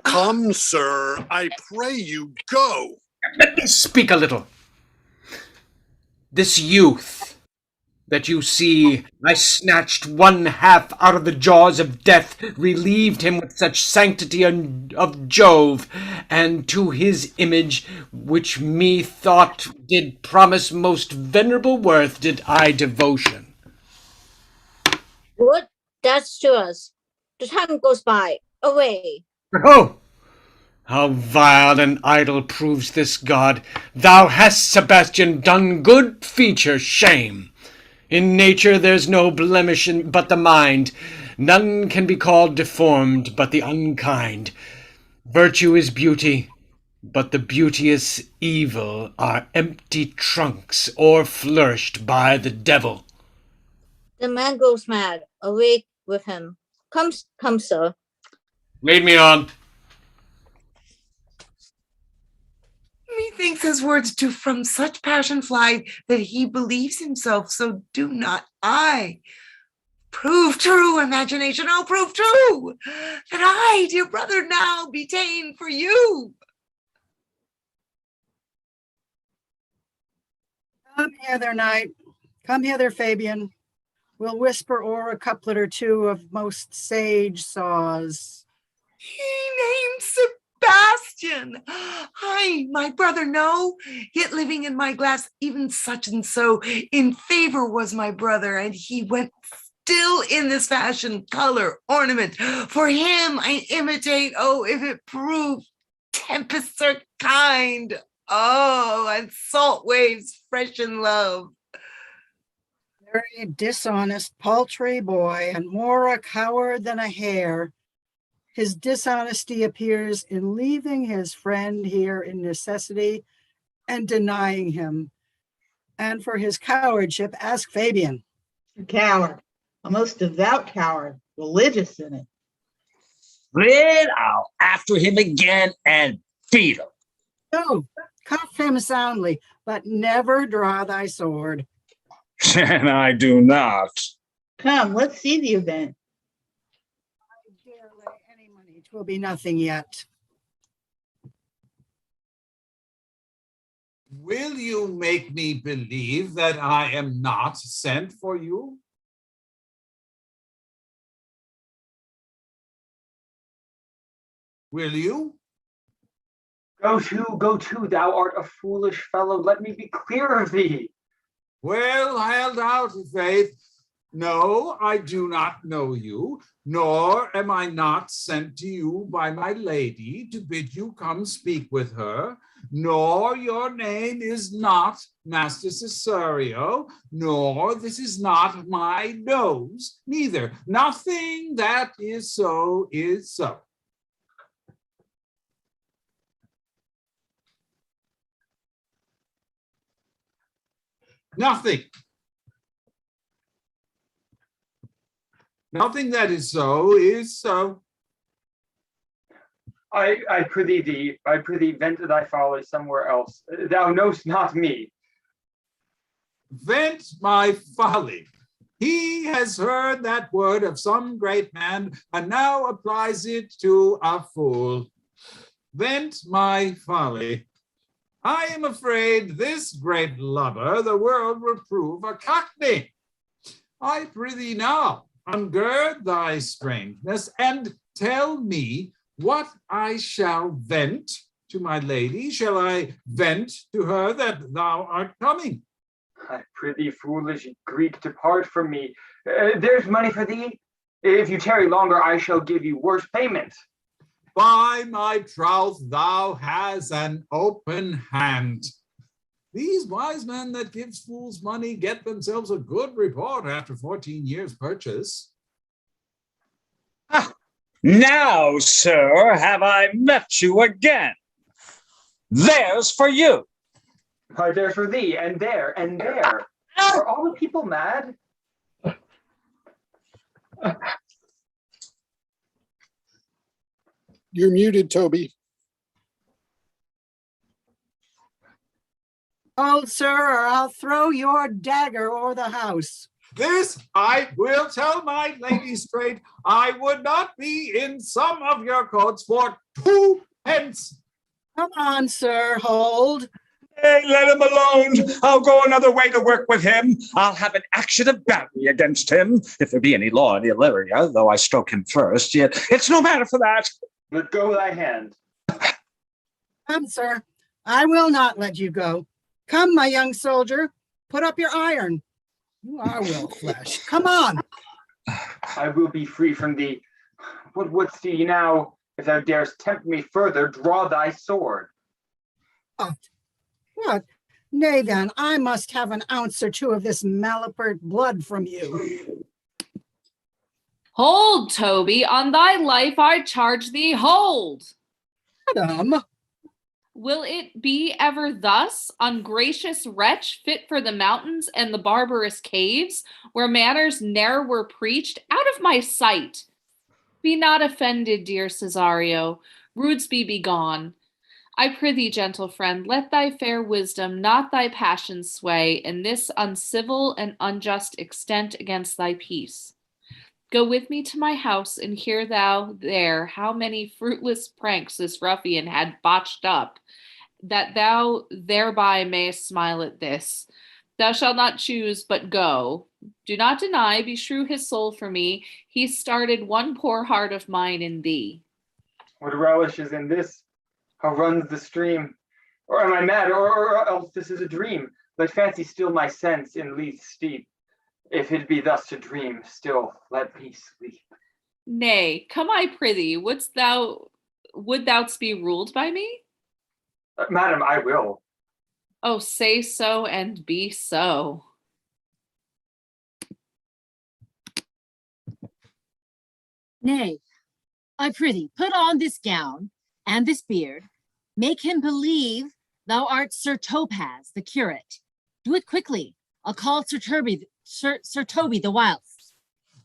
Come, sir, I pray you, go. Let me speak a little. This youth that you see, I snatched one half out of the jaws of death, relieved him with such sanctity of Jove, and to his image, which me thought did promise most venerable worth, did I devotion. What? That's to us. The time goes by. Away. Oh! How vile and idle proves this god. Thou hast, Sebastian, done good feature shame. In nature there's no blemish but the mind. None can be called deformed but the unkind. Virtue is beauty, but the beauteous evil are empty trunks o'erflourished by the devil. The man goes mad. Away with him. Come, sir. Lead me on. Methinks his words do from such passion fly that he believes himself, so do not I. Prove true, imagination, oh, prove true, that I, dear brother, now be ta'en for you. Come hither, knight. Come hither, Fabian. We'll whisper o'er a couplet or two of most sage saws. He named Sebastian. I, my brother, know, yet living in my glass, even such and so in favor was my brother, and he went still in this fashion, color, ornament. For him I imitate, oh, if it prove tempests are kind, oh, and salt waves fresh in love. Very dishonest, paltry boy, and more a coward than a hare. His dishonesty appears in leaving his friend here in necessity and denying him. And for his cowardship, ask Fabian. A coward, a most devout coward, religious in it. Then I'll after him again and feed him. No, cuff him soundly, but never draw thy sword. And I do not. Come, let's see the event. I dare lay any money, 'twill be nothing yet. Will you make me believe that I am not sent for you? Will you? Go to, thou art a foolish fellow. Let me be clear of thee. Well held out, faith. No, I do not know you, nor am I not sent to you by my lady to bid you come speak with her, nor your name is not Master Cesario, nor this is not my nose, neither. Nothing that is so is so. Nothing. Nothing that is so is so. I prithee thee, vent thy folly somewhere else. Thou knowst not me. Vent my folly. He has heard that word of some great man and now applies it to a fool. Vent my folly. I am afraid this great lubber the world will prove a cockney. I prithee now, ungird thy strangeness and tell me what I shall vent to my lady. Shall I vent to her that thou art coming? I prithee, foolish Greek, depart from me. There's money for thee. If you tarry longer, I shall give you worse payment. By my troth, thou has an open hand. These wise men that gives fools money get themselves a good report after 14 years' purchase. Ah, now, sir, have I met you again. There's for you. There's for thee, and there, and there. Are all the people mad? You're muted, Toby. Hold, sir, or I'll throw your dagger o'er the house. This I will tell my lady straight. I would not be in some of your coats for 2 pence. Come on, sir, hold. Hey, let him alone. I'll go another way to work with him. I'll have an action of battery against him, if there be any law in Illyria, though I stroke him first, yet it's no matter for that. Let go thy hand. Come, sir, I will not let you go. Come, my young soldier, put up your iron. You are well fleshed. Come on. I will be free from thee. What wouldst thee now? If thou darest tempt me further, draw thy sword. What? Nay, then, I must have an ounce or two of this malapert blood from you. Hold, Toby, on thy life I charge thee, hold. Madam. Will it be ever thus, ungracious wretch, fit for the mountains and the barbarous caves, where manners ne'er were preached? Out of my sight! Be not offended, dear Cesario. Rudesby be gone. I prithee, gentle friend, let thy fair wisdom, not thy passion sway, in this uncivil and unjust extent against thy peace. Go with me to my house, and hear thou there how many fruitless pranks this ruffian had botched up, that thou thereby mayest smile at this. Thou shalt not choose, but go. Do not deny, beshrew his soul for me. He started one poor heart of mine in thee. What relish is in this? How runs the stream? Or am I mad, or else this is a dream? Let fancy still my sense in leath steep. If it be thus to dream, still let me sleep. Nay, come I prithee, would thou be ruled by me? Madam, I will. Oh, say so and be so. Nay, I prithee, put on this gown and this beard, make him believe thou art Sir Topaz, the curate. Do it quickly. I'll call Sir Toby the whilst.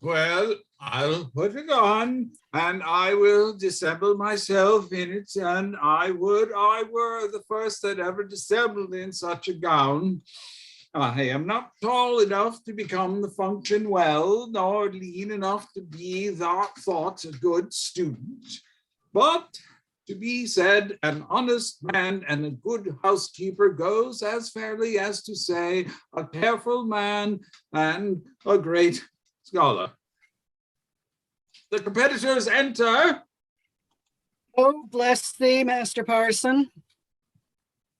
Well, I'll put it on, and I will dissemble myself in it, and I would I were the first that ever dissembled in such a gown. I am not tall enough to become the function well, nor lean enough to be thought a good student. But to be said, an honest man and a good housekeeper goes as fairly as to say a careful man and a great scholar. The competitors enter. Oh, bless thee, Master Parson.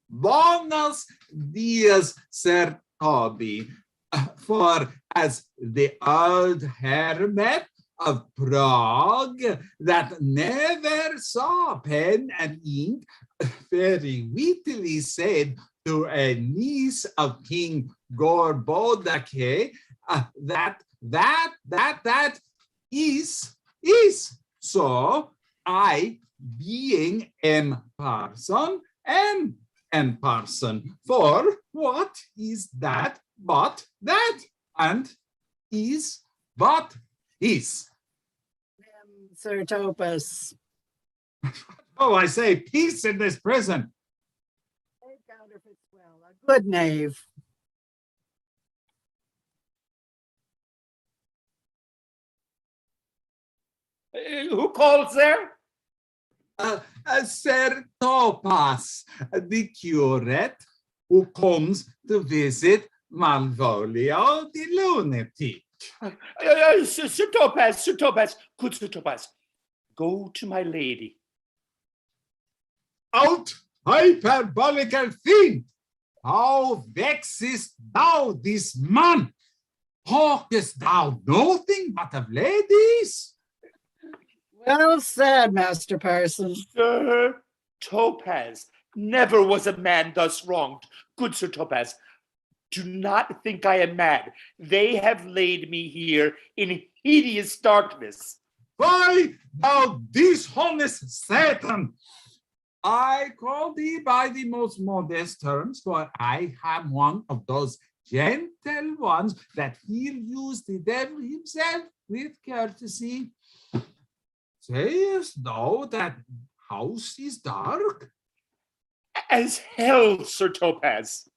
Buenos dias, Sir Toby, for as the old hermit of Prague that never saw pen and ink very wittily said to a niece of King Gorboduke, that is. So I, being parson, am parson. For what is that but that? And is but is. Sir Topus. Oh, I say, peace in this prison. Counterfeits well, a good knave. Who calls there? Sir Topas, the curate who comes to visit Malvolio the lunatic. Sir Topaz, good Sir Topaz, go to my lady. Out, hyperbolical fiend! How vexest thou this man? Talkest thou nothing but of ladies? Well said, Master Parson. Sir Topaz, never was a man thus wronged. Good Sir Topaz, do not think I am mad. They have laid me here in hideous darkness. Why, thou dishonest Satan! I call thee by the most modest terms, for I am one of those gentle ones that he'll use the devil himself with courtesy. Sayest thou that house is dark? As hell, Sir Topaz.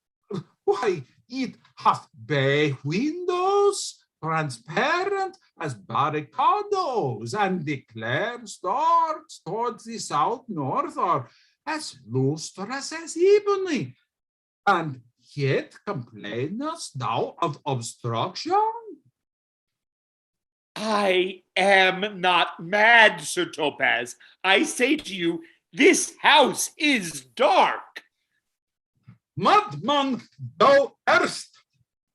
Why, it hath bay windows, transparent as barricadoes, and the clear stars towards the south-north are as lustrous as ebony. And yet complainest thou of obstruction? I am not mad, Sir Topaz. I say to you, this house is dark. Madman, thou erst!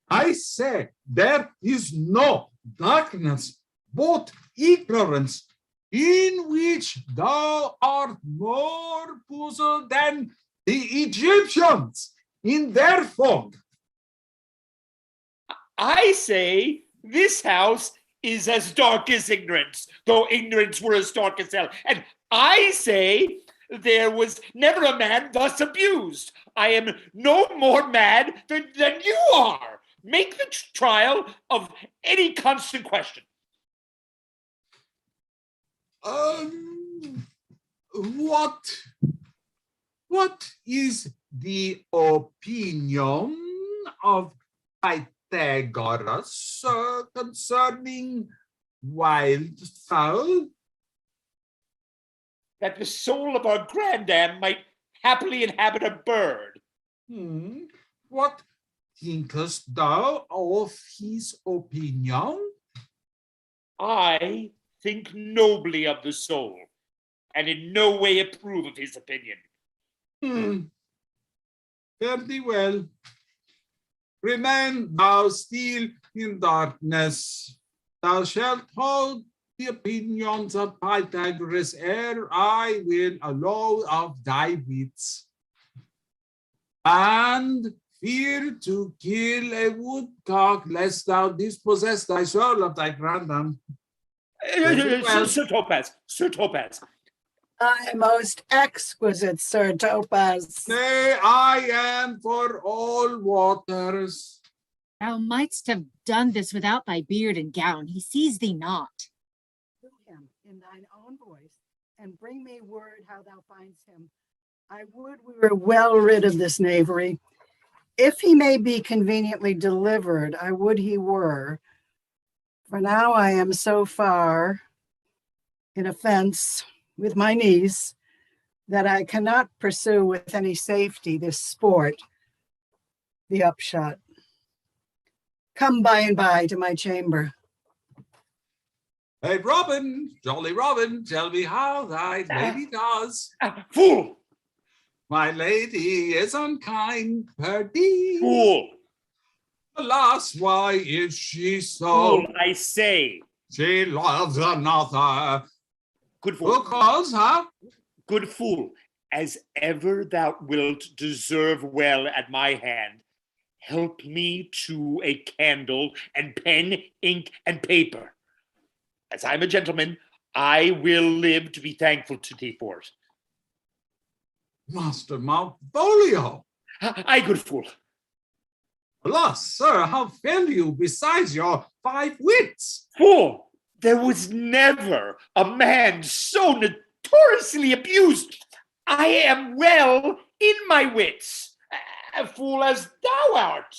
I say there is no darkness, but ignorance, in which thou art more puzzled than the Egyptians in their fog. I say this house is as dark as ignorance, though ignorance were as dark as hell. And I say there was never a man thus abused. I am no more mad than you are. Make the trial of any constant question. What is the opinion of Pythagoras concerning wildfowl? That the soul of our grandam might happily inhabit a bird. What thinkest thou of his opinion? I think nobly of the soul, and in no way approve of his opinion. Fare thee well. Remain thou still in darkness. Thou shalt hold the opinions of Pythagoras ere I will allow of thy wits. And fear to kill a woodcock, lest thou dispossess thy soul of thy grandam. Sir Topaz. Thy most exquisite, Sir Topaz. Nay, I am for all waters. Thou mightst have done this without thy beard and gown. He sees thee not. To him in thine own voice, and bring me word how thou findest him. I would we were well rid of this knavery. If he may be conveniently delivered, I would he were. For now I am so far in offense with my niece that I cannot pursue with any safety this sport, the upshot. Come by and by to my chamber. Hey, Robin, jolly Robin, tell me how thy lady does. Fool! My lady is unkind, perdie. Fool! Alas, why is she so? Fool, I say. She loves another. Good fool. Because, huh? Good fool, as ever thou wilt deserve well at my hand, help me to a candle and pen, ink, and paper. As I'm a gentleman, I will live to be thankful to thee for it. Master Malvolio. Aye, good fool. Alas, sir, how fail you besides your 5 wits? Fool, there was never a man so notoriously abused. I am well in my wits, a fool as thou art.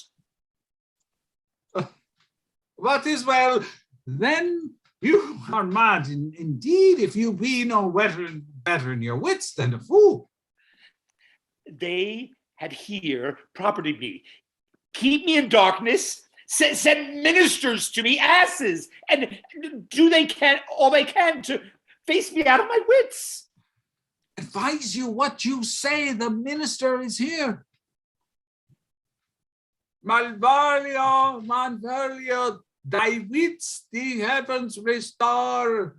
What is well, then you are mad indeed if you be no better in your wits than a fool. They had here propertied me, keep me in darkness, send ministers to me, asses, and do they can all they can to face me out of my wits. Advise you what you say, the minister is here. Malvolio, thy wits the heavens restore.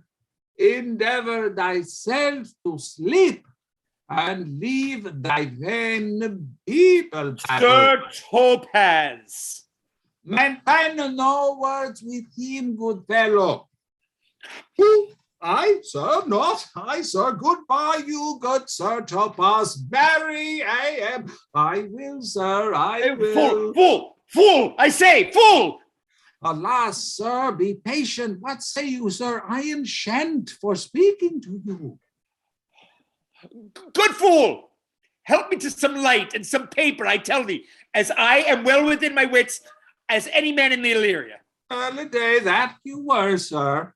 Endeavor thyself to sleep, and leave thy vain people. Sir Topaz. Maintain no words with him, good fellow. I, sir, not. I, sir. Goodbye, you good Sir Topaz. Very I am. I will, sir, I will. Fool, I say, fool. Alas, sir, be patient. What say you, sir? I am shent for speaking to you. Good fool, help me to some light and some paper, I tell thee, as I am well within my wits as any man in the Illyria. Early day that you were, sir.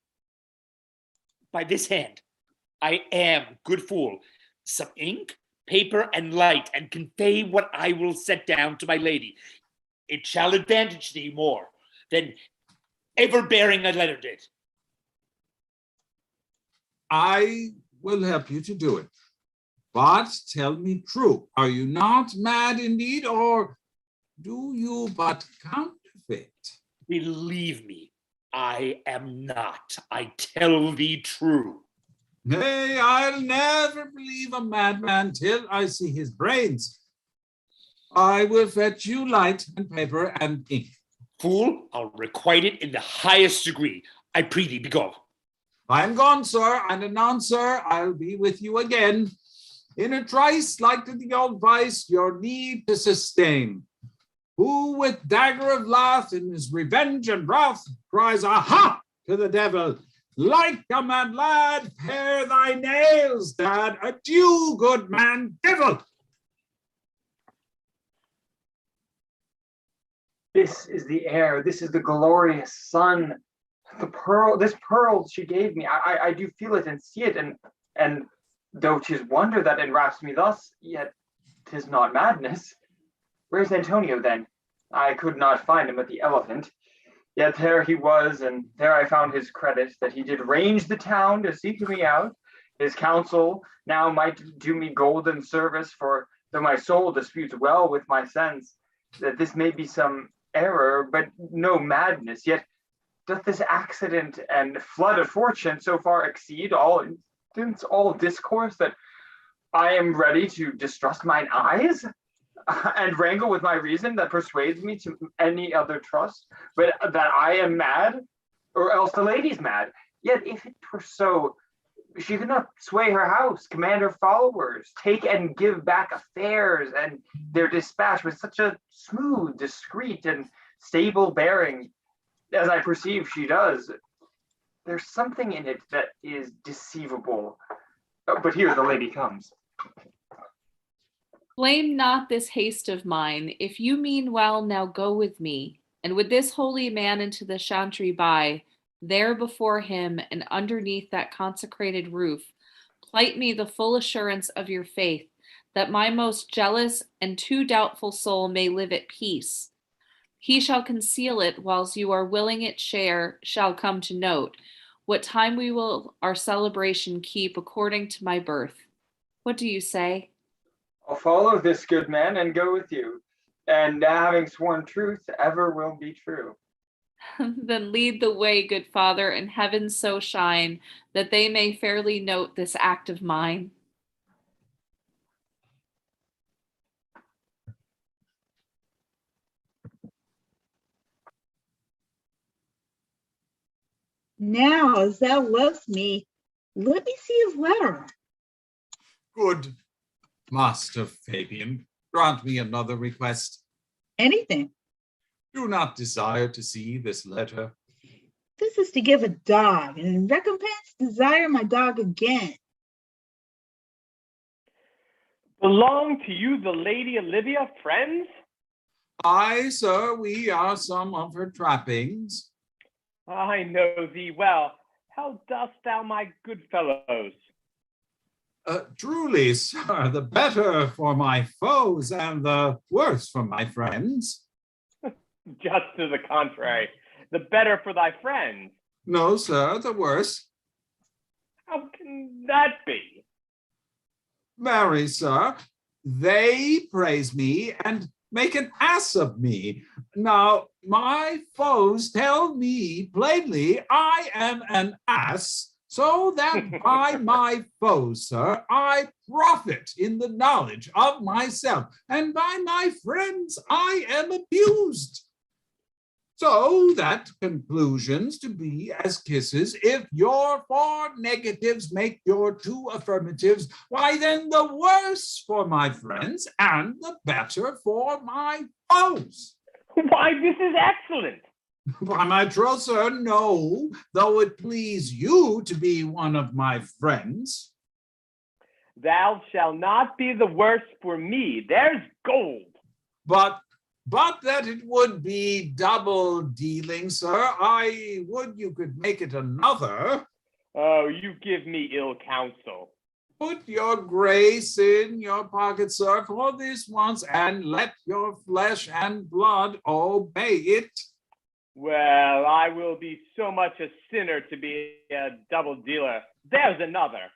By this hand, I am, good fool, some ink, paper, and light, and convey what I will set down to my lady. It shall advantage thee more than ever bearing a letter did. I will help you to do it. But tell me true, are you not mad indeed, or do you but counterfeit? Believe me, I am not. I tell thee true. Nay, I'll never believe a madman till I see his brains. I will fetch you light and paper and ink. Fool, I'll requite it in the highest degree. I pray thee, begone. I am gone, sir, and anon, sir, I'll be with you again. In a trice, like to the old vice, your need to sustain. Who with dagger of lath in his revenge and wrath cries, aha, to the devil, like a mad lad, pare thy nails, dad, adieu, good man, devil. This is the air. This is the glorious sun. This pearl she gave me. I do feel it and see it, and though 'tis wonder that enwraps me thus, yet 'tis not madness. Where's Antonio then? I could not find him at the Elephant. Yet there he was, and there I found his credit, that he did range the town to seek me out. His counsel now might do me golden service, for though my soul disputes well with my sense, that this may be some error, but no madness, yet doth this accident and flood of fortune so far exceed all instance, all discourse, that I am ready to distrust mine eyes and wrangle with my reason that persuades me to any other trust, but that I am mad, or else the lady's mad. Yet if it were so, she could not sway her house, command her followers, take and give back affairs and their dispatch with such a smooth, discreet, and stable bearing, as I perceive she does. There's something in it that is deceivable. Oh, but here the lady comes. Blame not this haste of mine. If you mean well, now go with me, and with this holy man into the chantry by, there before him and underneath that consecrated roof, plight me the full assurance of your faith, that my most jealous and too doubtful soul may live at peace. He shall conceal it, whilst you are willing its share shall come to note, what time we will our celebration keep according to my birth. What do you say? I'll follow this good man and go with you. and having sworn truth, ever will be true. Then lead the way, good father, and heaven so shine that they may fairly note this act of mine. Now, as thou lovest me, let me see his letter. Good Master Fabian, grant me another request. Anything. Do not desire to see this letter. This is to give a dog, and in recompense, desire my dog again. Belong to you the Lady Olivia, friends? Aye, sir, we are some of her trappings. I know thee well. How dost thou, my good fellows? Truly, sir, the better for my foes and the worse for my friends. Just to the contrary, the better for thy friends. No, sir, the worse. How can that be? Marry, sir, they praise me and make an ass of me. Now, my foes tell me plainly I am an ass, so that by my foes, sir, I profit in the knowledge of myself, and by my friends I am abused. So that conclusions to be as kisses, if your 4 negatives make your 2 affirmatives, why then the worse for my friends and the better for my foes. Why, this is excellent. By my troth, sir, no, though it please you to be one of my friends. Thou shalt not be the worse for me. There's gold. But that it would be double dealing, sir. I would you could make it another. Oh, you give me ill counsel. Put your grace in your pocket, sir, for this once, and let your flesh and blood obey it. Well, I will be so much a sinner to be a double dealer. There's another.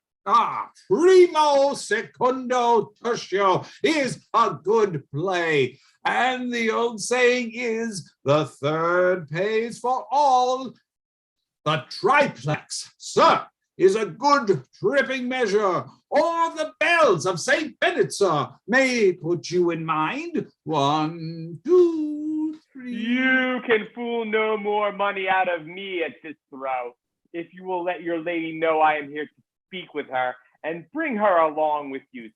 Primo, secundo, tertio is a good play. And the old saying is, the third pays for all. The triplex, sir, is a good tripping measure. Or the bells of St. Bennet, sir, may put you in mind. 1, 2, 3. You can fool no more money out of me at this throw. If you will let your lady know I am here to speak with her and bring her along with you,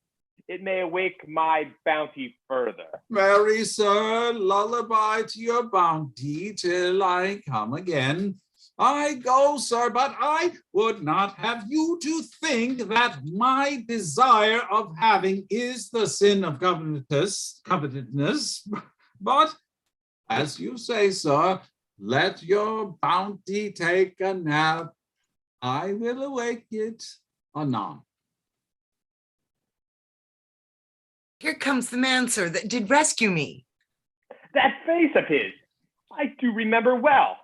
it may awake my bounty further. Marry, sir, lullaby to your bounty till I come again. I go, sir, but I would not have you to think that my desire of having is the sin of covetousness. But, as you say, sir, let your bounty take a nap. I will awake it anon. Here comes the man, sir, that did rescue me. That face of his, I do remember well.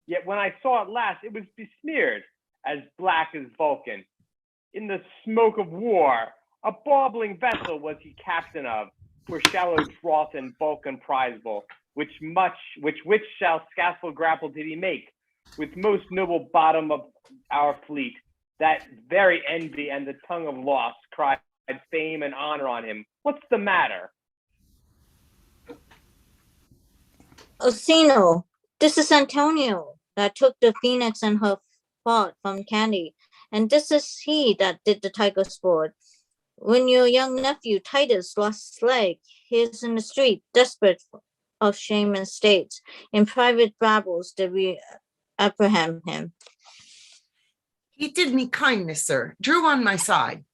Yet when I saw it last, it was besmeared, as black as Vulcan. In the smoke of war, a baubling vessel was he captain of, for shallow draught and bulk unprizable, which shall scaffold grapple did he make, with most noble bottom of our fleet, that very envy and the tongue of loss cried fame and honor on him. What's the matter? Orsino, this is Antonio that took the phoenix and her fought from Candy, and this is he that did the tiger sport. When your young nephew Titus lost his leg, he is in the street, desperate of shame and state. In private babbles did we apprehend him. He did me kindness, sir, drew on my side,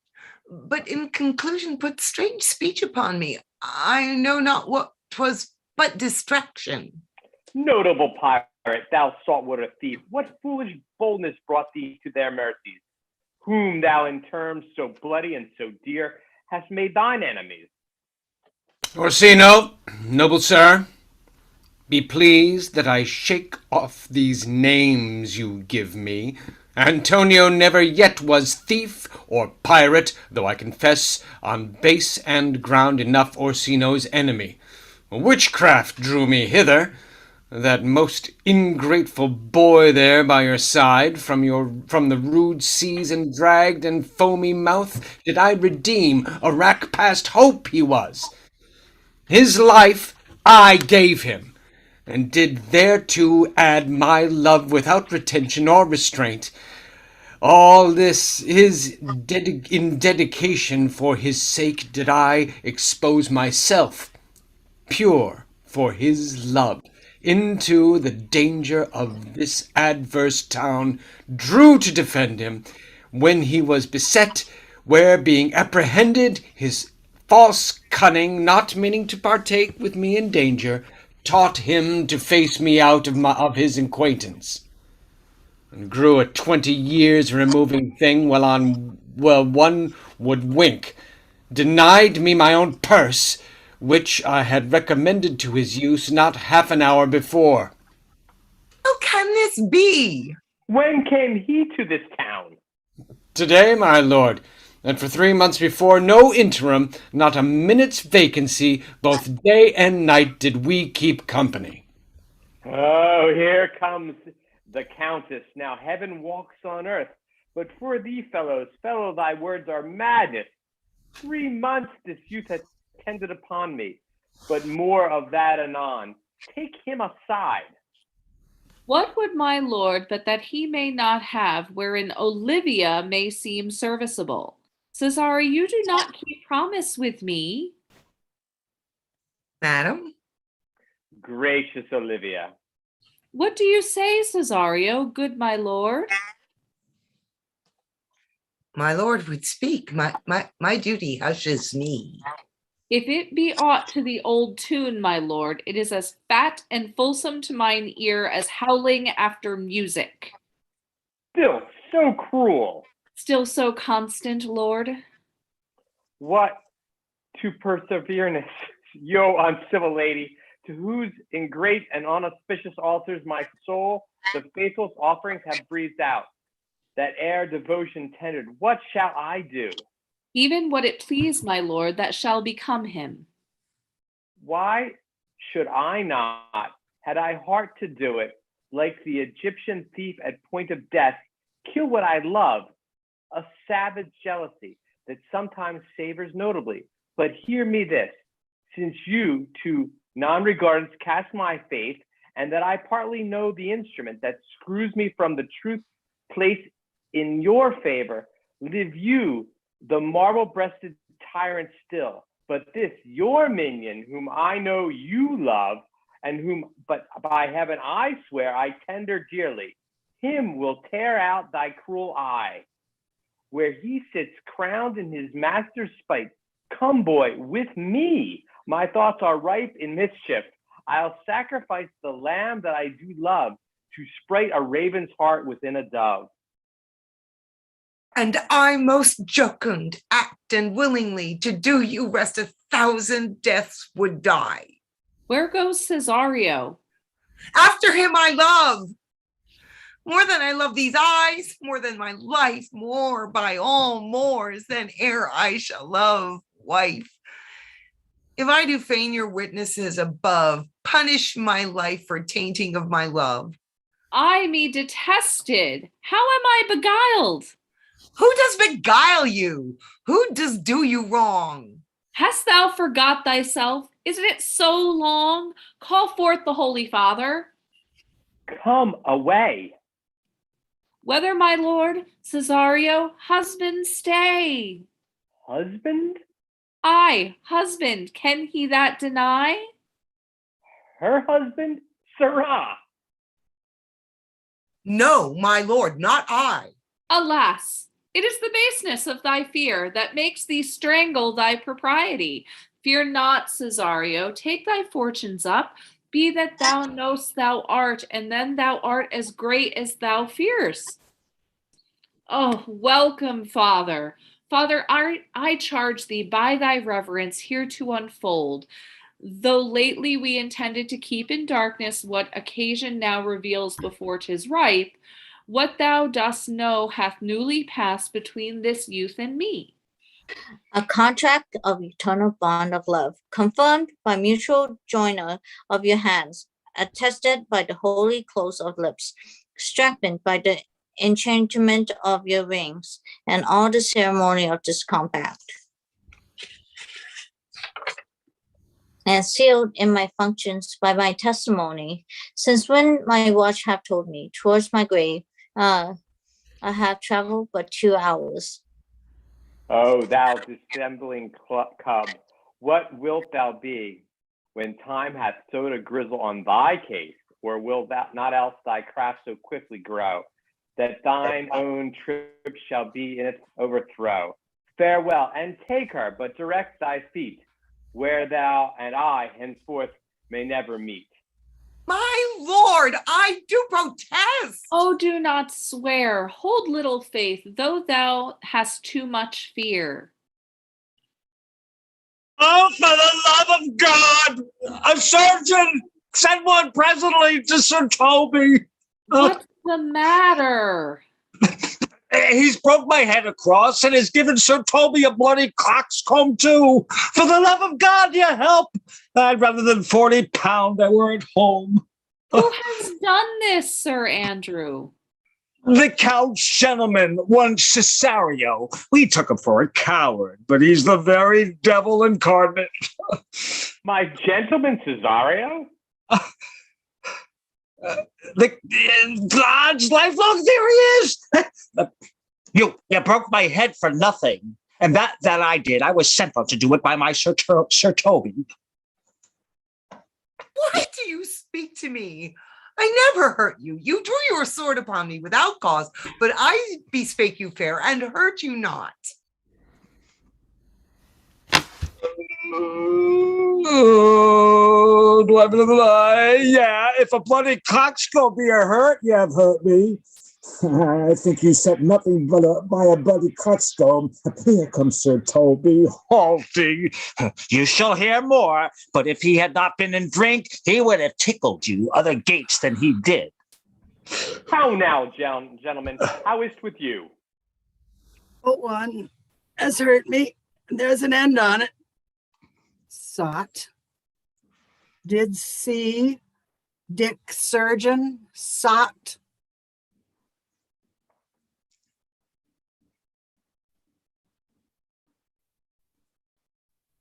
but in conclusion put strange speech upon me. I know not what 'twas but distraction. Notable pirate, thou saltwater thief, what foolish boldness brought thee to their mercies, whom thou in terms so bloody and so dear hast made thine enemies? Orsino, noble sir, be pleased that I shake off these names you give me. Antonio never yet was thief or pirate, though I confess I'm base and ground enough Orsino's enemy. Witchcraft drew me hither. That most ingrateful boy there by your side, from the rude seas and dragged and foamy mouth, did I redeem, a rack past hope he was. His life I gave him, and did thereto add my love without retention or restraint. All this is in dedication for his sake did I expose myself, pure for his love, into the danger of this adverse town, drew to defend him, when he was beset, where being apprehended, his false cunning, not meaning to partake with me in danger, taught him to face me out of his acquaintance, and grew a 20 years removing thing, one would wink, denied me my own purse, which I had recommended to his use not half an hour before. How can this be? When came he to this town? Today, my lord, and for 3 months before, no interim, not a minute's vacancy, both day and night did we keep company. Oh, here comes the Countess. Now heaven walks on earth, but for thee, fellow, thy words are madness. 3 months this youth hath tended upon me, but more of that anon. Take him aside. What would my lord but that he may not have wherein Olivia may seem serviceable? Cesario, you do not keep promise with me. Madam? Gracious Olivia. What do you say, Cesario, good my lord? My lord would speak. My duty hushes me. If it be aught to the old tune, my lord, it is as fat and fulsome to mine ear as howling after music. Still so cruel. Still so constant, lord. What to persevereness, yo uncivil lady, to whose ingrate and unauspicious altars my soul the faithful offerings have breathed out, that ere devotion tendered, what shall I do? Even what it please, my lord, that shall become him. Why should I not, had I heart to do it, like the Egyptian thief at point of death, kill what I love, a savage jealousy that sometimes savors notably. But hear me this, since you to non-regardance cast my faith, and that I partly know the instrument that screws me from the truth placed in your favor, live you, the marble-breasted tyrant still, but this your minion, whom I know you love, and whom, but by heaven I swear I tender dearly, him will tear out thy cruel eye, where he sits crowned in his master's spite. Come, boy, with me. My thoughts are ripe in mischief. I'll sacrifice the lamb that I do love to sprite a raven's heart within a dove. And I most jocund, act and willingly to do you rest 1,000 deaths would die. Where goes Cesario? After him I love. More than I love these eyes, more than my life, more by all mores than e'er I shall love, wife. If I do feign your witnesses above, punish my life for tainting of my love. I me detested. How am I beguiled? Who does beguile you? Who does do you wrong? Hast thou forgot thyself? Isn't it so long? Call forth the Holy Father. Come away. Whether, my lord, Cesario, husband, stay. Husband? Aye, husband, can he that deny? Her husband? Sirrah! No, my lord, not I. Alas, it is the baseness of thy fear that makes thee strangle thy propriety. Fear not, Cesario, take thy fortunes up, be that thou know'st thou art, and then thou art as great as thou fearest. Oh, welcome, Father. Father, I charge thee by thy reverence here to unfold. Though lately we intended to keep in darkness what occasion now reveals before 'tis ripe, what thou dost know hath newly passed between this youth and me. A contract of eternal bond of love, confirmed by mutual joiner of your hands, attested by the holy close of lips, strengthened by the enchantment of your rings, and all the ceremony of this compact. And sealed in my functions by my testimony, since when my watch have told me towards my grave, I have traveled but 2 hours. Oh, thou dissembling cub, what wilt thou be when time hath sowed a grizzle on thy case? Or will thou not else thy craft so quickly grow, that thine own trip shall be in its overthrow? Farewell, and take her, but direct thy feet, where thou and I henceforth may never meet. My lord, I do protest. Oh, do not swear. Hold little faith, though thou hast too much fear. Oh, for the love of God! A surgeon! Send one presently to Sir Toby! What's the matter? He's broke my head across and has given Sir Toby a bloody coxcomb too. For the love of God, you help! I'd rather than 40 pound I were at home. Who has done this, Sir Andrew? The Count's gentleman, one Cesario. We took him for a coward, but he's the very devil incarnate. My gentleman Cesario? God's life, look, there he is. You broke my head for nothing. And that I did. I was sent on to do it by my Sir Toby. Why do you speak to me? I never hurt you. You drew your sword upon me without cause, but I bespake you fair and hurt you not. Oh, do I lie? Yeah, if a bloody coxcomb be a hurt, you have hurt me. I think you said nothing but by a bloody coxcomb. Here comes Sir Toby, halting. You shall hear more, but if he had not been in drink, he would have tickled you other gates than he did. How now, gentlemen? How is't with you? But one has hurt me, and there's an end on it. Sought. Did see. Dick surgeon. Sought.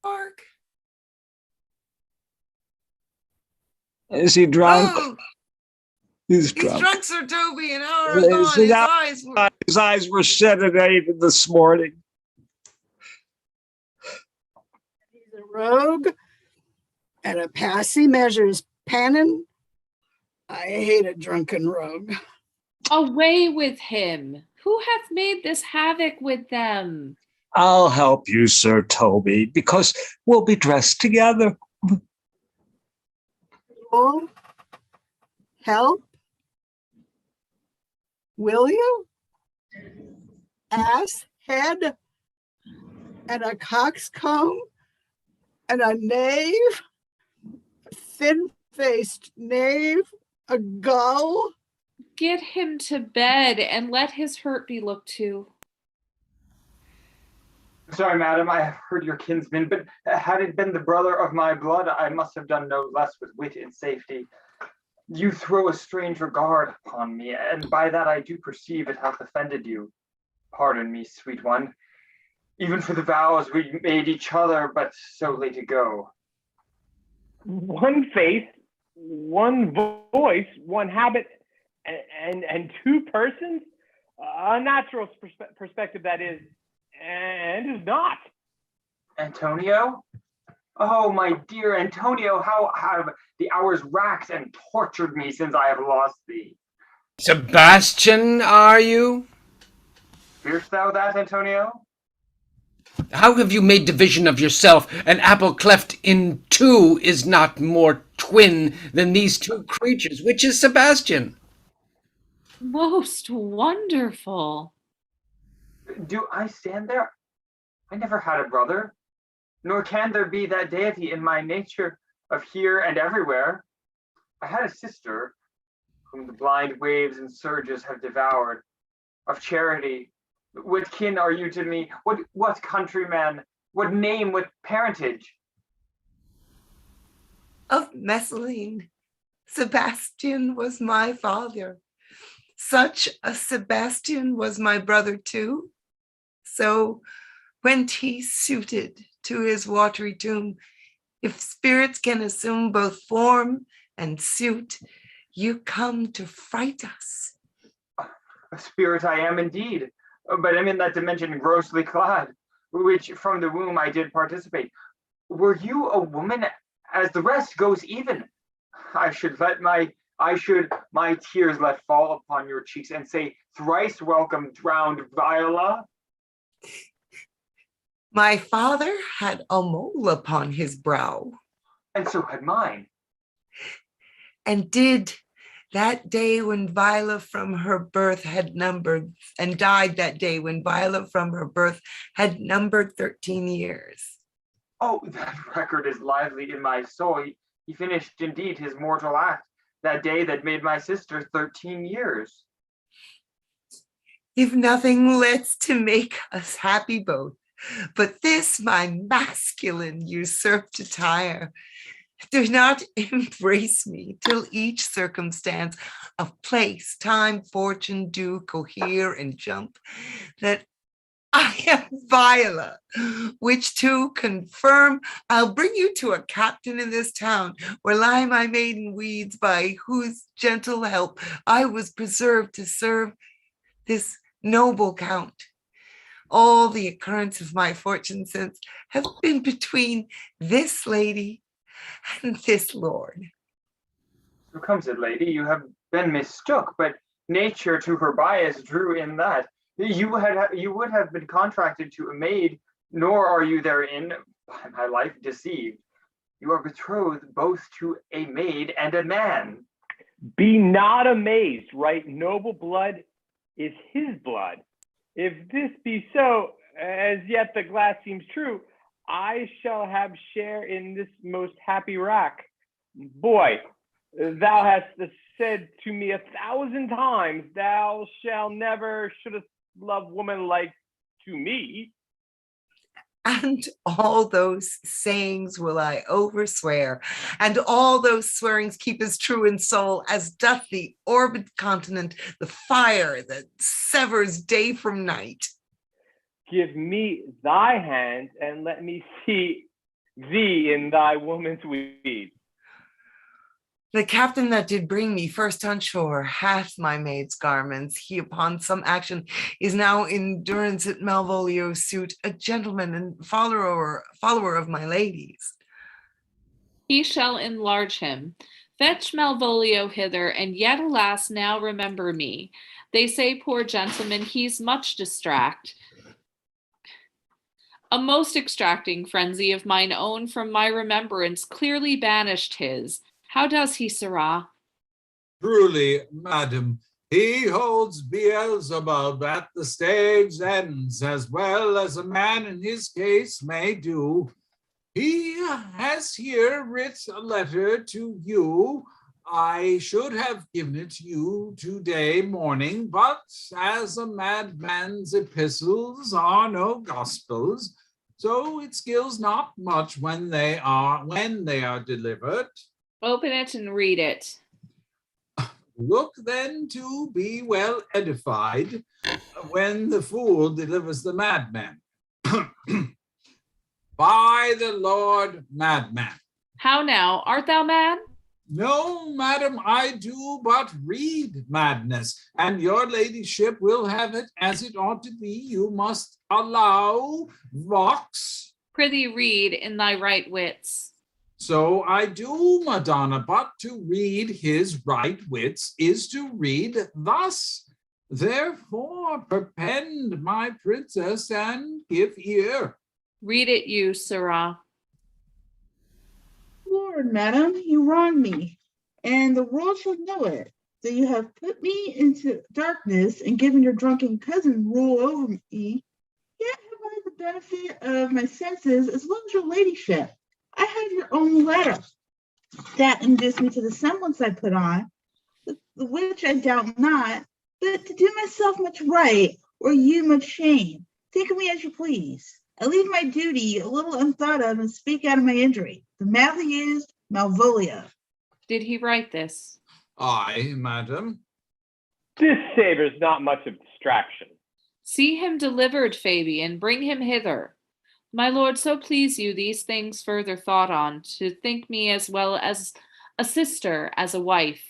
Mark. Is he drunk? Oh, He's drunk. he's drunk, Sir Toby, an hour gone. His eyes were sedated this morning. He's a rogue and a passy measures pannin. I hate a drunken rogue. Away with him. Who hath made this havoc with them? I'll help you, Sir Toby, because we'll be dressed together. Oh, help? Will you? Ass head and a coxcomb and a knave, thin-faced knave, a gull. Get him to bed and let his hurt be looked to. Sorry, madam, I have heard your kinsman, but had it been the brother of my blood, I must have done no less with wit and safety. You throw a strange regard upon me, and by that I do perceive it hath offended you. Pardon me, sweet one, even for the vows we made each other but so late ago. One face, one voice, one habit, and two persons? A natural perspective, that is, and is not. Antonio? Oh, my dear Antonio, how have the hours racked and tortured me since I have lost thee? Sebastian, are you? Fearest thou that, Antonio? How have you made division of yourself? An apple cleft in two is not more twin than these two creatures. Which is Sebastian? Most wonderful. Do I stand there? I never had a brother, nor can there be that deity in my nature of here and everywhere. I had a sister, whom the blind waves and surges have devoured. Of charity, what kin are you to me? What countryman What name, what parentage? Of Messaline, Sebastian was my father. Such a Sebastian was my brother too. So went he suited to his watery tomb. If spirits can assume both form and suit, you come to fright us. A spirit I am indeed, but I'm in that dimension grossly clad, which from the womb I did participate. Were you a woman, as the rest goes even, I should my tears let fall upon your cheeks and say, thrice welcome, drowned Viola. My father had a mole upon his brow. And so had mine. And did that day when Viola from her birth had numbered, and died that day when Viola from her birth had numbered 13 years. Oh, that record is lively in my soul. He finished indeed his mortal act that day that made my sister 13 years. If nothing lets to make us happy both, but this my masculine usurped attire, do not embrace me till each circumstance of place, time, fortune do cohere and jump, that I am Viola, which to confirm, I'll bring you to a captain in this town where lie my maiden weeds, by whose gentle help I was preserved to serve this noble count. All the occurrence of my fortune since have been between this lady and this lord. So comes it, lady, you have been mistook, but nature to her bias drew in that. You would have been contracted to a maid, nor are you therein, by my life, deceived. You are betrothed both to a maid and a man. Be not amazed, right? Noble blood is his blood. If this be so, as yet the glass seems true, I shall have share in this most happy rack. Boy, thou hast said to me 1,000 times, thou shalt never shouldest love woman like to me. And all those sayings will I overswear, and all those swearings keep as true in soul as doth the orbed continent, the fire that severs day from night. Give me thy hand and let me see thee in thy woman's weed. The captain that did bring me first on shore hath my maid's garments. He upon some action is now in durance at Malvolio's suit, a gentleman and follower of my lady's. He shall enlarge him. Fetch Malvolio hither, and yet alas now remember me. They say, poor gentleman, he's much distract. A most extracting frenzy of mine own from my remembrance clearly banished his. How does he, sirrah? Truly, madam, he holds Beelzebub at the stage ends as well as a man in his case may do. He has here writ a letter to you. I should have given it to you today morning, but as a madman's epistles are no gospels, so it skills not much when they are delivered. Open it and read it. Look then to be well edified when the fool delivers the madman. By the Lord, madman. How now? Art thou mad? No, madam, I do but read madness, and your ladyship will have it as it ought to be. You must allow vox. Prithee read in thy right wits. So I do, Madonna, but to read his right wits is to read thus. Therefore, perpend, my princess, and give ear. Read it you, sirrah. Lord, madam, you wrong me, and the world shall know it. So you have put me into darkness and given your drunken cousin rule over me, yet have I the benefit of my senses as well as your ladyship. I have your own letter that induced me to the semblance I put on, the which I doubt not, but to do myself much right or you much shame. Think of me as you please. I leave my duty a little unthought of and speak out of my injury. The mouth he used, Malvolio. Did he write this? Aye, madam. This savors not much of distraction. See him delivered, Fabian, bring him hither. My lord, so please you these things further thought on, to think me as well as a sister, as a wife.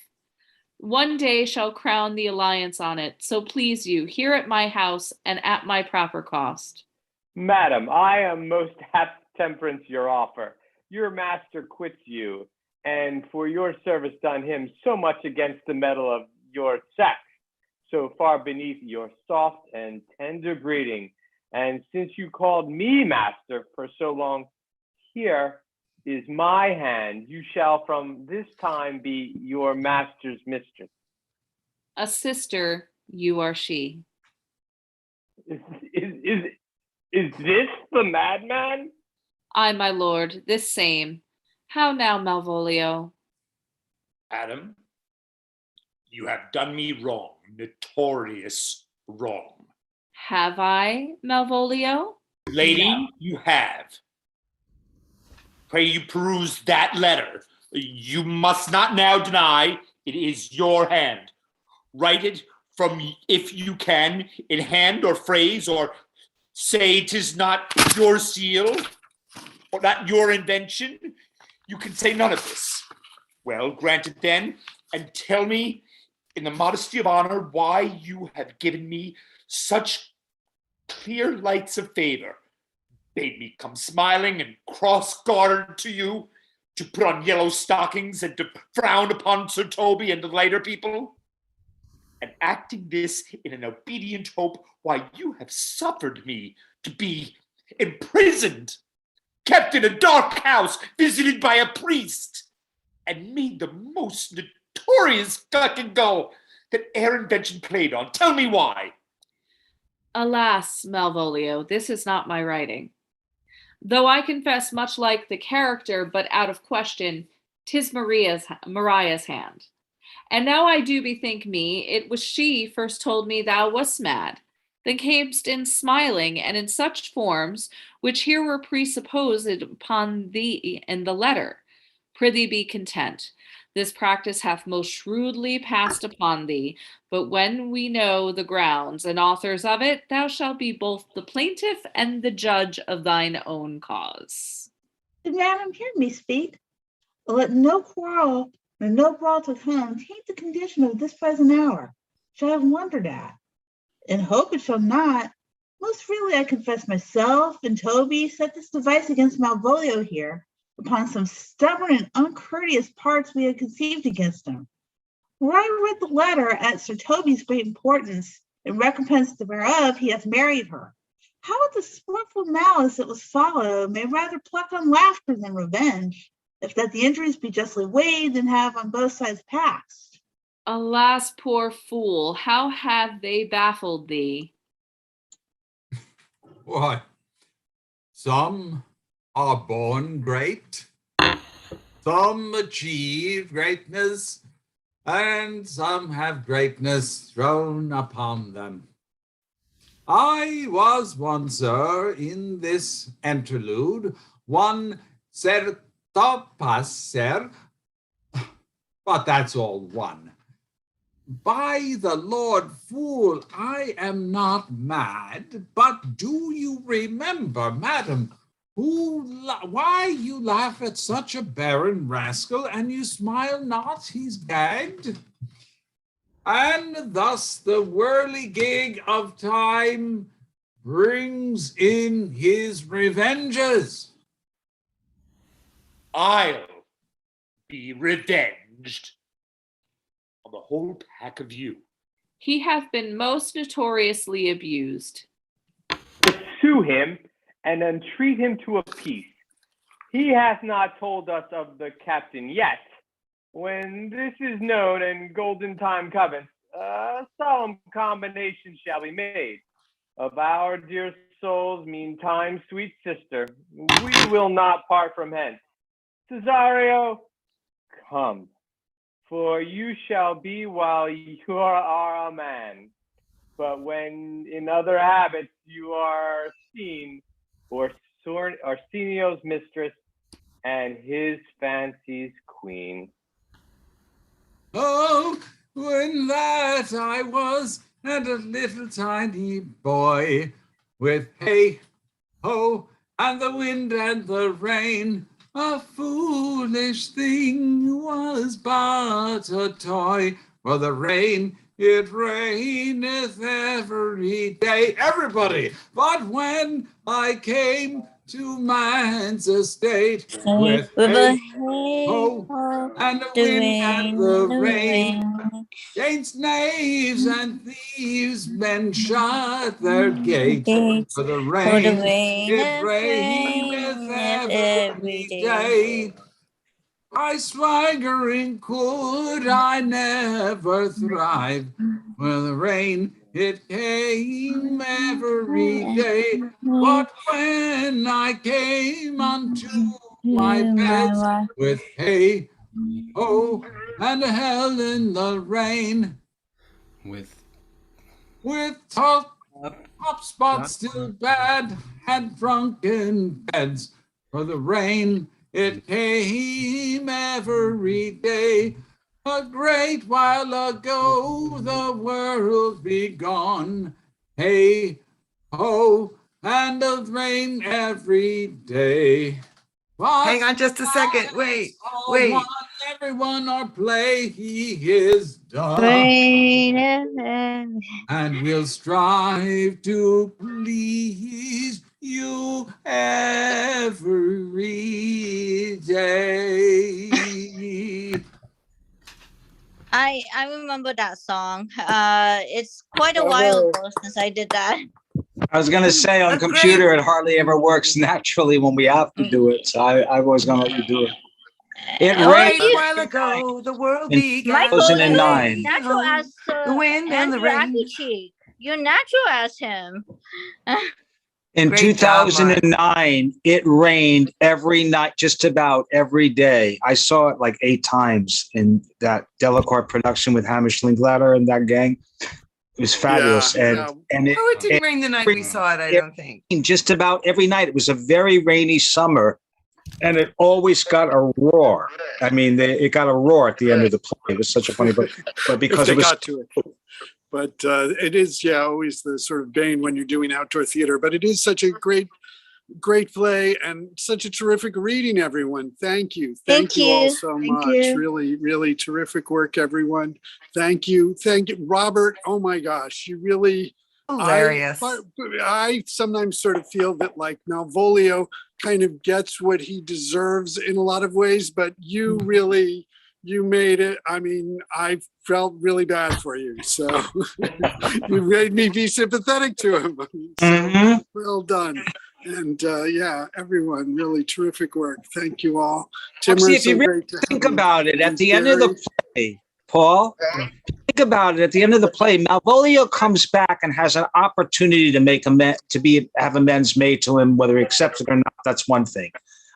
One day shall crown the alliance on it, so please you, here at my house and at my proper cost. Madam, I am most apt temperance your offer. Your master quits you, and for your service done him so much against the metal of your sex, so far beneath your soft and tender breeding. And since you called me master for so long, here is my hand. You shall from this time be your master's mistress. A sister, you are she. Is this the madman? Aye, my lord, this same. How now, Malvolio? Adam, you have done me wrong, notorious wrong. Have I, Malvolio? Lady, No. you have. Pray you peruse that letter. You must not now deny it is your hand. Write it from, if you can, in hand or phrase, or say 'tis not your seal, or not your invention. You can say none of this. Well, granted then, and tell me, in the modesty of honor, why you have given me such clear lights of favor, bade me come smiling and cross-gartered to you, to put on yellow stockings and to frown upon Sir Toby and the lighter people, and acting this in an obedient hope, why you have suffered me to be imprisoned, kept in a dark house, visited by a priest, and made the most notorious guck and go that e'er invention played on. Tell me why. Alas, Malvolio, this is not my writing. Though I confess much like the character, but out of question, 'tis Maria's hand. And now I do bethink me, it was she first told me thou wast mad, then camest in smiling, and in such forms, which here were presupposed upon thee in the letter. Prithee be content. This practice hath most shrewdly passed upon thee, but when we know the grounds and authors of it, thou shalt be both the plaintiff and the judge of thine own cause. Did madam hear me speak? Let no quarrel nor no brawl to come taint the condition of this present hour, which I have wondered at. In hope it shall not. Most freely I confess myself and Toby set this device against Malvolio here, upon some stubborn and uncourteous parts we had conceived against him. Were I read the letter at Sir Toby's great importance, in recompense whereof he hath married her, how would the sportful malice that was followed may rather pluck on laughter than revenge, if that the injuries be justly weighed and have on both sides passed? Alas, poor fool, how have they baffled thee? Why, some are born great, some achieve greatness, and some have greatness thrown upon them. I was one, sir, in this interlude, one certopasser, but that's all one. By the Lord, fool, I am not mad, but do you remember, madam, why you laugh at such a barren rascal, and you smile not, he's gagged? And thus the whirligig of time brings in his revenges. I'll be revenged on the whole pack of you. He hath been most notoriously abused. Pursue him and entreat him to a peace. He hath not told us of the captain yet. When this is known and golden time cometh, a solemn combination shall be made of our dear souls. Meantime, sweet sister, we will not part from hence. Cesario, come, for you shall be while you are a man. But when in other habits you are seen, Orsinio's mistress, and his fancy's queen. Oh, when that I was and a little tiny boy, with hay, ho, and the wind and the rain, a foolish thing was but a toy. For the rain, it raineth every day. Everybody! But when I came to man's estate, with hay, ho, and the wind and the rain, against knaves and thieves men shut their gates. For the rain, it raineth every day. By swaggering could I never thrive, for the rain, it came every day. But when I came unto my bed, with hay, ho, and hell in the rain, With top spots still bad, had drunken beds. For the rain, it came every day. A great while ago the world begun. Hey, ho, and the rain every day. Hang on just a second. Wait. Everyone our play he is done. And we'll strive to please you every day. I remember that song. It's quite a while ago since I did that. I was going to say on computer, it hardly ever works naturally when we have to do it. So I was going to let you do it. It rained A while ago, the world in began. 2009. Natural as The wind and the rain. Aguecheek. You're natural as him. In Great job, 2009, it rained every night, just about every day. I saw it like 8 times in that Delacorte production with Hamish Linklater and that gang. It was fabulous. And it didn't rain the night we saw it, I don't think. Just about every night. It was a very rainy summer, and it always got a roar. I mean, it got a roar at the end of the play. It was such a funny book, but because If it was got to it. But it is, always the sort of bane when you're doing outdoor theater. But it is such a great play and such a terrific reading, everyone. Thank you. Thank you all so much. Really, really terrific work, everyone. Thank you. Thank you. Robert, oh my gosh, you really... Hilarious. I sometimes sort of feel that like Malvolio kind of gets what he deserves in a lot of ways, but you really... You made it. I mean, I felt really bad for you. So you made me be sympathetic to him. So well done. And everyone, really terrific work. Thank you all. Timur, see, if you really think about it, at the end of the play, Paul, think about it. At the end of the play, Malvolio comes back and has an opportunity to have amends made to him, whether he accepts it or not. That's one thing.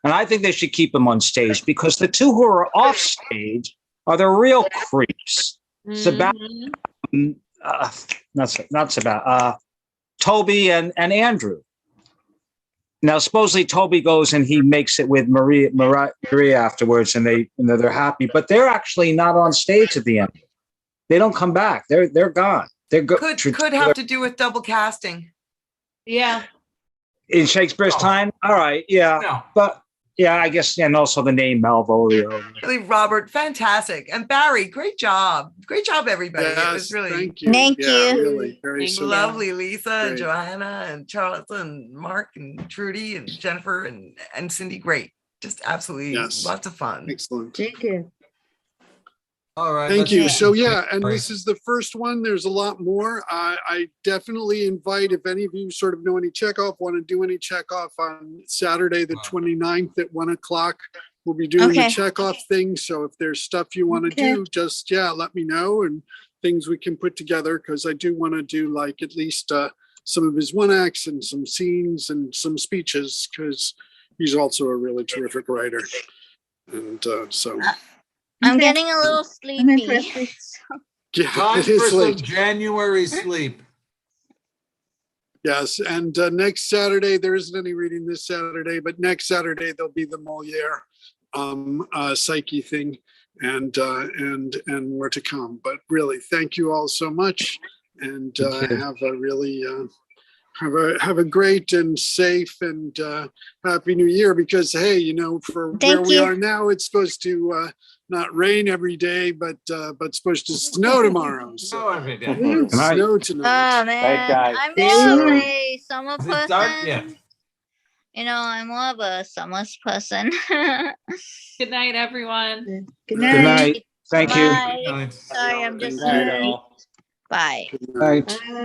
And I think they should keep him on stage because the two who are off stage are the real creeps. Sebastian, not Sebastian, Toby and Andrew. Now, supposedly Toby goes and he makes it with Maria afterwards, and they're happy, but they're actually not on stage at the end. They don't come back. They're gone. They're Could have to do with double casting. Yeah. In Shakespeare's time. All right. Yeah. No. But yeah, I guess, and also the name Malvolio. Really, Robert, fantastic. And Barry, great job. Great job, everybody. Yes, it was really thank you. Really, very lovely. Lisa and Great. Johanna and Charlotte and Mark and Trudi and Jennifer and Cindy. Great. Just absolutely lots of fun. Excellent. Thank you. All right. Thank let's you. see. So and Sorry. this is the first one. There's a lot more. I definitely invite if any of you sort of know any Chekhov, want to do any Chekhov on Saturday, the 29th at 1:00. We'll be doing the Chekhov thing. So if there's stuff you want to do, just let me know and things we can put together, because I do want to do like at least some of his one acts and some scenes and some speeches, because he's also a really terrific writer. And so. I'm getting a little sleepy. Time it for is some late. January sleep. Yes, and next Saturday, there isn't any reading this Saturday, but next Saturday there'll be the Moliere Psyche thing, and more to come. But really, thank you all so much, and have a really have a great and safe and happy New Year. Because hey, you know, for where we are now, it's supposed to not rain every day, but supposed to snow tomorrow. So every day. snow tonight. Oh man, guys. I'm So- more of a summer Is it dark? person. Yeah. You know, I'm more of a summer person. Good night, everyone. Good Good night. night. Thank you. Bye. Sorry, I'm just Good night, all. Bye. Night. Bye.